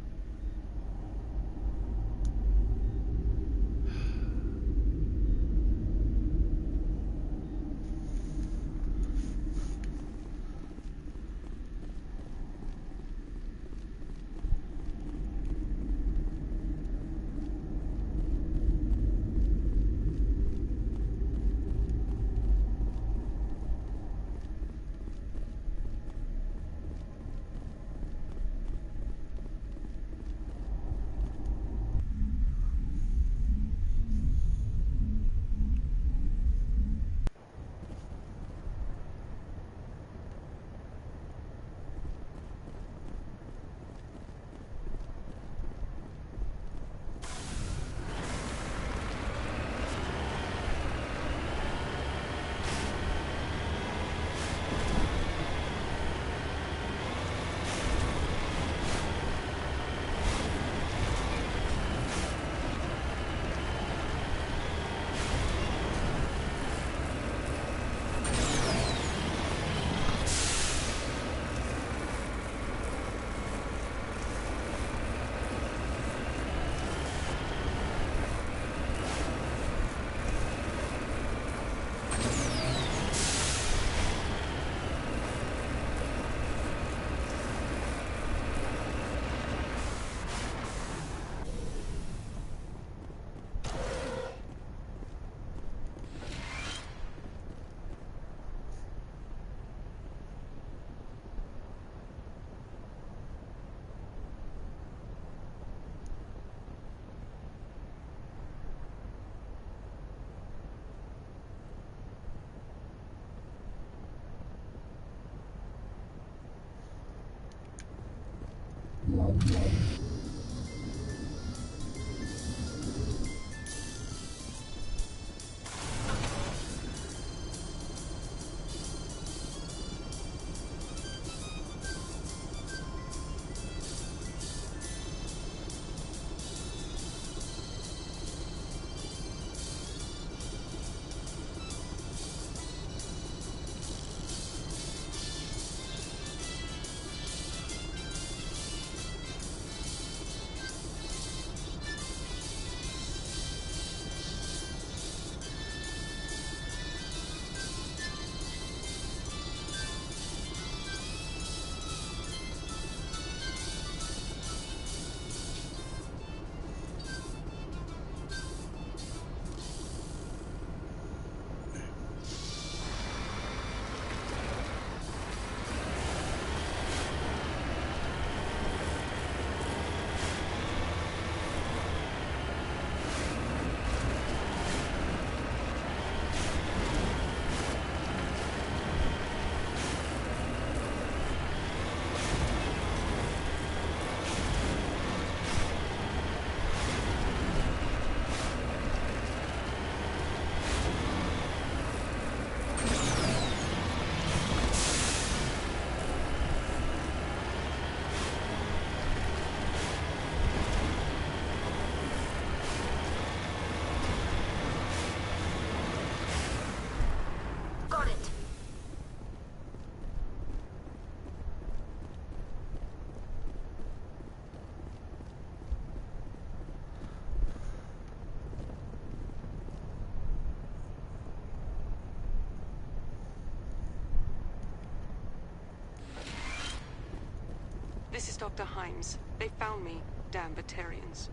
This is Dr. Himes. They found me, damn Batarians.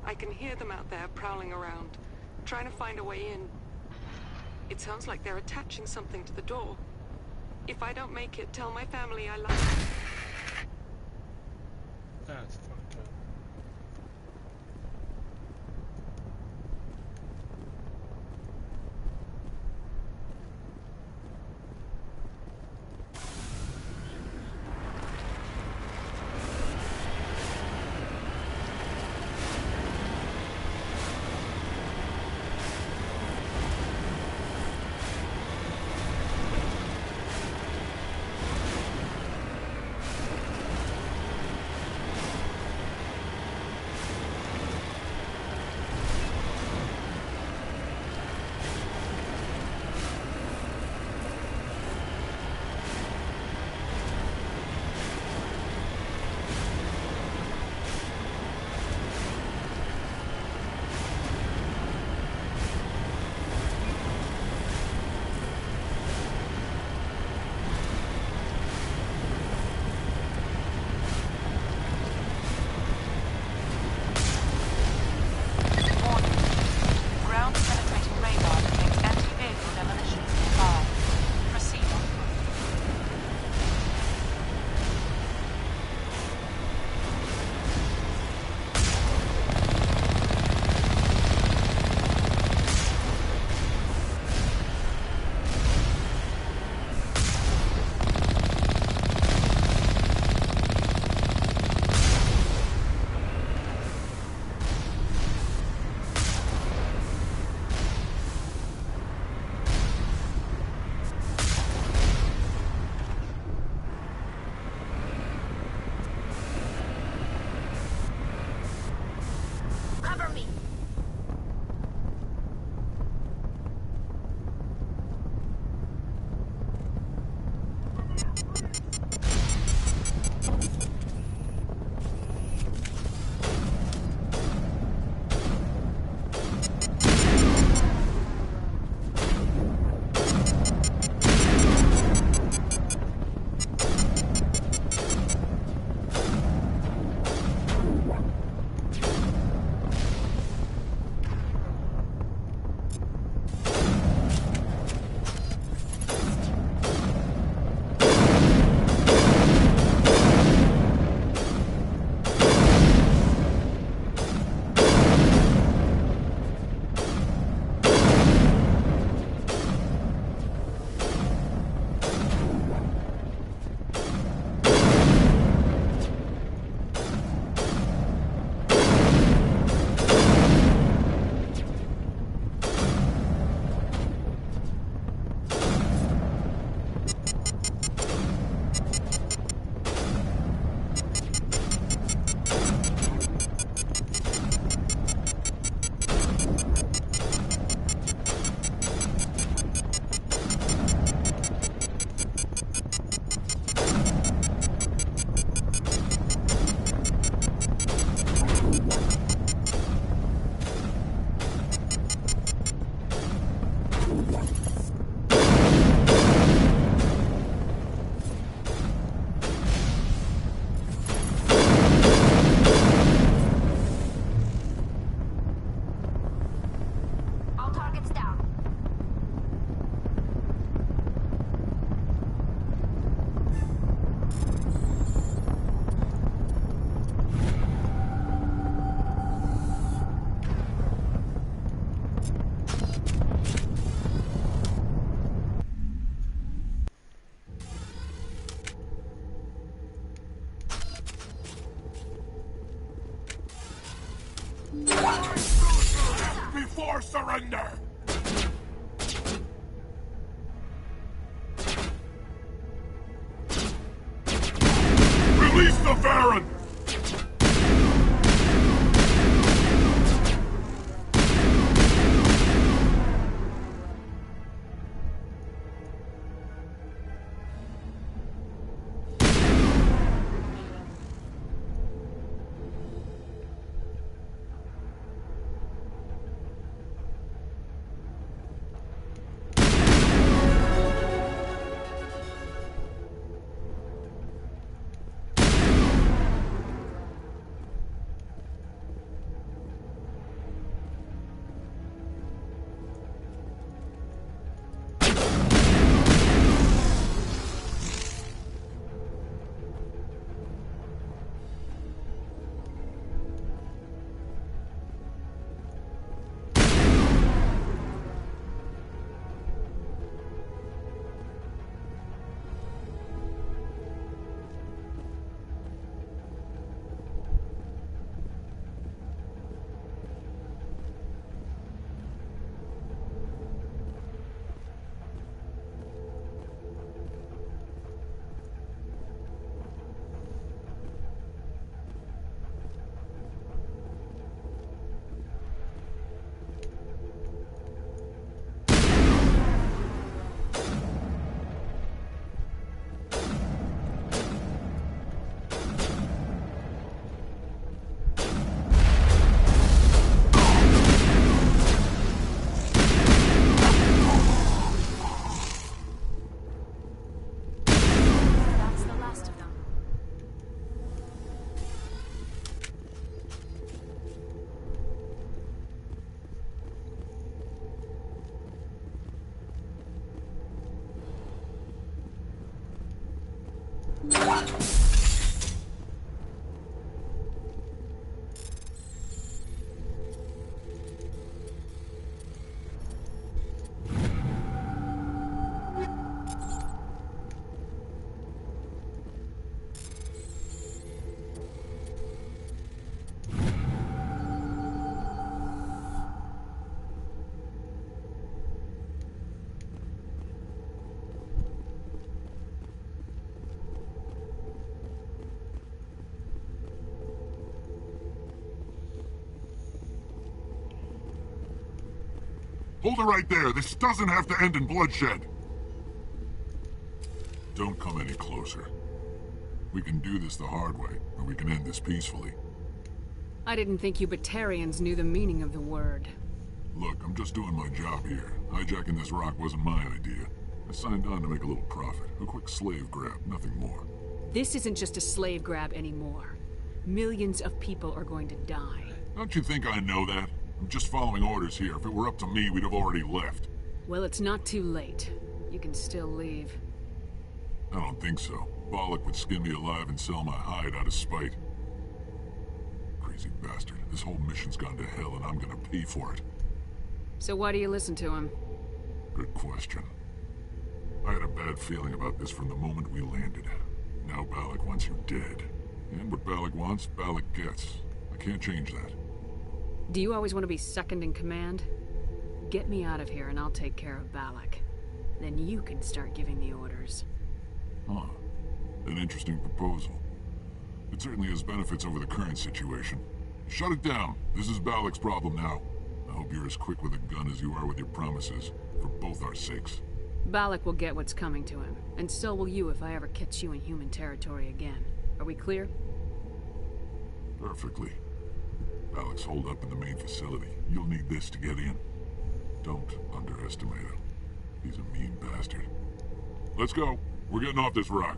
I can hear them out there prowling around, trying to find a way in. It sounds like they're attaching something to the door. If I don't make it, tell my family I love them. That's fucked up. Before surrender! Release the Baron! Hold it right there. This doesn't have to end in bloodshed. Don't come any closer. We can do this the hard way, or we can end this peacefully. I didn't think you Batarians knew the meaning of the word. Look, I'm just doing my job here. Hijacking this rock wasn't my idea. I signed on to make a little profit. A quick slave grab, nothing more. This isn't just a slave grab anymore. Millions of people are going to die. Don't you think I know that? I'm just following orders here. If it were up to me, we'd have already left. Well, it's not too late. You can still leave. I don't think so. Balak would skin me alive and sell my hide out of spite. Crazy bastard. This whole mission's gone to hell and I'm gonna pay for it. So why do you listen to him? Good question. I had a bad feeling about this from the moment we landed. Now Balak wants you dead. And what Balak wants, Balak gets. I can't change that. Do you always want to be second in command? Get me out of here and I'll take care of Balak. Then you can start giving the orders. Huh. An interesting proposal. It certainly has benefits over the current situation. Shut it down. This is Balak's problem now. I hope you're as quick with a gun as you are with your promises, for both our sakes. Balak will get what's coming to him, and so will you if I ever catch you in human territory again. Are we clear? Perfectly. Balak's holed up in the main facility. You'll need this to get in. Don't underestimate him. He's a mean bastard. Let's go. We're getting off this rock.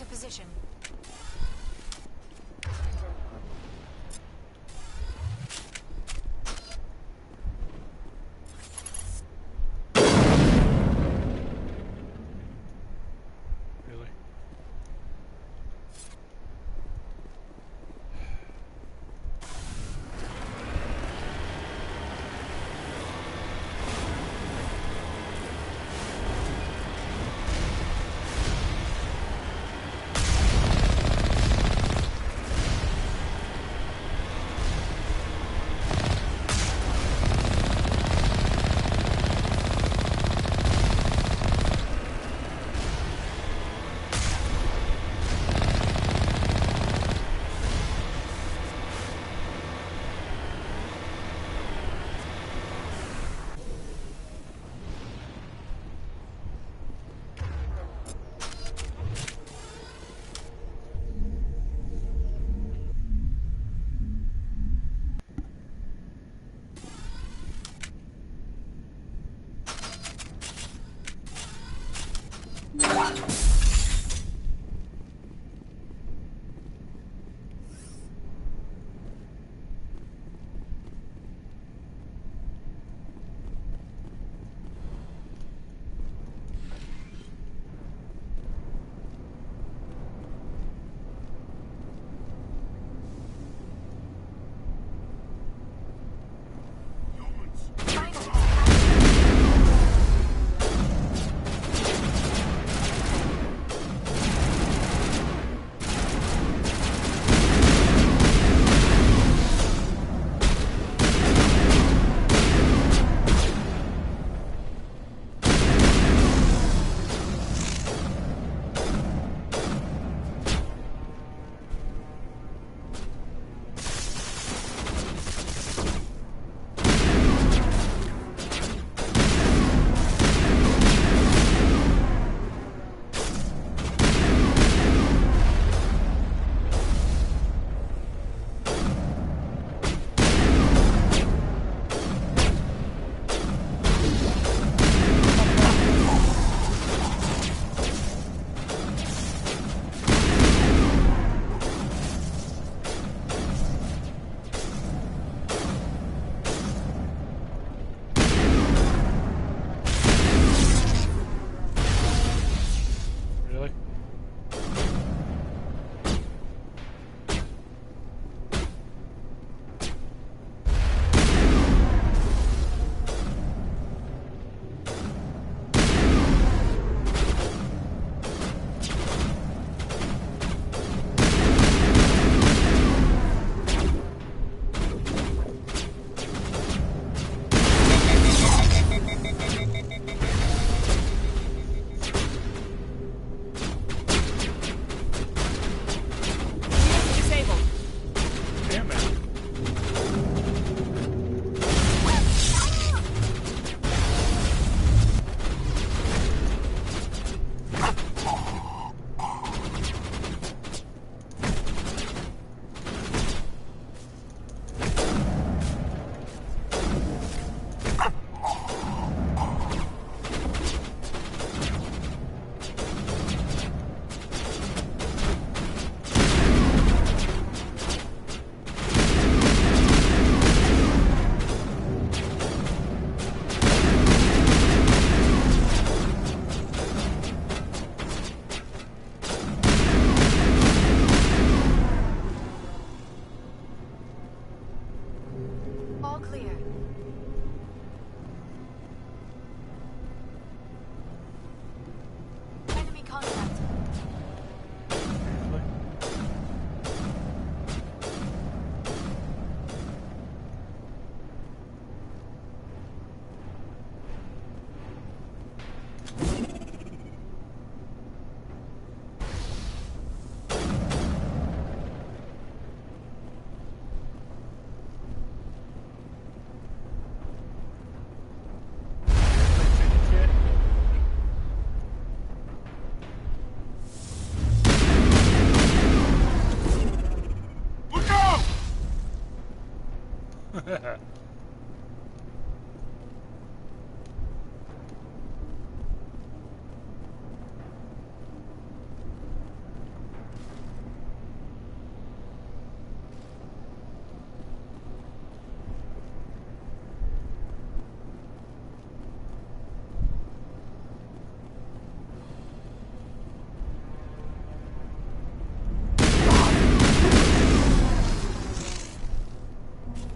into position.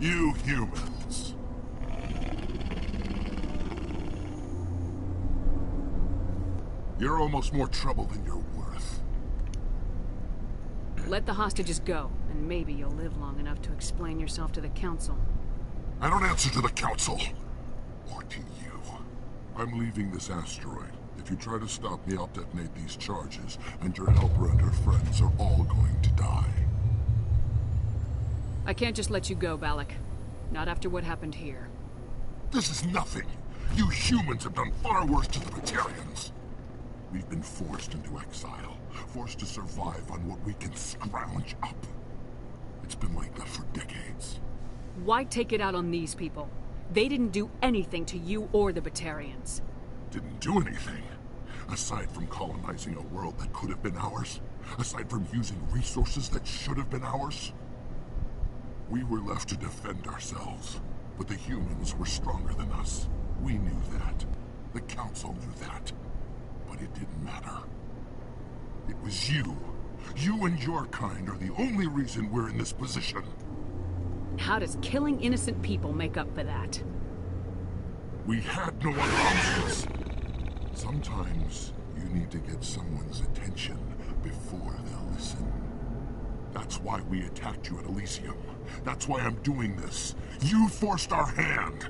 You humans. You're almost more trouble than you're worth. Let the hostages go, and maybe you'll live long enough to explain yourself to the Council. I don't answer to the Council. Or to you. I'm leaving this asteroid. If you try to stop me, I'll detonate these charges, and your helper and her friends are all going to die. I can't just let you go, Balak. Not after what happened here. This is nothing. You humans have done far worse to the Batarians. We've been forced into exile, forced to survive on what we can scrounge up. It's been like that for decades. Why take it out on these people? They didn't do anything to you or the Batarians. Didn't do anything. Aside from colonizing a world that could have been ours. Aside from using resources that should have been ours. We were left to defend ourselves. But the humans were stronger than us. We knew that. The Council knew that. But it didn't matter. It was you. You and your kind are the only reason we're in this position. How does killing innocent people make up for that? We had no other options. Sometimes you need to get someone's attention before they'll listen. That's why we attacked you at Elysium. That's why I'm doing this. You forced our hand.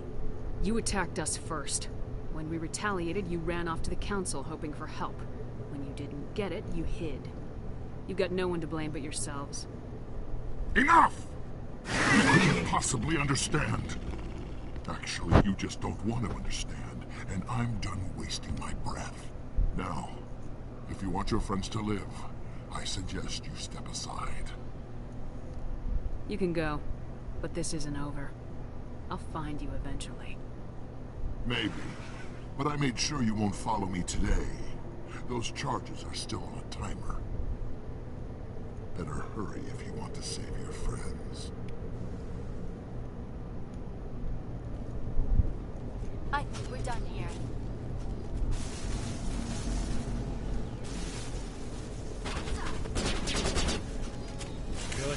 You attacked us first. When we retaliated, you ran off to the Council hoping for help. When you didn't get it, you hid. You've got no one to blame but yourselves. Enough! You couldn't possibly understand. Actually, you just don't want to understand, and I'm done wasting my breath. Now, if you want your friends to live, I suggest you step aside. You can go, but this isn't over. I'll find you eventually. Maybe, but I made sure you won't follow me today. Those charges are still on a timer. Better hurry if you want to save your friends. I think we're done here. Really?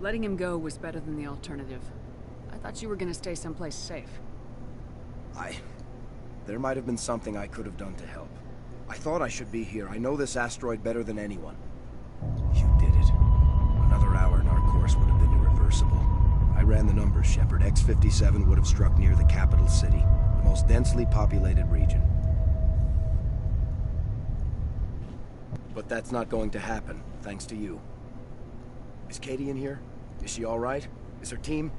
Letting him go was better than the alternative. I thought you were gonna stay someplace safe. There might have been something I could have done to help. I thought I should be here. I know this asteroid better than anyone. You did it. Another hour and our course would have been irreversible. I ran the numbers, Shepard. X-57 would have struck near the capital city, the most densely populated region. But that's not going to happen, thanks to you. Is Katie in here? Is she all right? Is her team?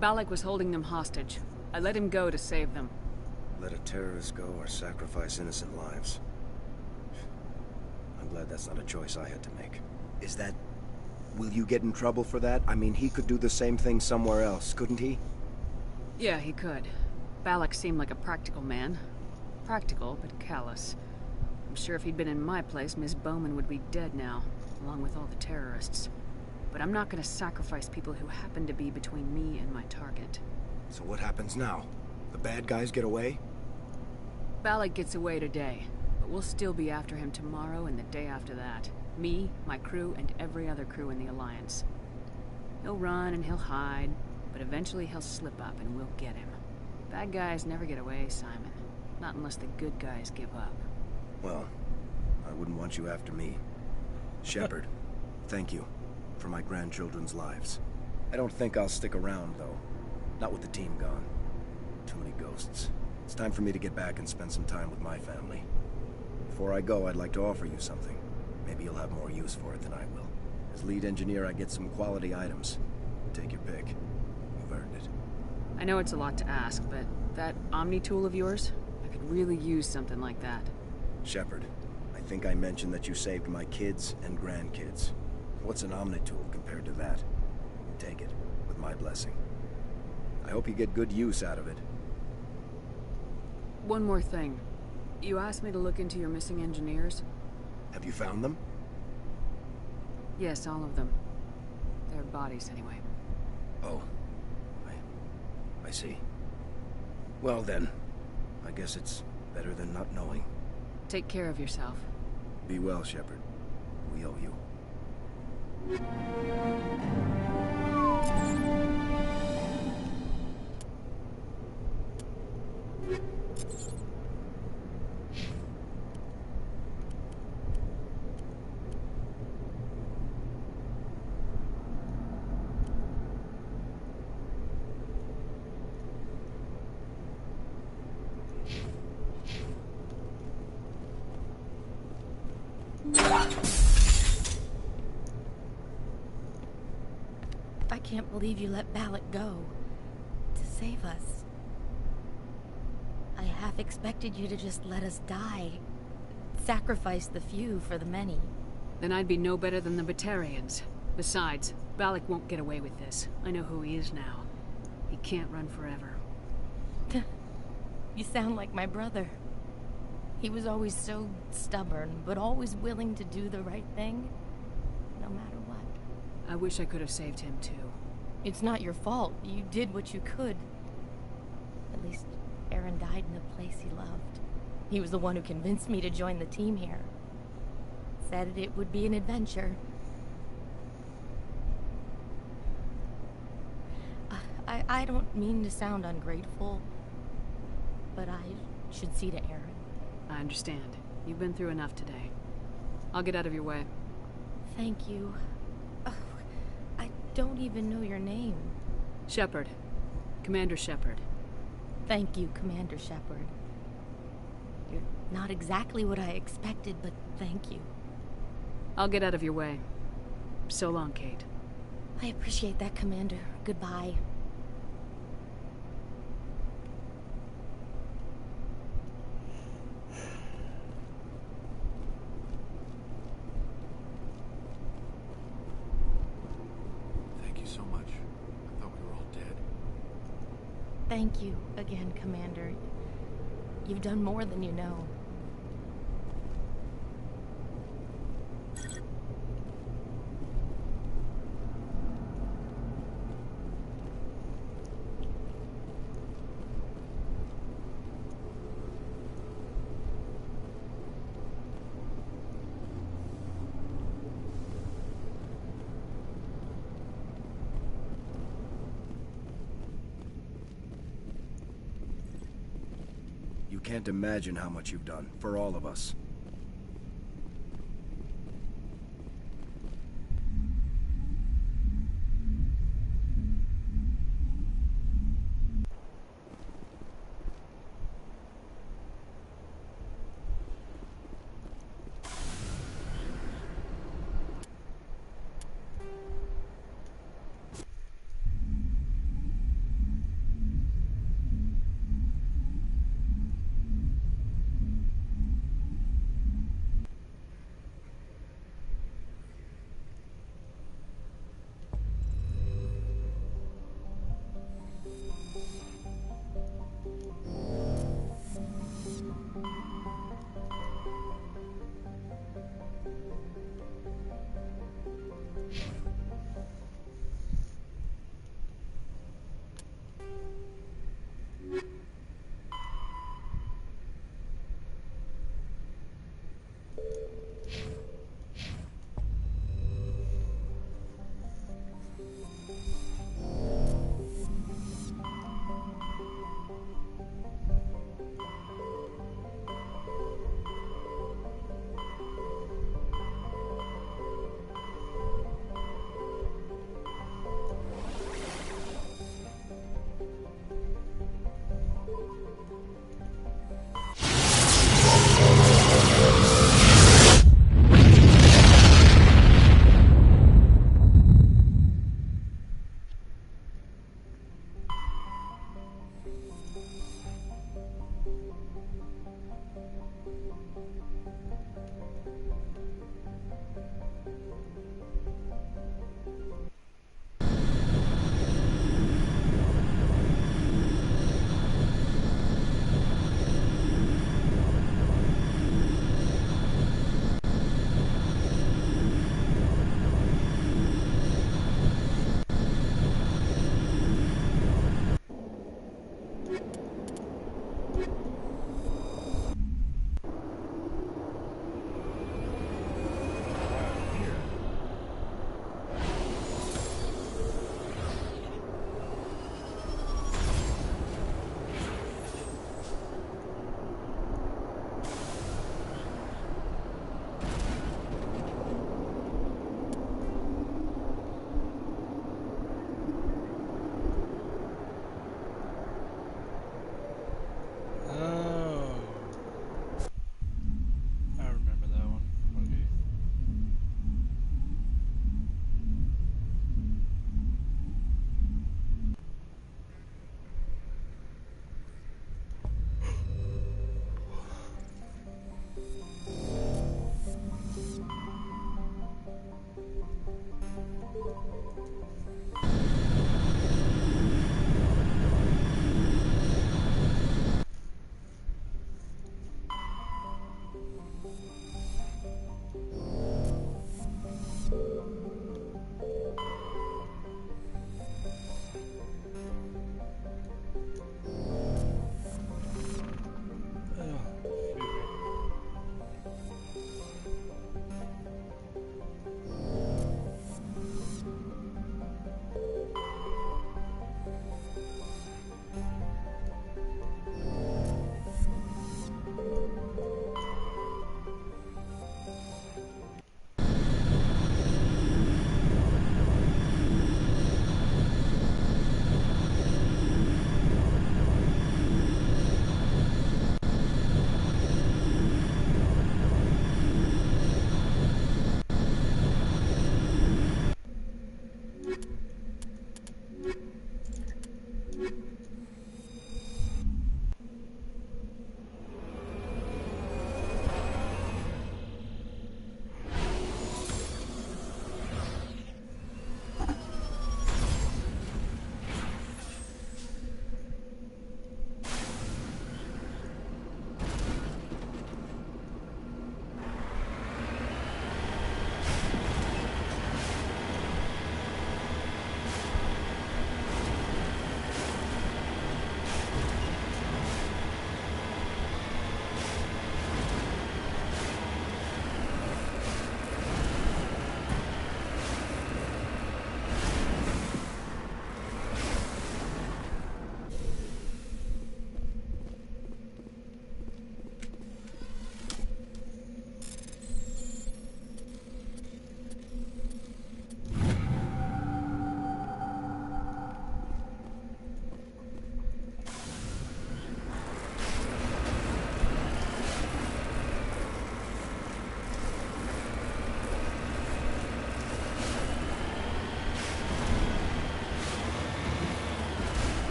Balak was holding them hostage. I let him go to save them. Let a terrorist go or sacrifice innocent lives. I'm glad that's not a choice I had to make. Is that... Will you get in trouble for that? I mean, he could do the same thing somewhere else, couldn't he? Yeah, he could. Balak seemed like a practical man. Practical, but callous. I'm sure if he'd been in my place, Miss Bowman would be dead now, along with all the terrorists. But I'm not gonna sacrifice people who happen to be between me and my target. So what happens now? The bad guys get away? Balak gets away today, but we'll still be after him tomorrow and the day after that. Me, my crew, and every other crew in the Alliance. He'll run and he'll hide, but eventually he'll slip up and we'll get him. Bad guys never get away, Simon. Not unless the good guys give up. Well, I wouldn't want you after me. Shepard, thank you for my grandchildren's lives. I don't think I'll stick around, though. Not with the team gone. Too many ghosts. It's time for me to get back and spend some time with my family. Before I go, I'd like to offer you something. Maybe you'll have more use for it than I will. As lead engineer, I get some quality items. Take your pick. You've earned it. I know it's a lot to ask, but that Omni tool of yours? I could really use something like that. Shepard, I think I mentioned that you saved my kids and grandkids. What's an Omni tool compared to that? Take it, with my blessing. I hope you get good use out of it. One more thing. You asked me to look into your missing engineers? Have you found them? Yes, all of them. Their bodies, anyway. Oh. I see. Well then, I guess it's better than not knowing. Take care of yourself. Be well, Shepard. We owe you. I can't believe you let Balak go. To save us. I half expected you to just let us die. Sacrifice the few for the many. Then I'd be no better than the Batarians. Besides, Balak won't get away with this. I know who he is now. He can't run forever. You sound like my brother. He was always so stubborn, but always willing to do the right thing, no matter what. I wish I could have saved him too. It's not your fault. You did what you could. At least Aaron died in a place he loved. He was the one who convinced me to join the team here. Said it would be an adventure. I don't mean to sound ungrateful, but I should see to Aaron. I understand. You've been through enough today. I'll get out of your way. Thank you. Oh, I don't even know your name. Shepard. Commander Shepard. Thank you, Commander Shepard. You're not exactly what I expected, but thank you. I'll get out of your way. So long, Kate. I appreciate that, Commander. Goodbye. Thank you so much. I thought we were all dead. Thank you again, Commander. You've done more than you know. You can't imagine how much you've done, for all of us.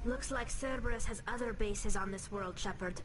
Looks like Cerberus has other bases on this world, Shepard.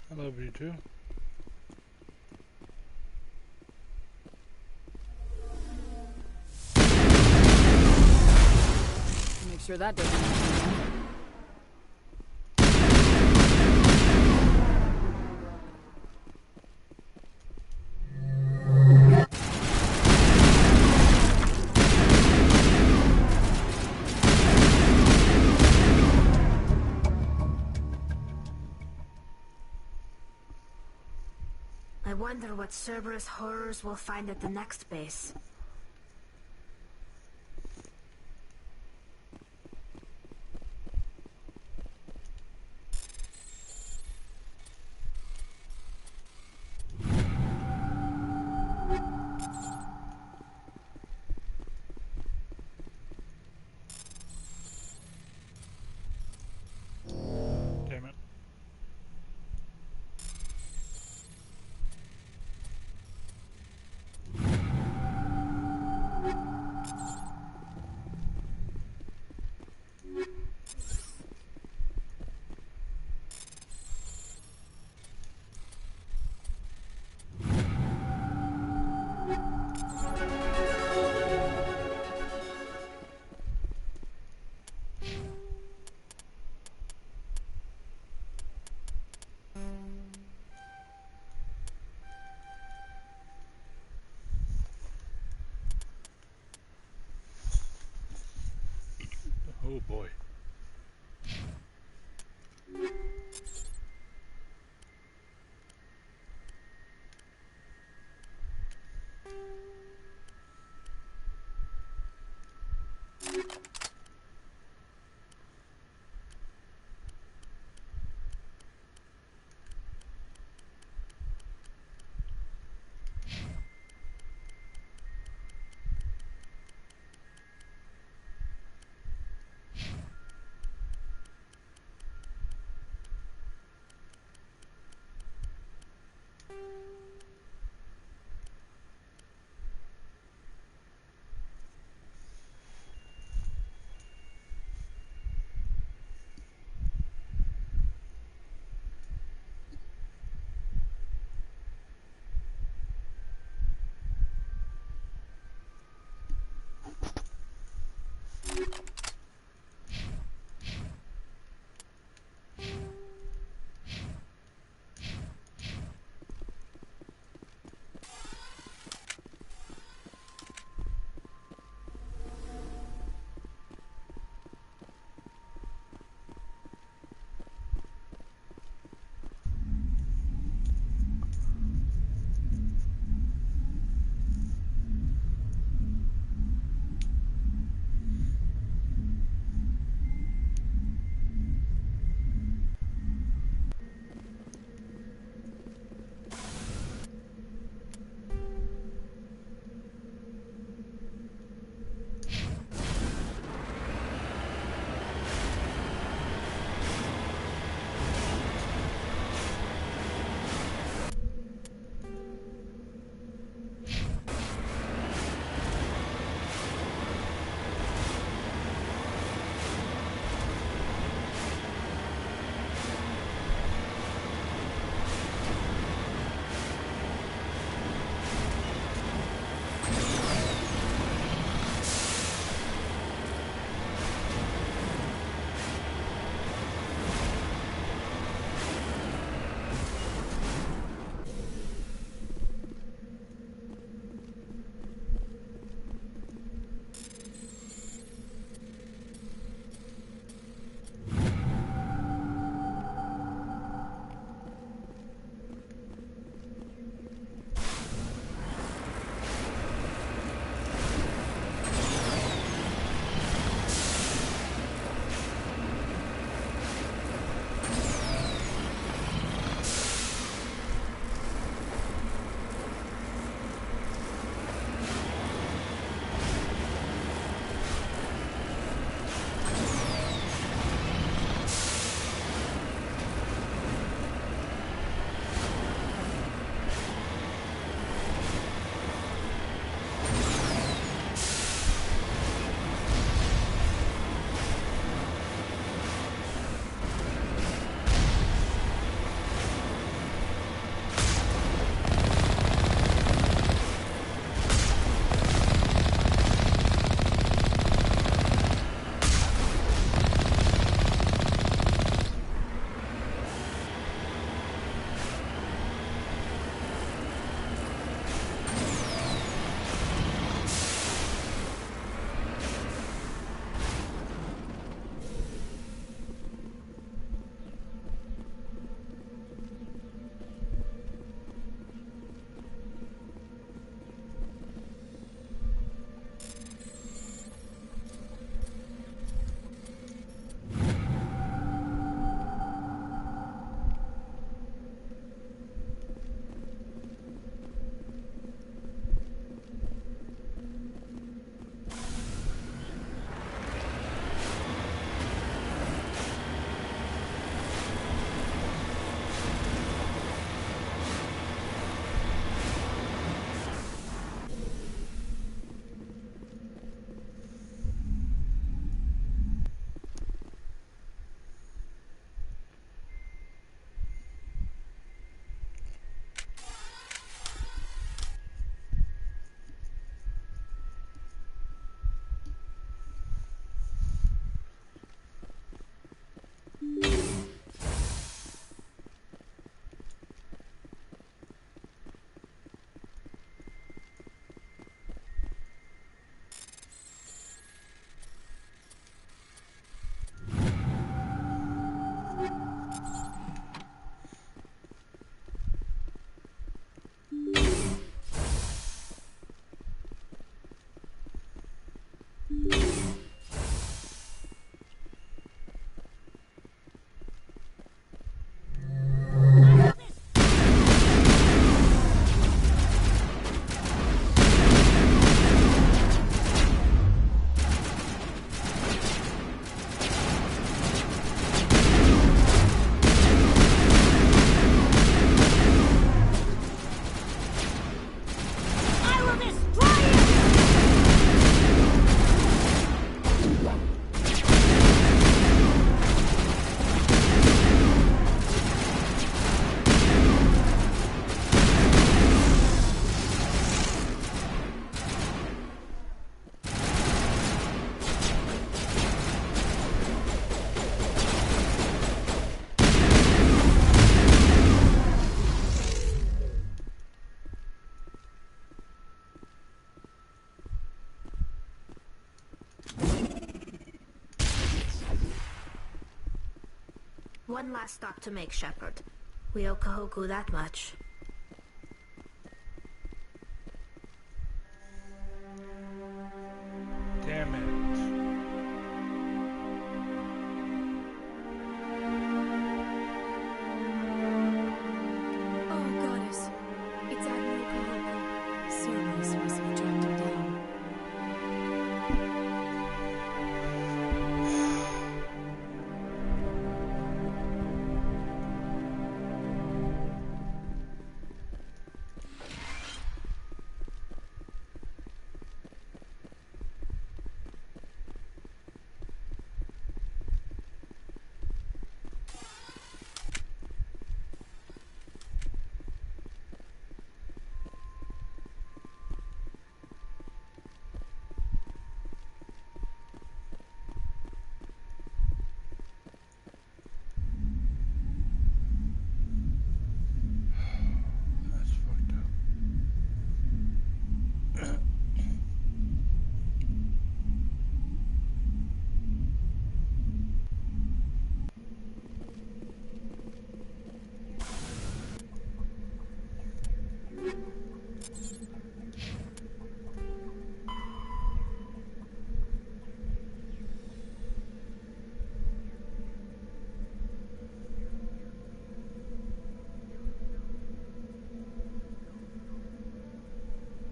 I love you too. Make sure that doesn't happen. I wonder what Cerberus horrors we'll find at the next base. one last stop to make, Shepard. We owe Kahoku that much. Damn it. Oh, Goddess. It's Admiral Kahoku. Cerberus must have tracked him down.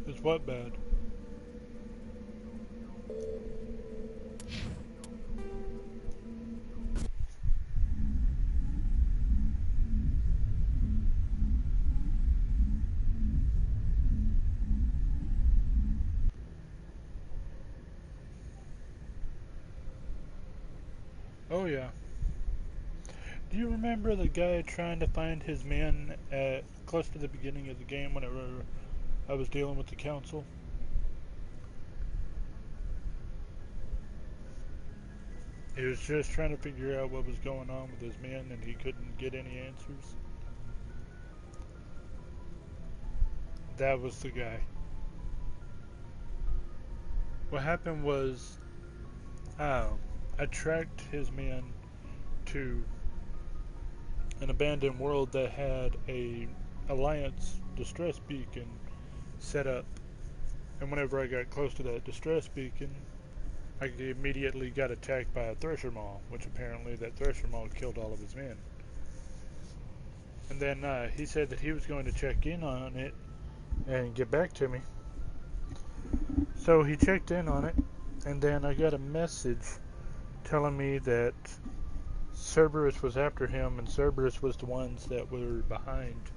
It's what bad? Oh yeah. Do you remember the guy trying to find his men at close to the beginning of the game whenever I was dealing with the council? He was just trying to figure out what was going on with his men and he couldn't get any answers. That was the guy. What happened was, I tracked his men to an abandoned world that had a Alliance distress beacon set up, and whenever I got close to that distress beacon, I immediately got attacked by a Thresher Maw, which apparently that Thresher Maw killed all of his men. And then he said that he was going to check in on it and get back to me. So he checked in on it, and then I got a message telling me that Cerberus was after him, and Cerberus was the ones that were behind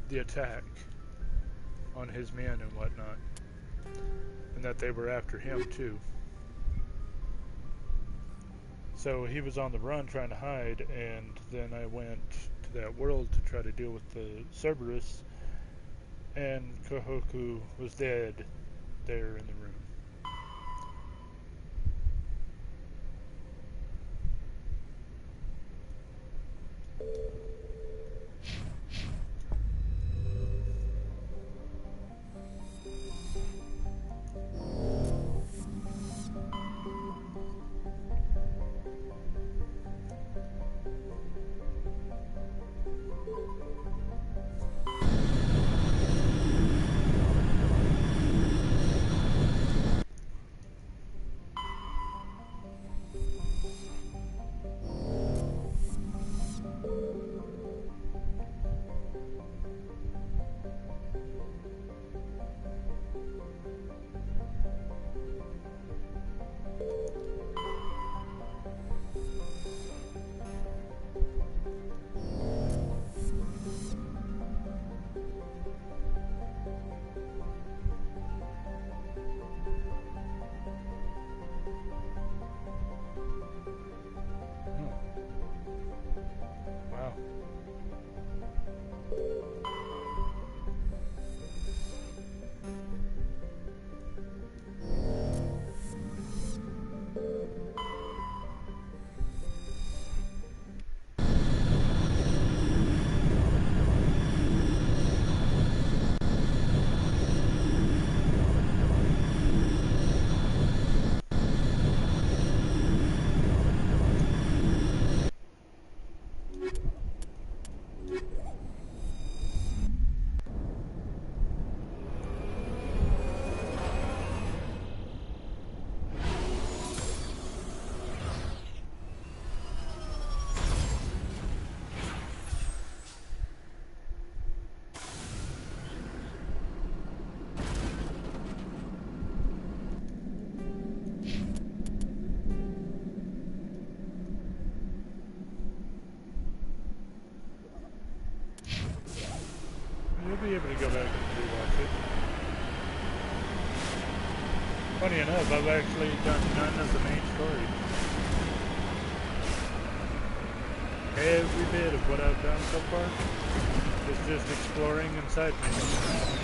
the attack on his men and whatnot, and that they were after him too. So he was on the run trying to hide, and then I went to that world to try to deal with the Cerberus, and Kahoku was dead there in the room. You'll be able to go back and rewatch it. Funny enough, I've actually done none of the main story. Every bit of what I've done so far is just exploring inside me.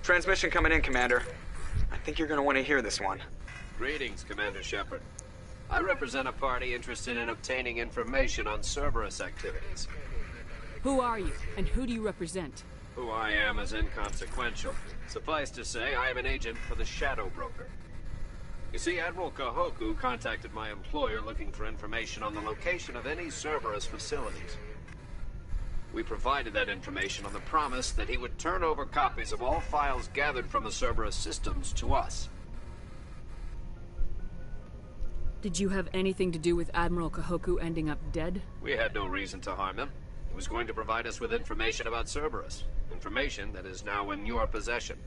Transmission coming in, Commander. I think you're gonna want to hear this one. Greetings, Commander Shepard. I represent a party interested in obtaining information on Cerberus activities. Who are you, and who do you represent? Who I am is inconsequential. Suffice to say, I am an agent for the Shadow Broker. You see, Admiral Kahoku contacted my employer looking for information on the location of any Cerberus facilities. We provided that information on the promise that he would turn over copies of all files gathered from the Cerberus systems to us. Did you have anything to do with Admiral Kahoku ending up dead? We had no reason to harm him. He was going to provide us with information about Cerberus. Information that is now in your possession.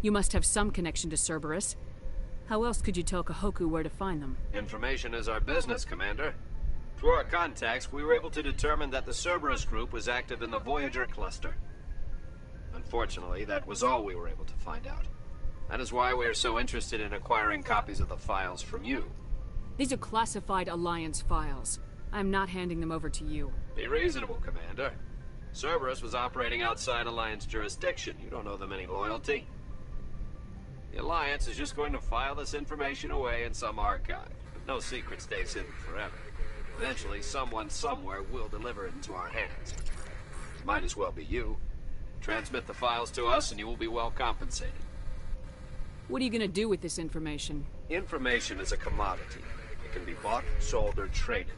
You must have some connection to Cerberus. How else could you tell Kahoku where to find them? Information is our business, Commander. Through our contacts, we were able to determine that the Cerberus group was active in the Voyager cluster. Unfortunately, that was all we were able to find out. That is why we are so interested in acquiring copies of the files from you. These are classified Alliance files. I'm not handing them over to you. Be reasonable, Commander. Cerberus was operating outside Alliance jurisdiction. You don't owe them any loyalty. The Alliance is just going to file this information away in some archive. But no secret stays hidden forever. Eventually, someone somewhere will deliver it into our hands. Might as well be you. Transmit the files to us and you will be well compensated. What are you gonna do with this information? Information is a commodity. It can be bought, sold, or traded.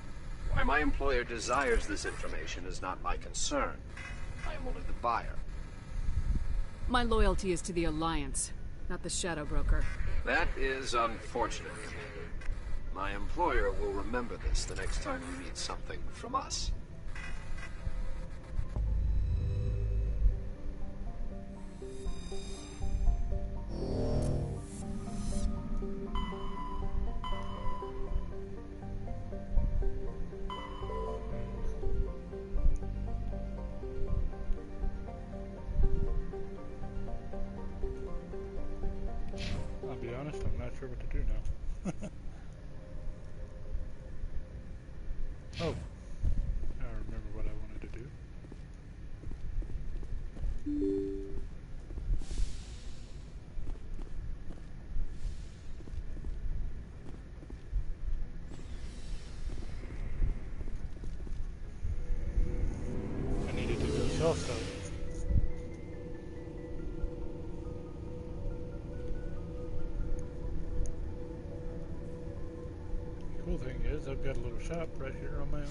Why my employer desires this information is not my concern. I am only the buyer. My loyalty is to the Alliance, not the Shadow Broker. That is unfortunate, Commander. My employer will remember this the next time you need something from us. I'll be honest, I'm not sure what to do now. Oh, I remember what I wanted to do. I needed to go sell stuff. Cool thing is, I've got a little shop right here on my own.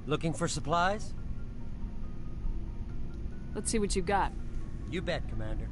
Looking for supplies? Let's see what you got. You bet, Commander.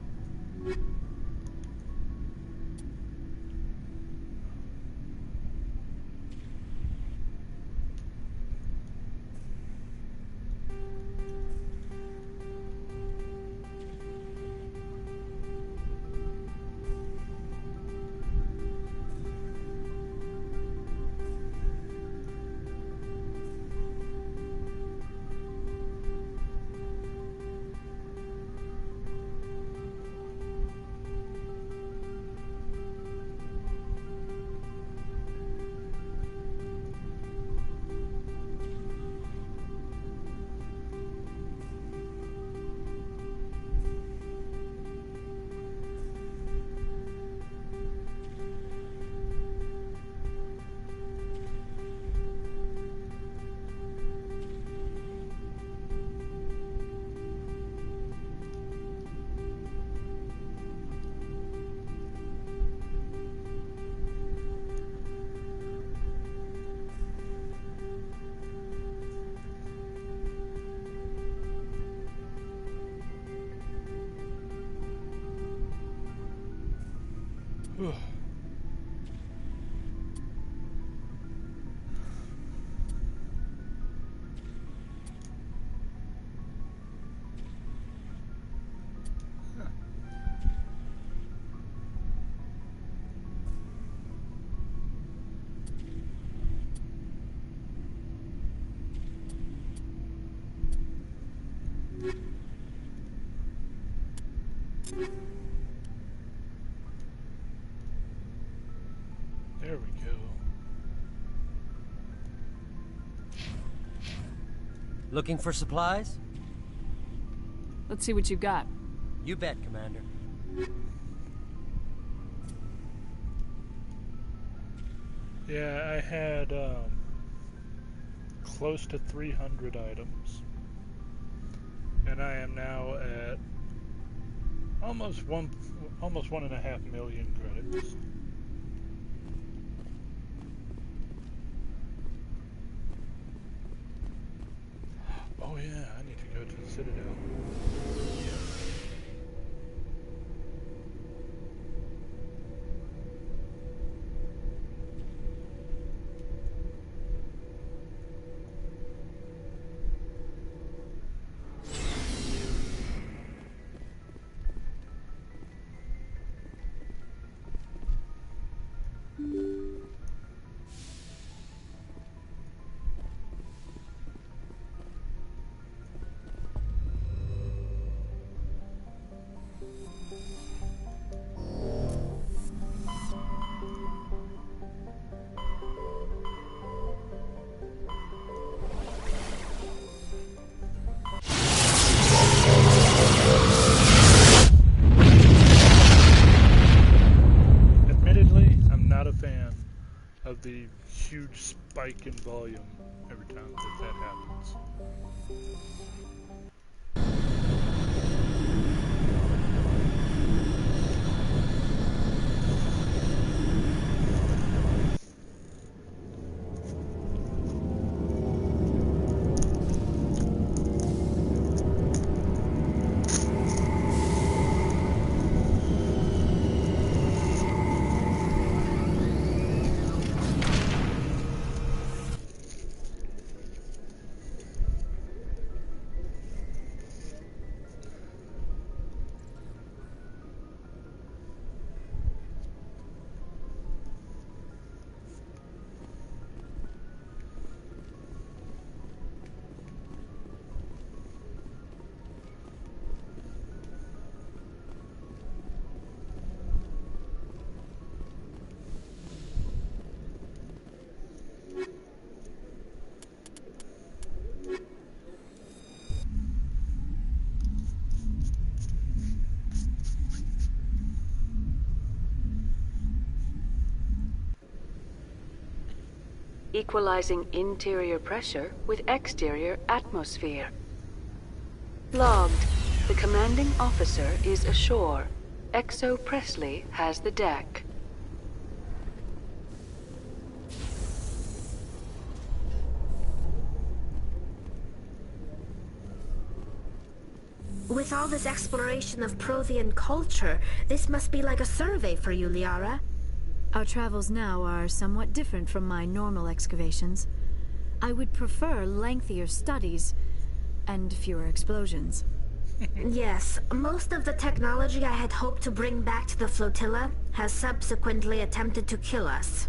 There we go. Looking for supplies? Let's see what you've got. You bet, Commander. Yeah, I had close to 300 items, and I am now at almost 1.5 million credits. Oh yeah, I need to go to the Citadel. Of the huge spike in volume every time that happens. Equalizing interior pressure with exterior atmosphere. Logged. The commanding officer is ashore. Exo Presley has the deck. With all this exploration of Prothean culture, this must be like a survey for you, Liara. Our travels now are somewhat different from my normal excavations. I would prefer lengthier studies and fewer explosions. Yes, most of the technology I had hoped to bring back to the flotilla has subsequently attempted to kill us.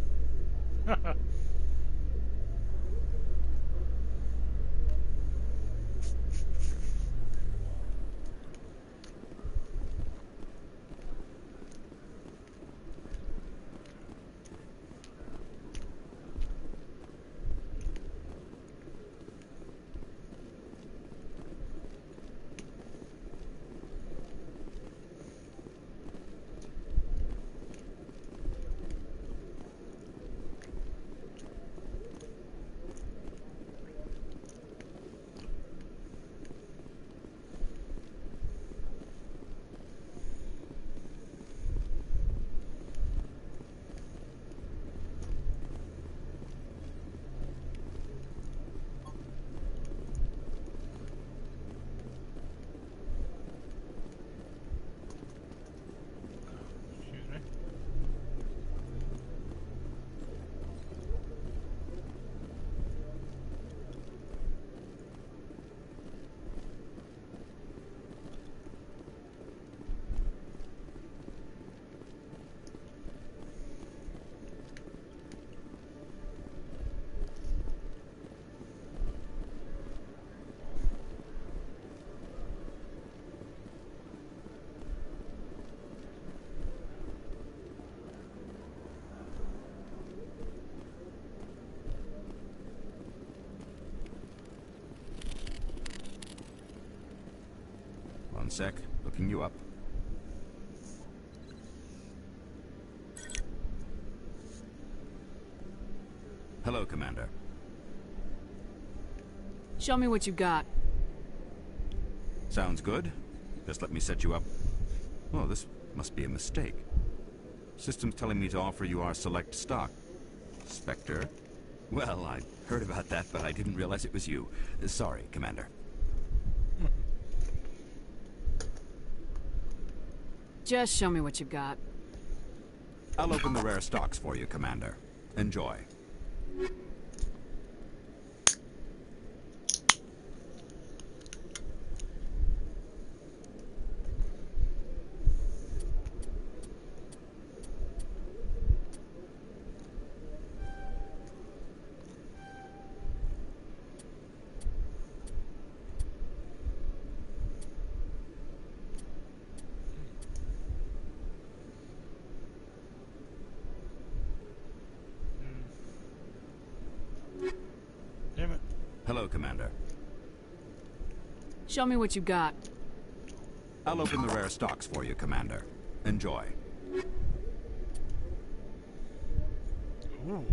sec. Looking you up. Hello, Commander. Show me what you got. Sounds good. Just let me set you up. Oh, this must be a mistake. System's telling me to offer you our select stock. Spectre? Well, I heard about that, but I didn't realize it was you. Sorry, Commander. Just show me what you got. I'll open the rare stocks for you, Commander. Enjoy. Hello, Commander. Show me what you got. I'll open the rare stocks for you, Commander. Enjoy. Ooh.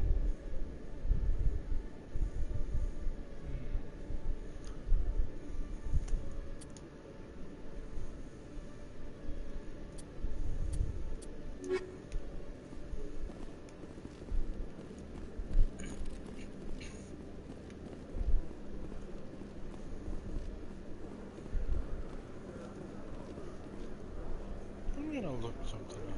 I'm gonna look something up.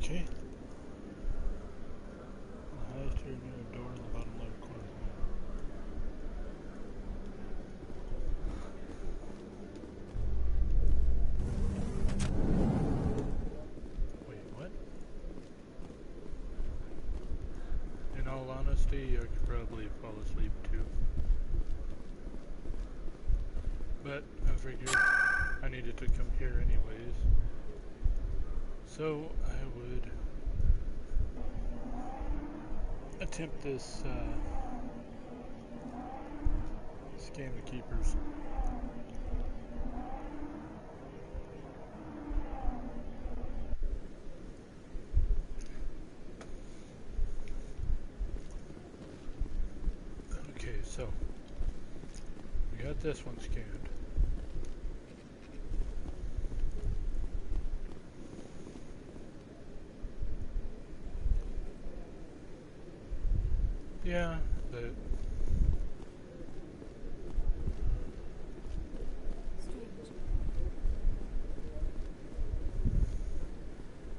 Okay. The highest tier near a door in the bottom left corner. Wait, what? In all honesty, I could probably fall asleep too. But I figured I needed to come here anyways. So I would attempt this scan the keepers. Okay, so we got this one scanned. Yeah, but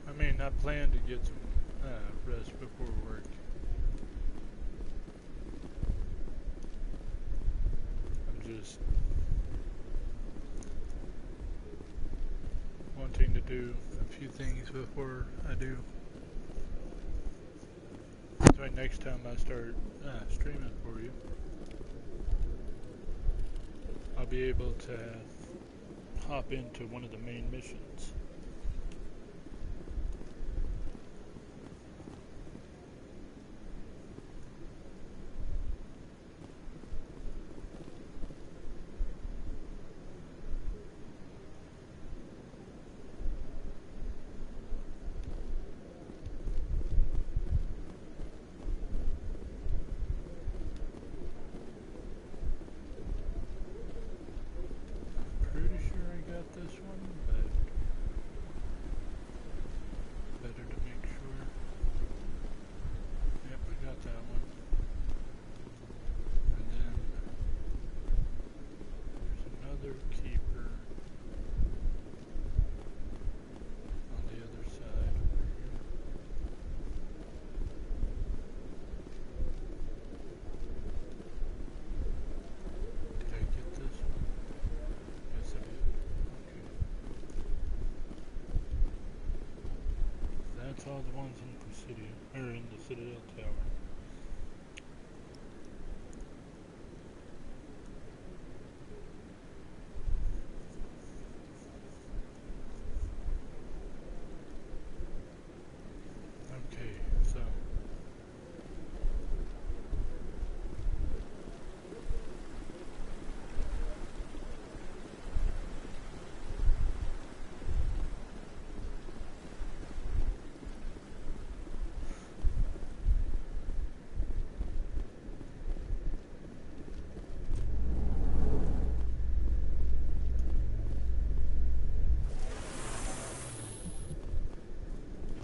I mean, I plan to get some rest before work. I'm just wanting to do a few things before I do. So next time I start streaming for you, I'll be able to hop into one of the main missions. All the ones in the Presidio, or in the Citadel Tower. Okay, so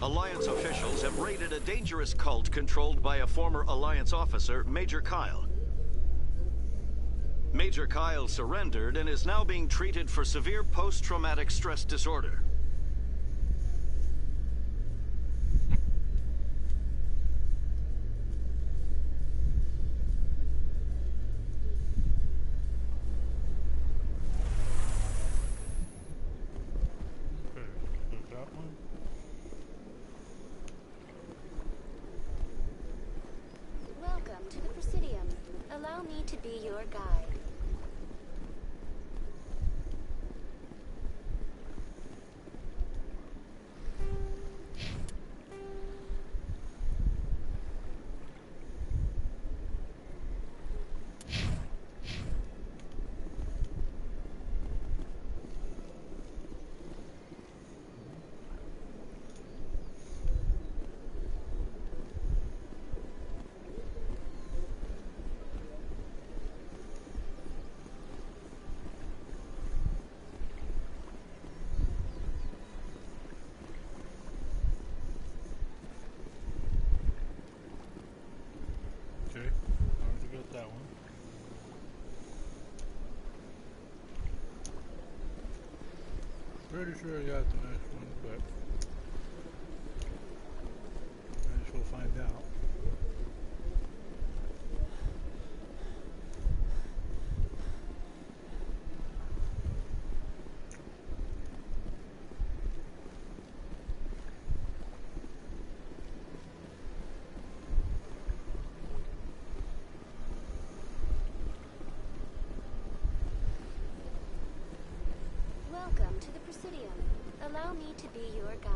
Alliance officials have raided a dangerous cult controlled by a former Alliance officer, Major Kyle. Major Kyle surrendered and is now being treated for severe post-traumatic stress disorder. pretty sure I got the next one, but I guess we'll find out. Welcome to the Presidium. Allow me to be your guide.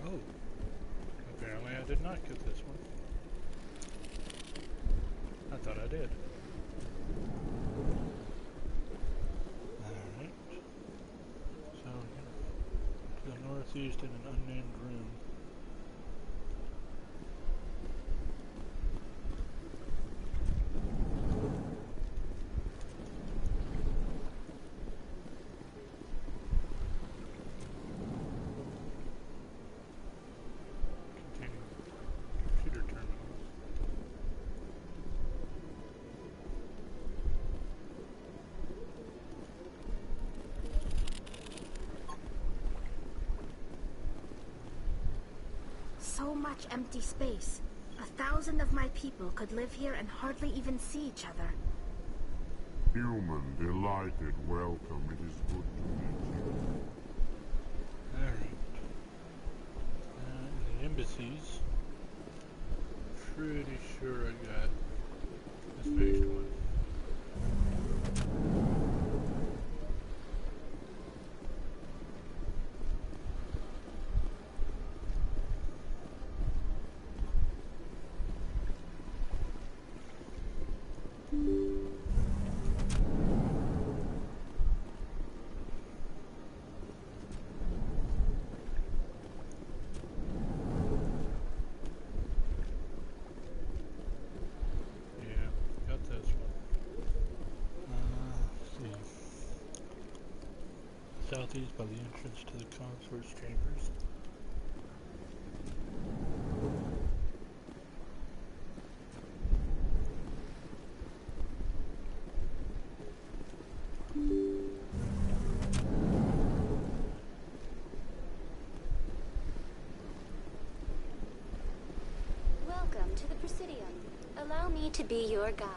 Oh, apparently I did not get this one. I thought I did. Alright. So, to the northeast in an unnamed room. Containing computer terminals. so much empty space. 1,000 of my people could live here and hardly even see each other. Human, delighted, welcome. It is good to meet you. Alright. The embassies. Pretty sure I got this first one. Southeast by the entrance to the consort's chambers. Welcome to the Presidium. Allow me to be your guide.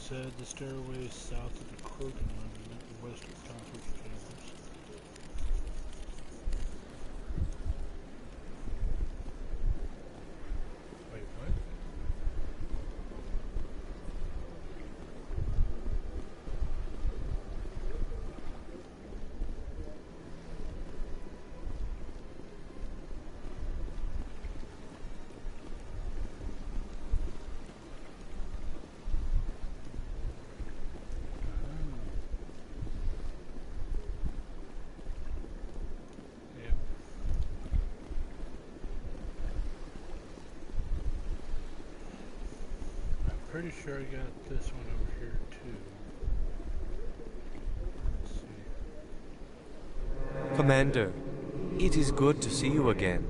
Said the stairway south of the Krogan monument, west of consort's chambers. Wait, what? Pretty sure I got this one over here too. Let's see. Commander, it is good to see you again.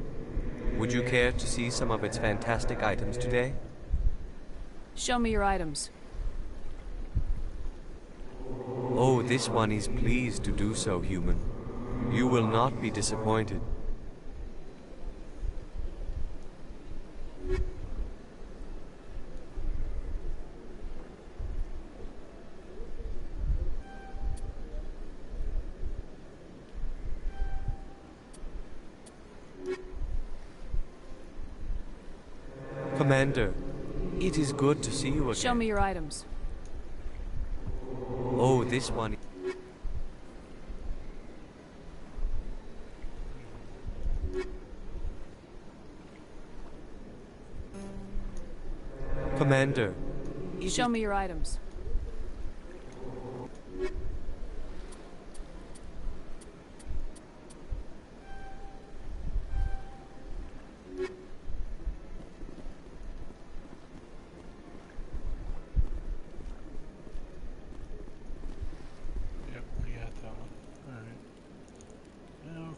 Would you care to see some of its fantastic items today? Show me your items. Oh, this one is pleased to do so, human. You will not be disappointed. Commander, it is good to see you again. Show me your items. Oh, this one. Commander. Show me your items.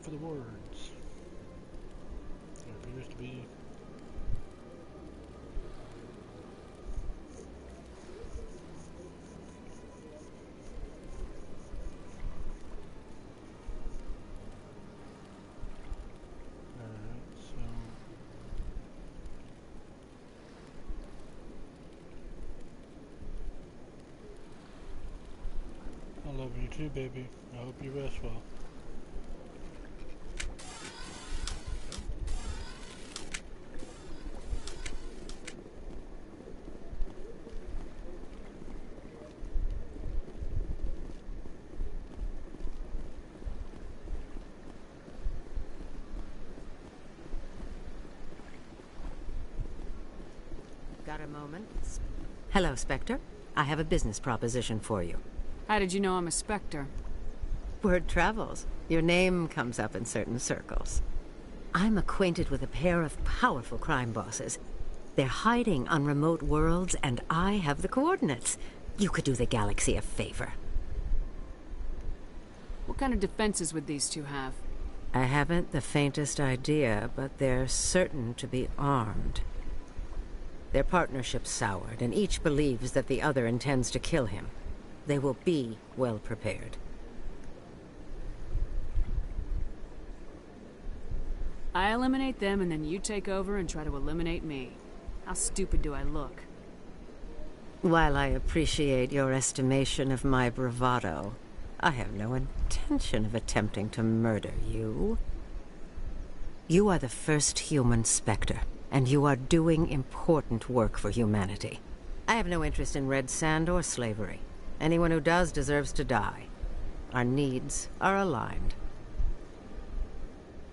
For the words. There appears to be so I love you too, baby. I hope you rest well. Got a moment? Hello, Spectre. I have a business proposition for you. How did you know I'm a Spectre? Word travels. Your name comes up in certain circles. I'm acquainted with a pair of powerful crime bosses. They're hiding on remote worlds, and I have the coordinates. You could do the galaxy a favor. What kind of defenses would these two have? I haven't the faintest idea, but they're certain to be armed. Their partnership's soured, and each believes that the other intends to kill him. They will be well prepared. I eliminate them, and then you take over and try to eliminate me. How stupid do I look? While I appreciate your estimation of my bravado, I have no intention of attempting to murder you. You are the first human Spectre, and you are doing important work for humanity. I have no interest in red sand or slavery. Anyone who does deserves to die. Our needs are aligned.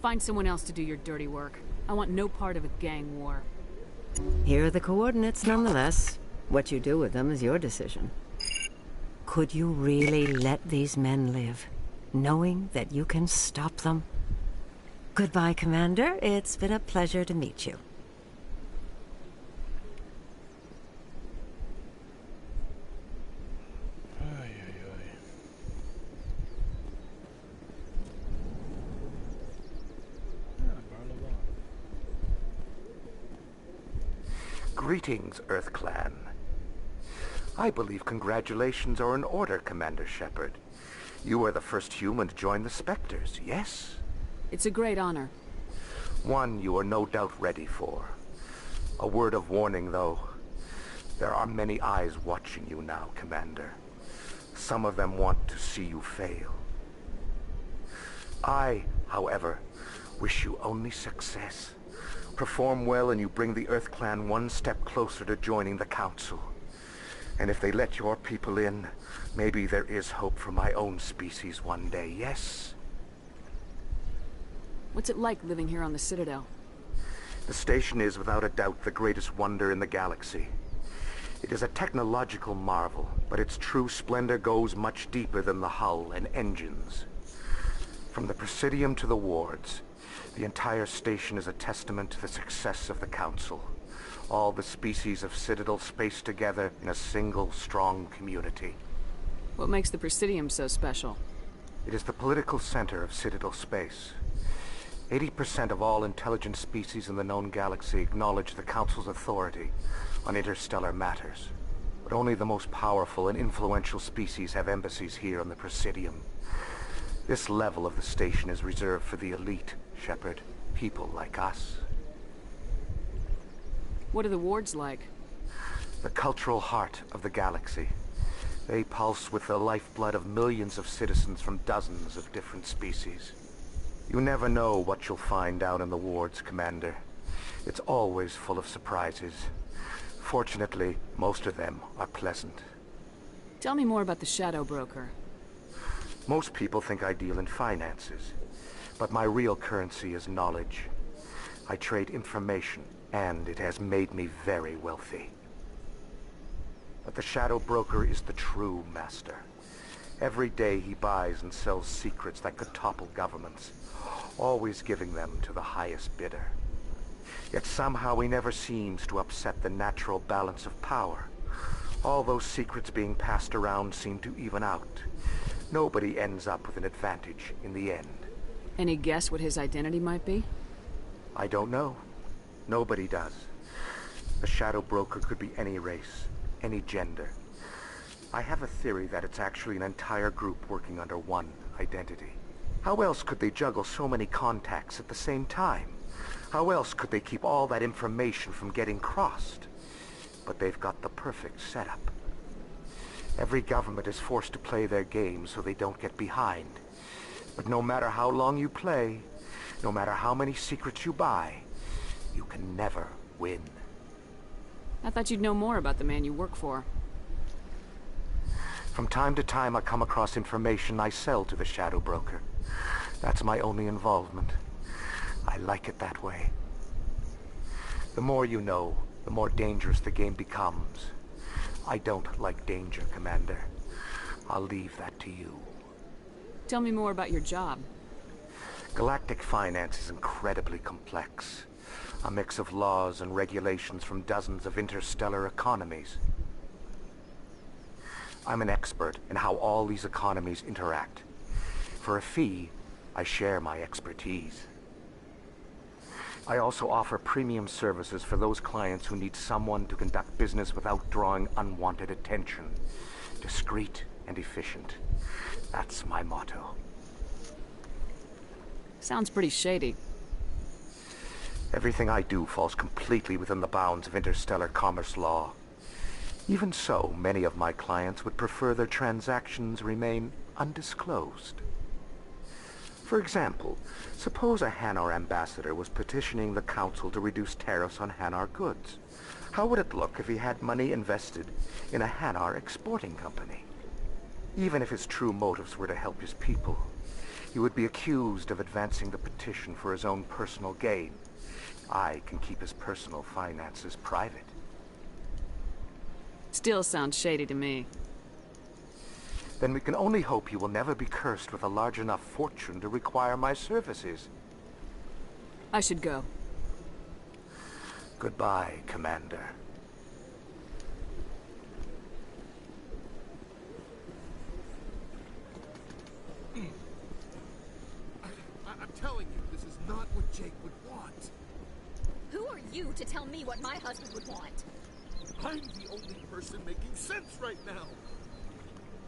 Find someone else to do your dirty work. I want no part of a gang war. Here are the coordinates, nonetheless. What you do with them is your decision. Could you really let these men live, knowing that you can stop them? Goodbye, Commander. It's been a pleasure to meet you. Greetings, Earth Clan. I believe congratulations are in order, Commander Shepard. You are the first human to join the Spectres, yes? It's a great honor. One you are no doubt ready for. A word of warning, though. There are many eyes watching you now, Commander. Some of them want to see you fail. I, however, wish you only success. Perform well and you bring the Earth Clan one step closer to joining the Council. And if they let your people in, maybe there is hope for my own species one day, yes? What's it like living here on the Citadel? The station is without a doubt the greatest wonder in the galaxy. It is a technological marvel, but its true splendor goes much deeper than the hull and engines. From the Presidium to the wards, the entire station is a testament to the success of the Council. All the species of Citadel spaced together in a single, strong community. What makes the Presidium so special? It is the political center of Citadel space. 80% of all intelligent species in the known galaxy acknowledge the Council's authority on interstellar matters. But only the most powerful and influential species have embassies here on the Presidium. This level of the station is reserved for the elite, Shepard. People like us. What are the wards like? The cultural heart of the galaxy. They pulse with the lifeblood of millions of citizens from dozens of different species. You never know what you'll find out in the wards, Commander. It's always full of surprises. Fortunately, most of them are pleasant. Tell me more about the Shadow Broker. Most people think I deal in finances, but my real currency is knowledge. I trade information, and it has made me very wealthy. But the Shadow Broker is the true master. Every day he buys and sells secrets that could topple governments, always giving them to the highest bidder. Yet somehow he never seems to upset the natural balance of power. All those secrets being passed around seem to even out. Nobody ends up with an advantage in the end. Any guess what his identity might be? I don't know. Nobody does. The Shadow Broker could be any race, any gender. I have a theory that it's actually an entire group working under one identity. How else could they juggle so many contacts at the same time? How else could they keep all that information from getting crossed? But they've got the perfect setup. Every government is forced to play their game so they don't get behind. But no matter how long you play, no matter how many secrets you buy, you can never win. I thought you'd know more about the man you work for. From time to time I come across information I sell to the Shadow Broker. That's my only involvement. I like it that way. The more you know, the more dangerous the game becomes. I don't like danger, Commander. I'll leave that to you. Tell me more about your job. Galactic finance is incredibly complex. A mix of laws and regulations from dozens of interstellar economies. I'm an expert in how all these economies interact. For a fee, I share my expertise. I also offer premium services for those clients who need someone to conduct business without drawing unwanted attention. Discreet and efficient. That's my motto. Sounds pretty shady. Everything I do falls completely within the bounds of interstellar commerce law. Even so, many of my clients would prefer their transactions remain undisclosed. For example, suppose a Hanar ambassador was petitioning the Council to reduce tariffs on Hanar goods. How would it look if he had money invested in a Hanar exporting company? Even if his true motives were to help his people, he would be accused of advancing the petition for his own personal gain. I can keep his personal finances private. Still sounds shady to me. Then we can only hope you will never be cursed with a large enough fortune to require my services. I should go. Goodbye, Commander. I'm telling you, this is not what Jake would want. Who are you to tell me what my husband would want? I'm the only person making sense right now.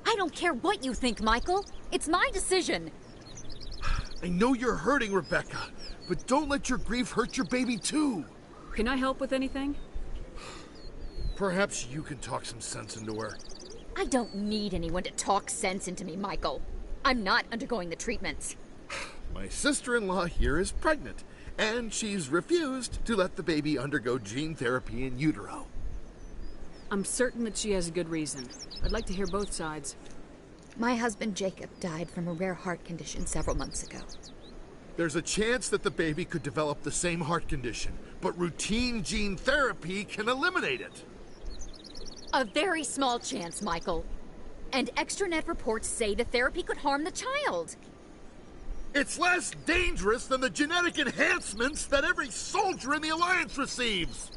I don't care what you think, Michael. It's my decision. I know you're hurting, Rebecca, but don't let your grief hurt your baby too. Can I help with anything? Perhaps you can talk some sense into her. I don't need anyone to talk sense into me, Michael. I'm not undergoing the treatments. My sister-in-law here is pregnant, and she's refused to let the baby undergo gene therapy in utero. I'm certain that she has a good reason. I'd like to hear both sides. My husband Jacob died from a rare heart condition several months ago. There's a chance that the baby could develop the same heart condition, but routine gene therapy can eliminate it. A very small chance, Michael. And extranet reports say the therapy could harm the child. It's less dangerous than the genetic enhancements that every soldier in the Alliance receives.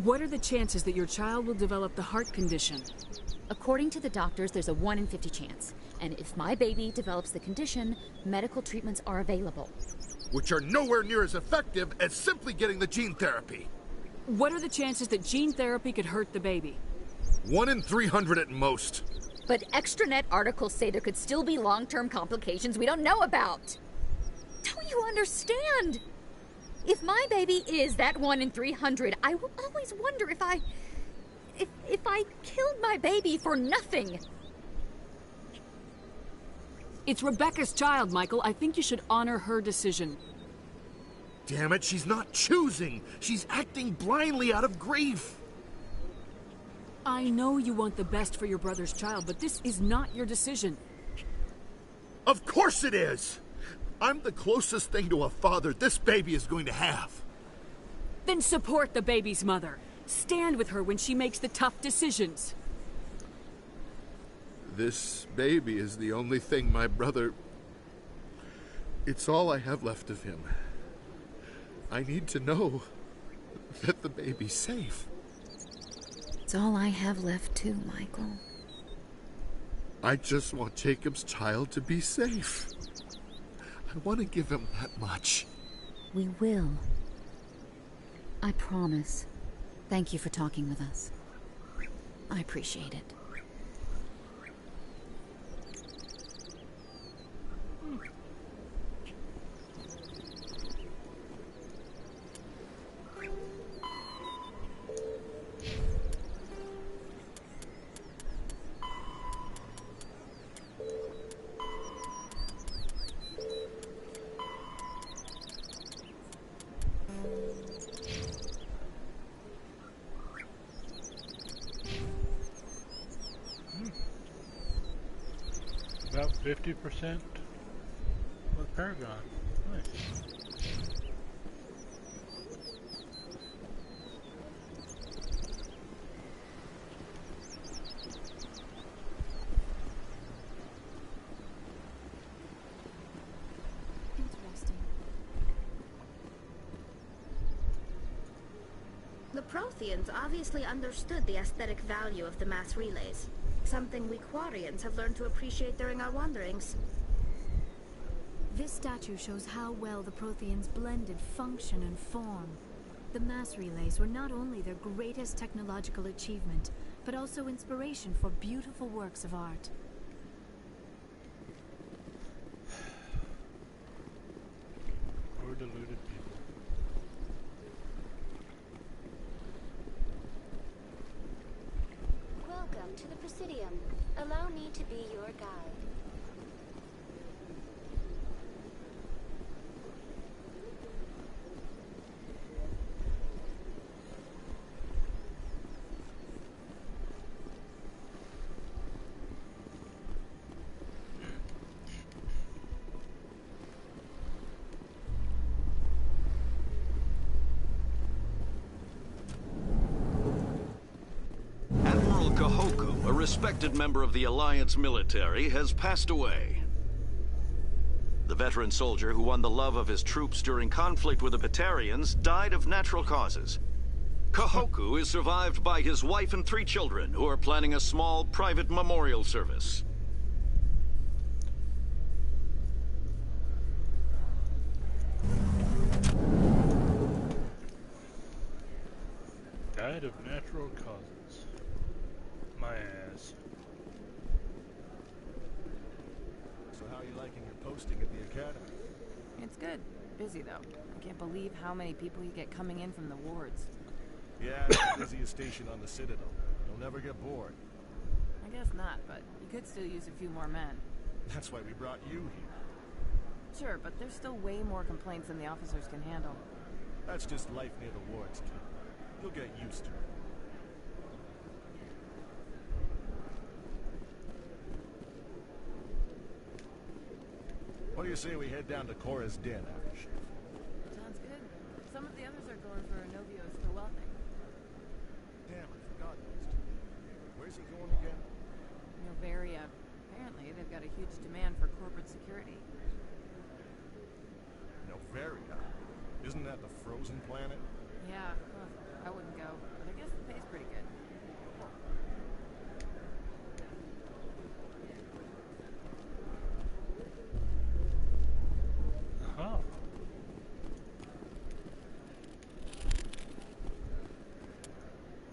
What are the chances that your child will develop the heart condition? According to the doctors, there's a 1 in 50 chance. And if my baby develops the condition, medical treatments are available. Which are nowhere near as effective as simply getting the gene therapy. What are the chances that gene therapy could hurt the baby? 1 in 300 at most. But extranet articles say there could still be long-term complications we don't know about. Don't you understand? If my baby is that 1 in 300, I will always wonder if I killed my baby for nothing. It's Rebecca's child, Michael. I think you should honor her decision. Damn it, she's not choosing. She's acting blindly out of grief. I know you want the best for your brother's child, but this is not your decision. Of course it is! I'm the closest thing to a father this baby is going to have. Then support the baby's mother. Stand with her when she makes the tough decisions. This baby is the only thing my brother... It's all I have left of him. I need to know that the baby's safe. It's all I have left too, Michael. I just want Jacob's child to be safe. I want to give him that much. We will. I promise. Thank you for talking with us. I appreciate it. About 50% with Paragon. Nice. Protheans obviously understood the aesthetic value of the mass relays. Something we Quarians have learned to appreciate during our wanderings. This statue shows how well the Protheans blended function and form. The mass relays were not only their greatest technological achievement, but also inspiration for beautiful works of art. Poor deluded people. Welcome to the Presidium. Allow me to be your guide. Kahoku, a respected member of the Alliance military, has passed away. The veteran soldier who won the love of his troops during conflict with the Batarians died of natural causes. Kahoku is survived by his wife and 3 children, who are planning a small private memorial service. Died of natural causes. My ass. So how are you liking your posting at the academy? It's good. Busy, though. I can't believe how many people you get coming in from the wards. Yeah, it's the busiest station on the Citadel. You'll never get bored. I guess not, but you could still use a few more men. That's why we brought you here. Sure, but there's still way more complaints than the officers can handle. That's just life near the wards, kid. You'll get used to it. What do you say we head down to Cora's den after shift? Sounds good. Some of the others are going for Novios for welding. Damn, I forgot those two. Where's he going again? Novaria. Apparently, they've got a huge demand for corporate security. Novaria? Isn't that the frozen planet? Yeah, well, I wouldn't go, but I guess the pay's pretty good. Oh.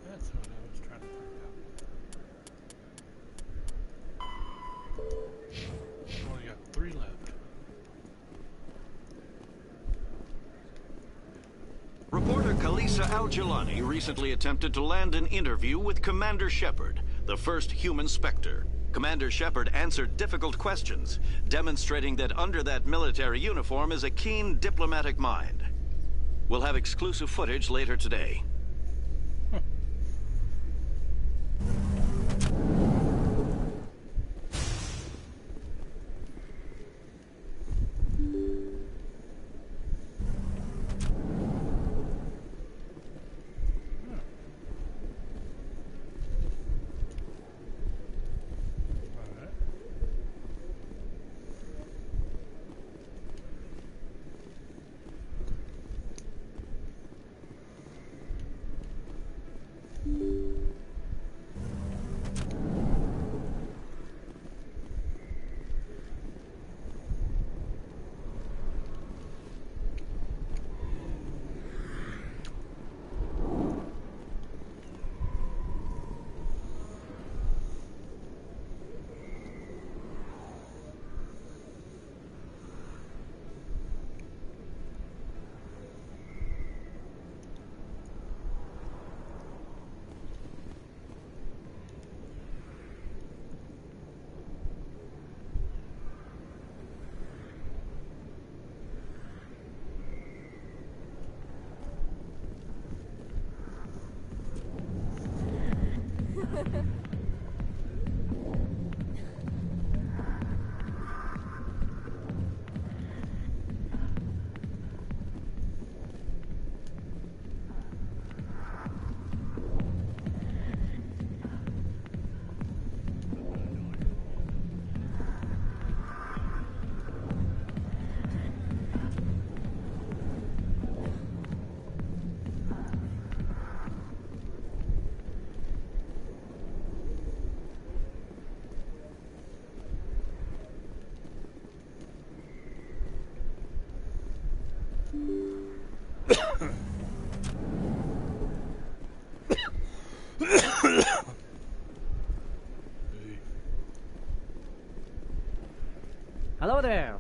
That's what I was trying to find out. Only got 3 left. Reporter Kalisa Al-Jalani recently attempted to land an interview with Commander Shepard, the first human Spectre. Commander Shepard answered difficult questions, demonstrating that under that military uniform is a keen diplomatic mind. We'll have exclusive footage later today.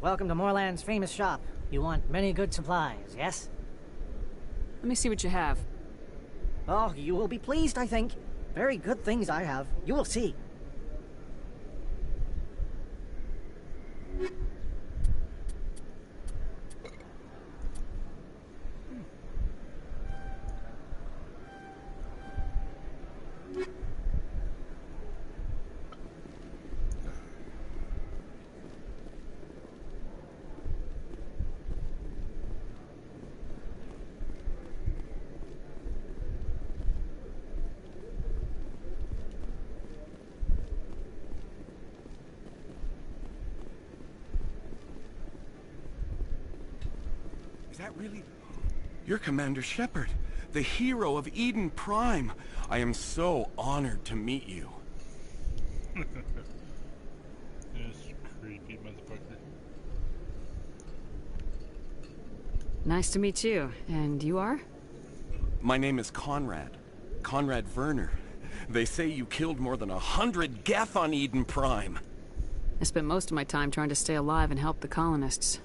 welcome to Moorland's famous shop. You want many good supplies, yes? Let me see what you have. Oh, you will be pleased, I think. Very good things I have. You will see. Is that really... You're Commander Shepard, the hero of Eden Prime. I am so honored to meet you. This creepy motherfucker. Nice to meet you. And you are? My name is Conrad. Conrad Werner. They say you killed more than 100 Geth on Eden Prime. I spent most of my time trying to stay alive and help the colonists.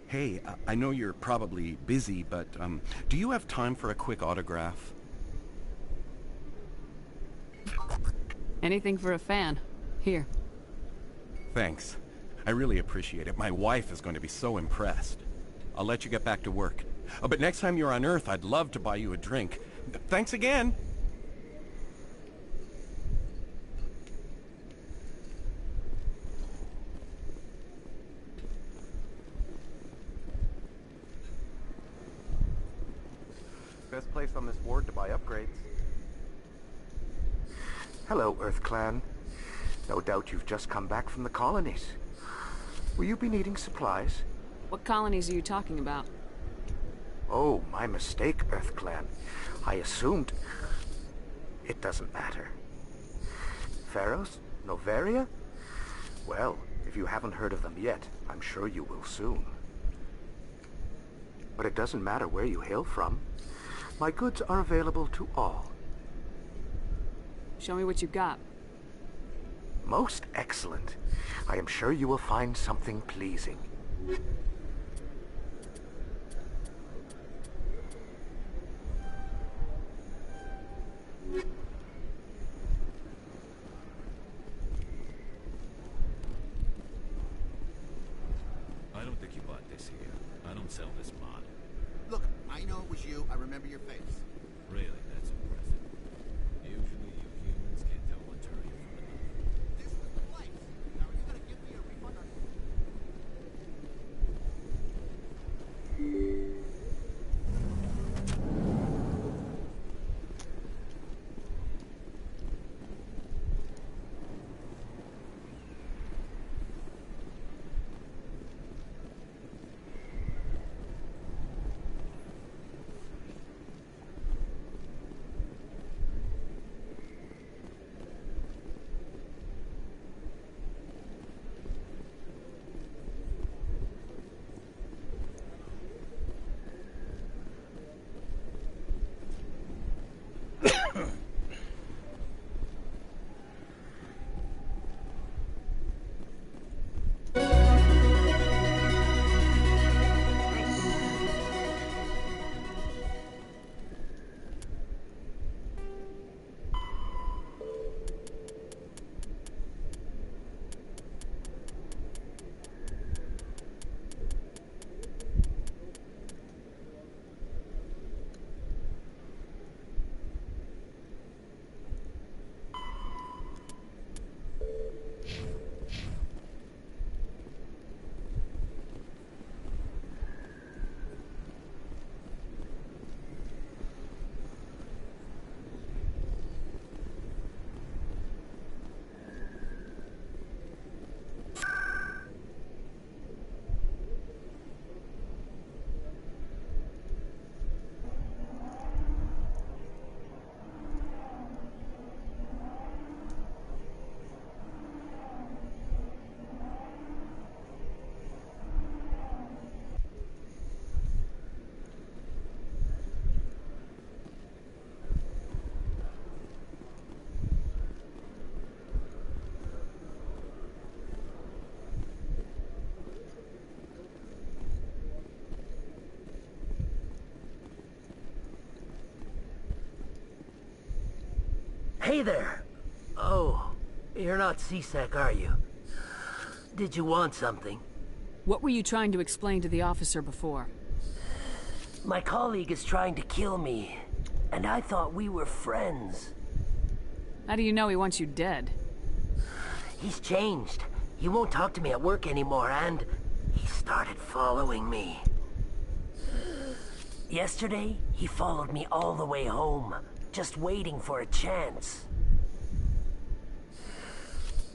Hey, I know you're probably busy, but do you have time for a quick autograph? Anything for a fan. Here. Thanks. I really appreciate it. My wife is going to be so impressed. I'll let you get back to work. Oh, but next time you're on Earth, I'd love to buy you a drink. Thanks again! Best place on this ward to buy upgrades. Hello, Earth Clan. No doubt you've just come back from the colonies. Will you be needing supplies? What colonies are you talking about? Oh, my mistake, Earth Clan. I assumed... It doesn't matter. Pharos? Noveria? Well, if you haven't heard of them yet, I'm sure you will soon. But it doesn't matter where you hail from. My goods are available to all. Show me what you've got. Most excellent. I am sure you will find something pleasing. I don't think you bought this here. I don't sell this mod. Look, I know it was you. I remember your face. Really, that's impressive. Usually you humans can't tell one turtle from another. This was the place. Now are you gonna give me a refund on... Hey there. Oh, you're not C-Sec, are you? Did you want something? What were you trying to explain to the officer before? My colleague is trying to kill me, and I thought we were friends. How do you know he wants you dead? He's changed. He won't talk to me at work anymore, and he started following me. Yesterday, he followed me all the way home, just waiting for a chance.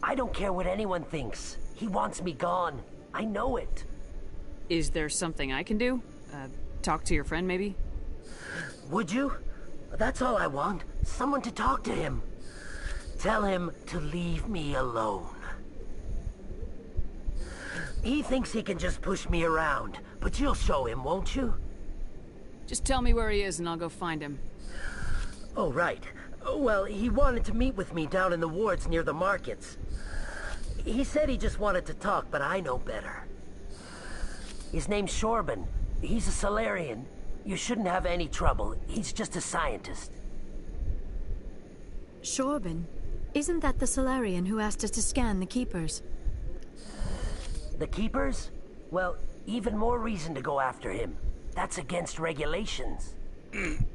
I don't care what anyone thinks. He wants me gone. I know it. Is there something I can do? Talk to your friend, maybe? Would you? That's all I want. Someone to talk to him. Tell him to leave me alone. He thinks he can just push me around, but you'll show him, won't you? Just tell me where he is and I'll go find him. Oh, right. Well, he wanted to meet with me down in the wards near the markets. He said he just wanted to talk, but I know better. His name's Shorban. He's a Salarian. You shouldn't have any trouble. He's just a scientist. Shorban? Isn't that the Salarian who asked us to scan the Keepers? The Keepers? Well, even more reason to go after him. That's against regulations.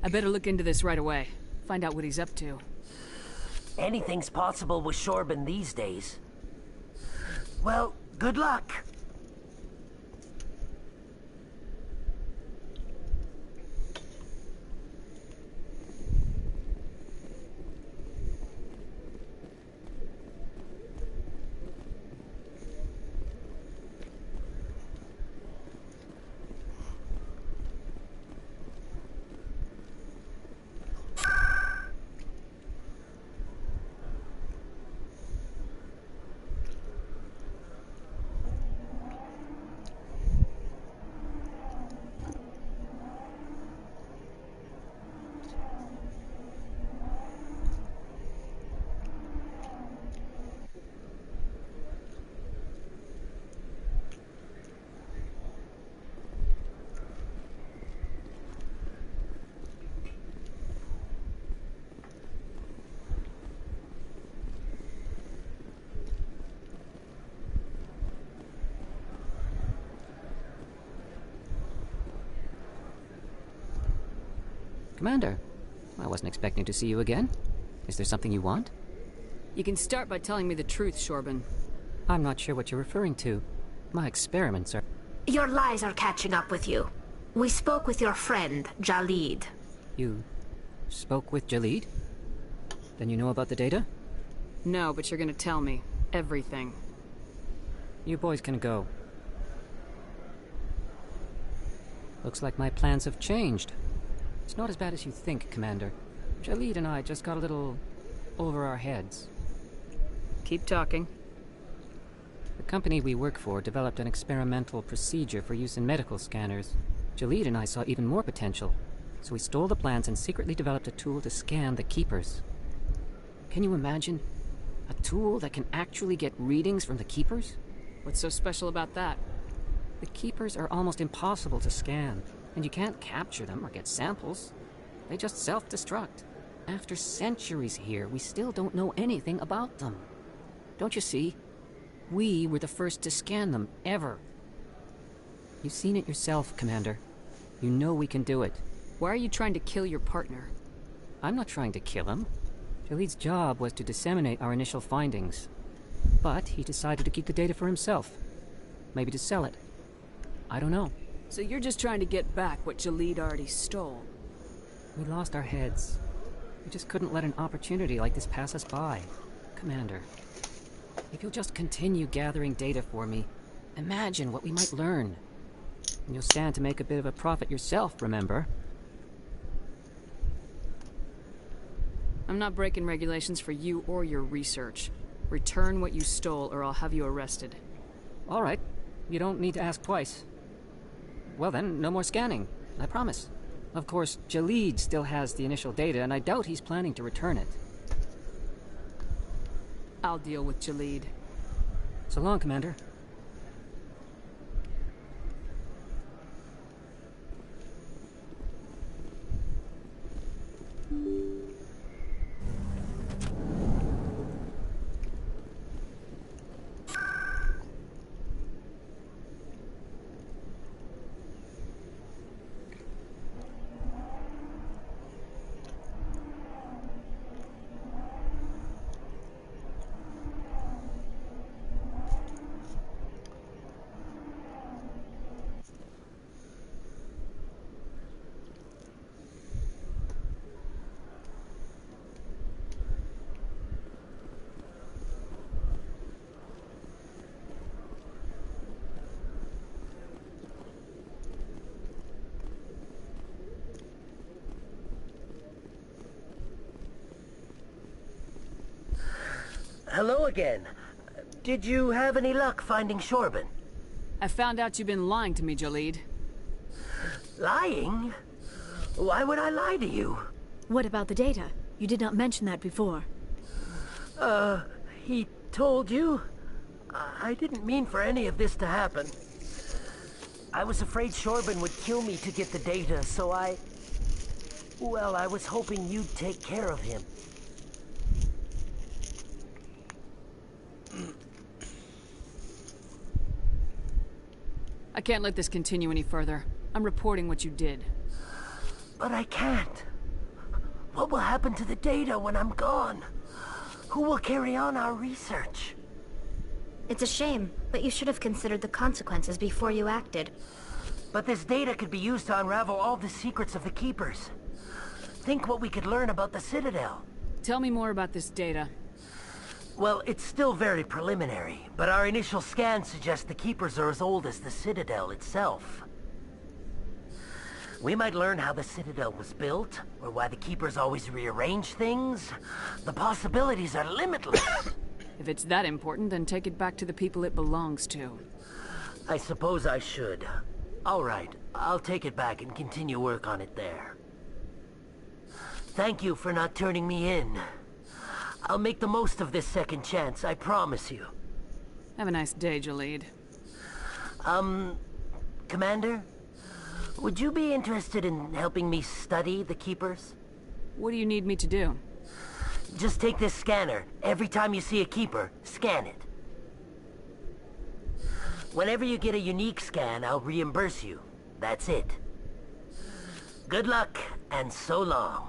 I better look into this right away. Find out what he's up to. Anything's possible with Shorban these days. Well, good luck. Commander, I wasn't expecting to see you again. Is there something you want? You can start by telling me the truth, Shorban. I'm not sure what you're referring to. My experiments are... Your lies are catching up with you. We spoke with your friend, Jalid. You spoke with Jalid? Then you know about the data? No, but you're gonna tell me. Everything. You boys can go. Looks like my plans have changed. It's not as bad as you think, Commander. Jalid and I just got a little over our heads. Keep talking. The company we work for developed an experimental procedure for use in medical scanners. Jalid and I saw even more potential, so we stole the plans and secretly developed a tool to scan the Keepers. Can you imagine? A tool that can actually get readings from the Keepers? What's so special about that? The Keepers are almost impossible to scan, and you can't capture them or get samples. They just self-destruct. After centuries here, we still don't know anything about them. Don't you see? We were the first to scan them, ever. You've seen it yourself, Commander. You know we can do it. Why are you trying to kill your partner? I'm not trying to kill him. Jalid's job was to disseminate our initial findings. But he decided to keep the data for himself. Maybe to sell it. I don't know. So you're just trying to get back what Jalid already stole? We lost our heads. We just couldn't let an opportunity like this pass us by. Commander, if you'll just continue gathering data for me, imagine what we might learn. And you'll stand to make a bit of a profit yourself, remember? I'm not breaking regulations for you or your research. Return what you stole or I'll have you arrested. All right. You don't need to ask twice. Well then, no more scanning. I promise. Of course, Jalid still has the initial data, and I doubt he's planning to return it. I'll deal with Jalid. So long, Commander. hello again. Did you have any luck finding Shorban? I found out you've been lying to me, Jaleed. Lying? Why would I lie to you? What about the data? You did not mention that before. He told you? I didn't mean for any of this to happen. I was afraid Shorban would kill me to get the data, so well, I was hoping you'd take care of him. I can't let this continue any further. I'm reporting what you did. But I can't. What will happen to the data when I'm gone? Who will carry on our research? It's a shame, but you should have considered the consequences before you acted. But this data could be used to unravel all the secrets of the Keepers. Think what we could learn about the Citadel. Tell me more about this data. Well, it's still very preliminary, but our initial scans suggest the Keepers are as old as the Citadel itself. We might learn how the Citadel was built, or why the Keepers always rearrange things. The possibilities are limitless. If it's that important, then take it back to the people it belongs to. I suppose I should. All right, I'll take it back and continue work on it there. Thank you for not turning me in. I'll make the most of this second chance, I promise you. Have a nice day, Jaleed. Commander? Would you be interested in helping me study the Keepers? What do you need me to do? Just take this scanner. Every time you see a Keeper, scan it. Whenever you get a unique scan, I'll reimburse you. That's it. Good luck, and so long.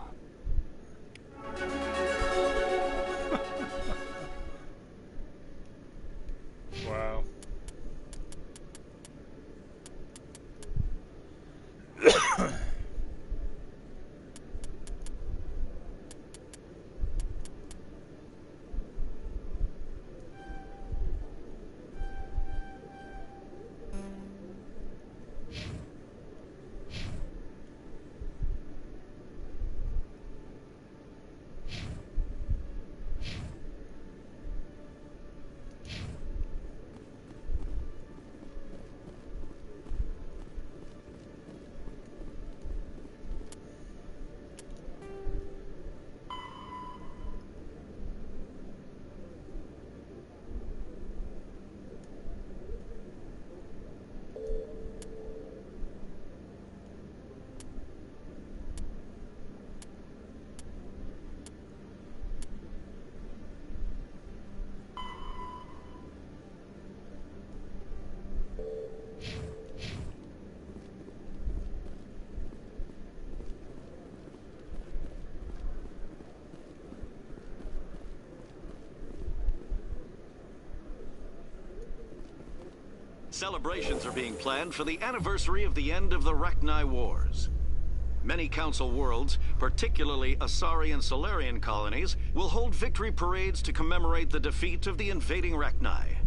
Wow. Celebrations are being planned for the anniversary of the end of the Rachni Wars. Many Council worlds, particularly Asari and Solarian colonies, will hold victory parades to commemorate the defeat of the invading Rachni.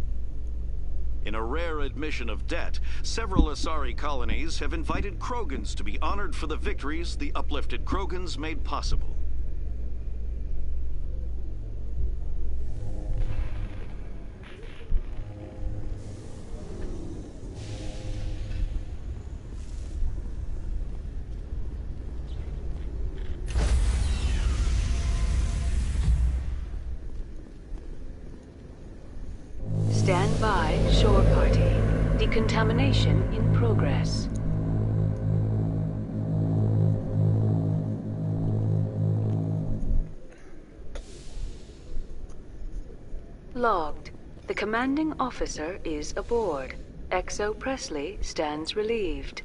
In a rare admission of debt, several Asari colonies have invited Krogans to be honored for the victories the uplifted Krogans made possible. Stand by, shore party. Decontamination in progress. Logged. The commanding officer is aboard. Exo Presley stands relieved.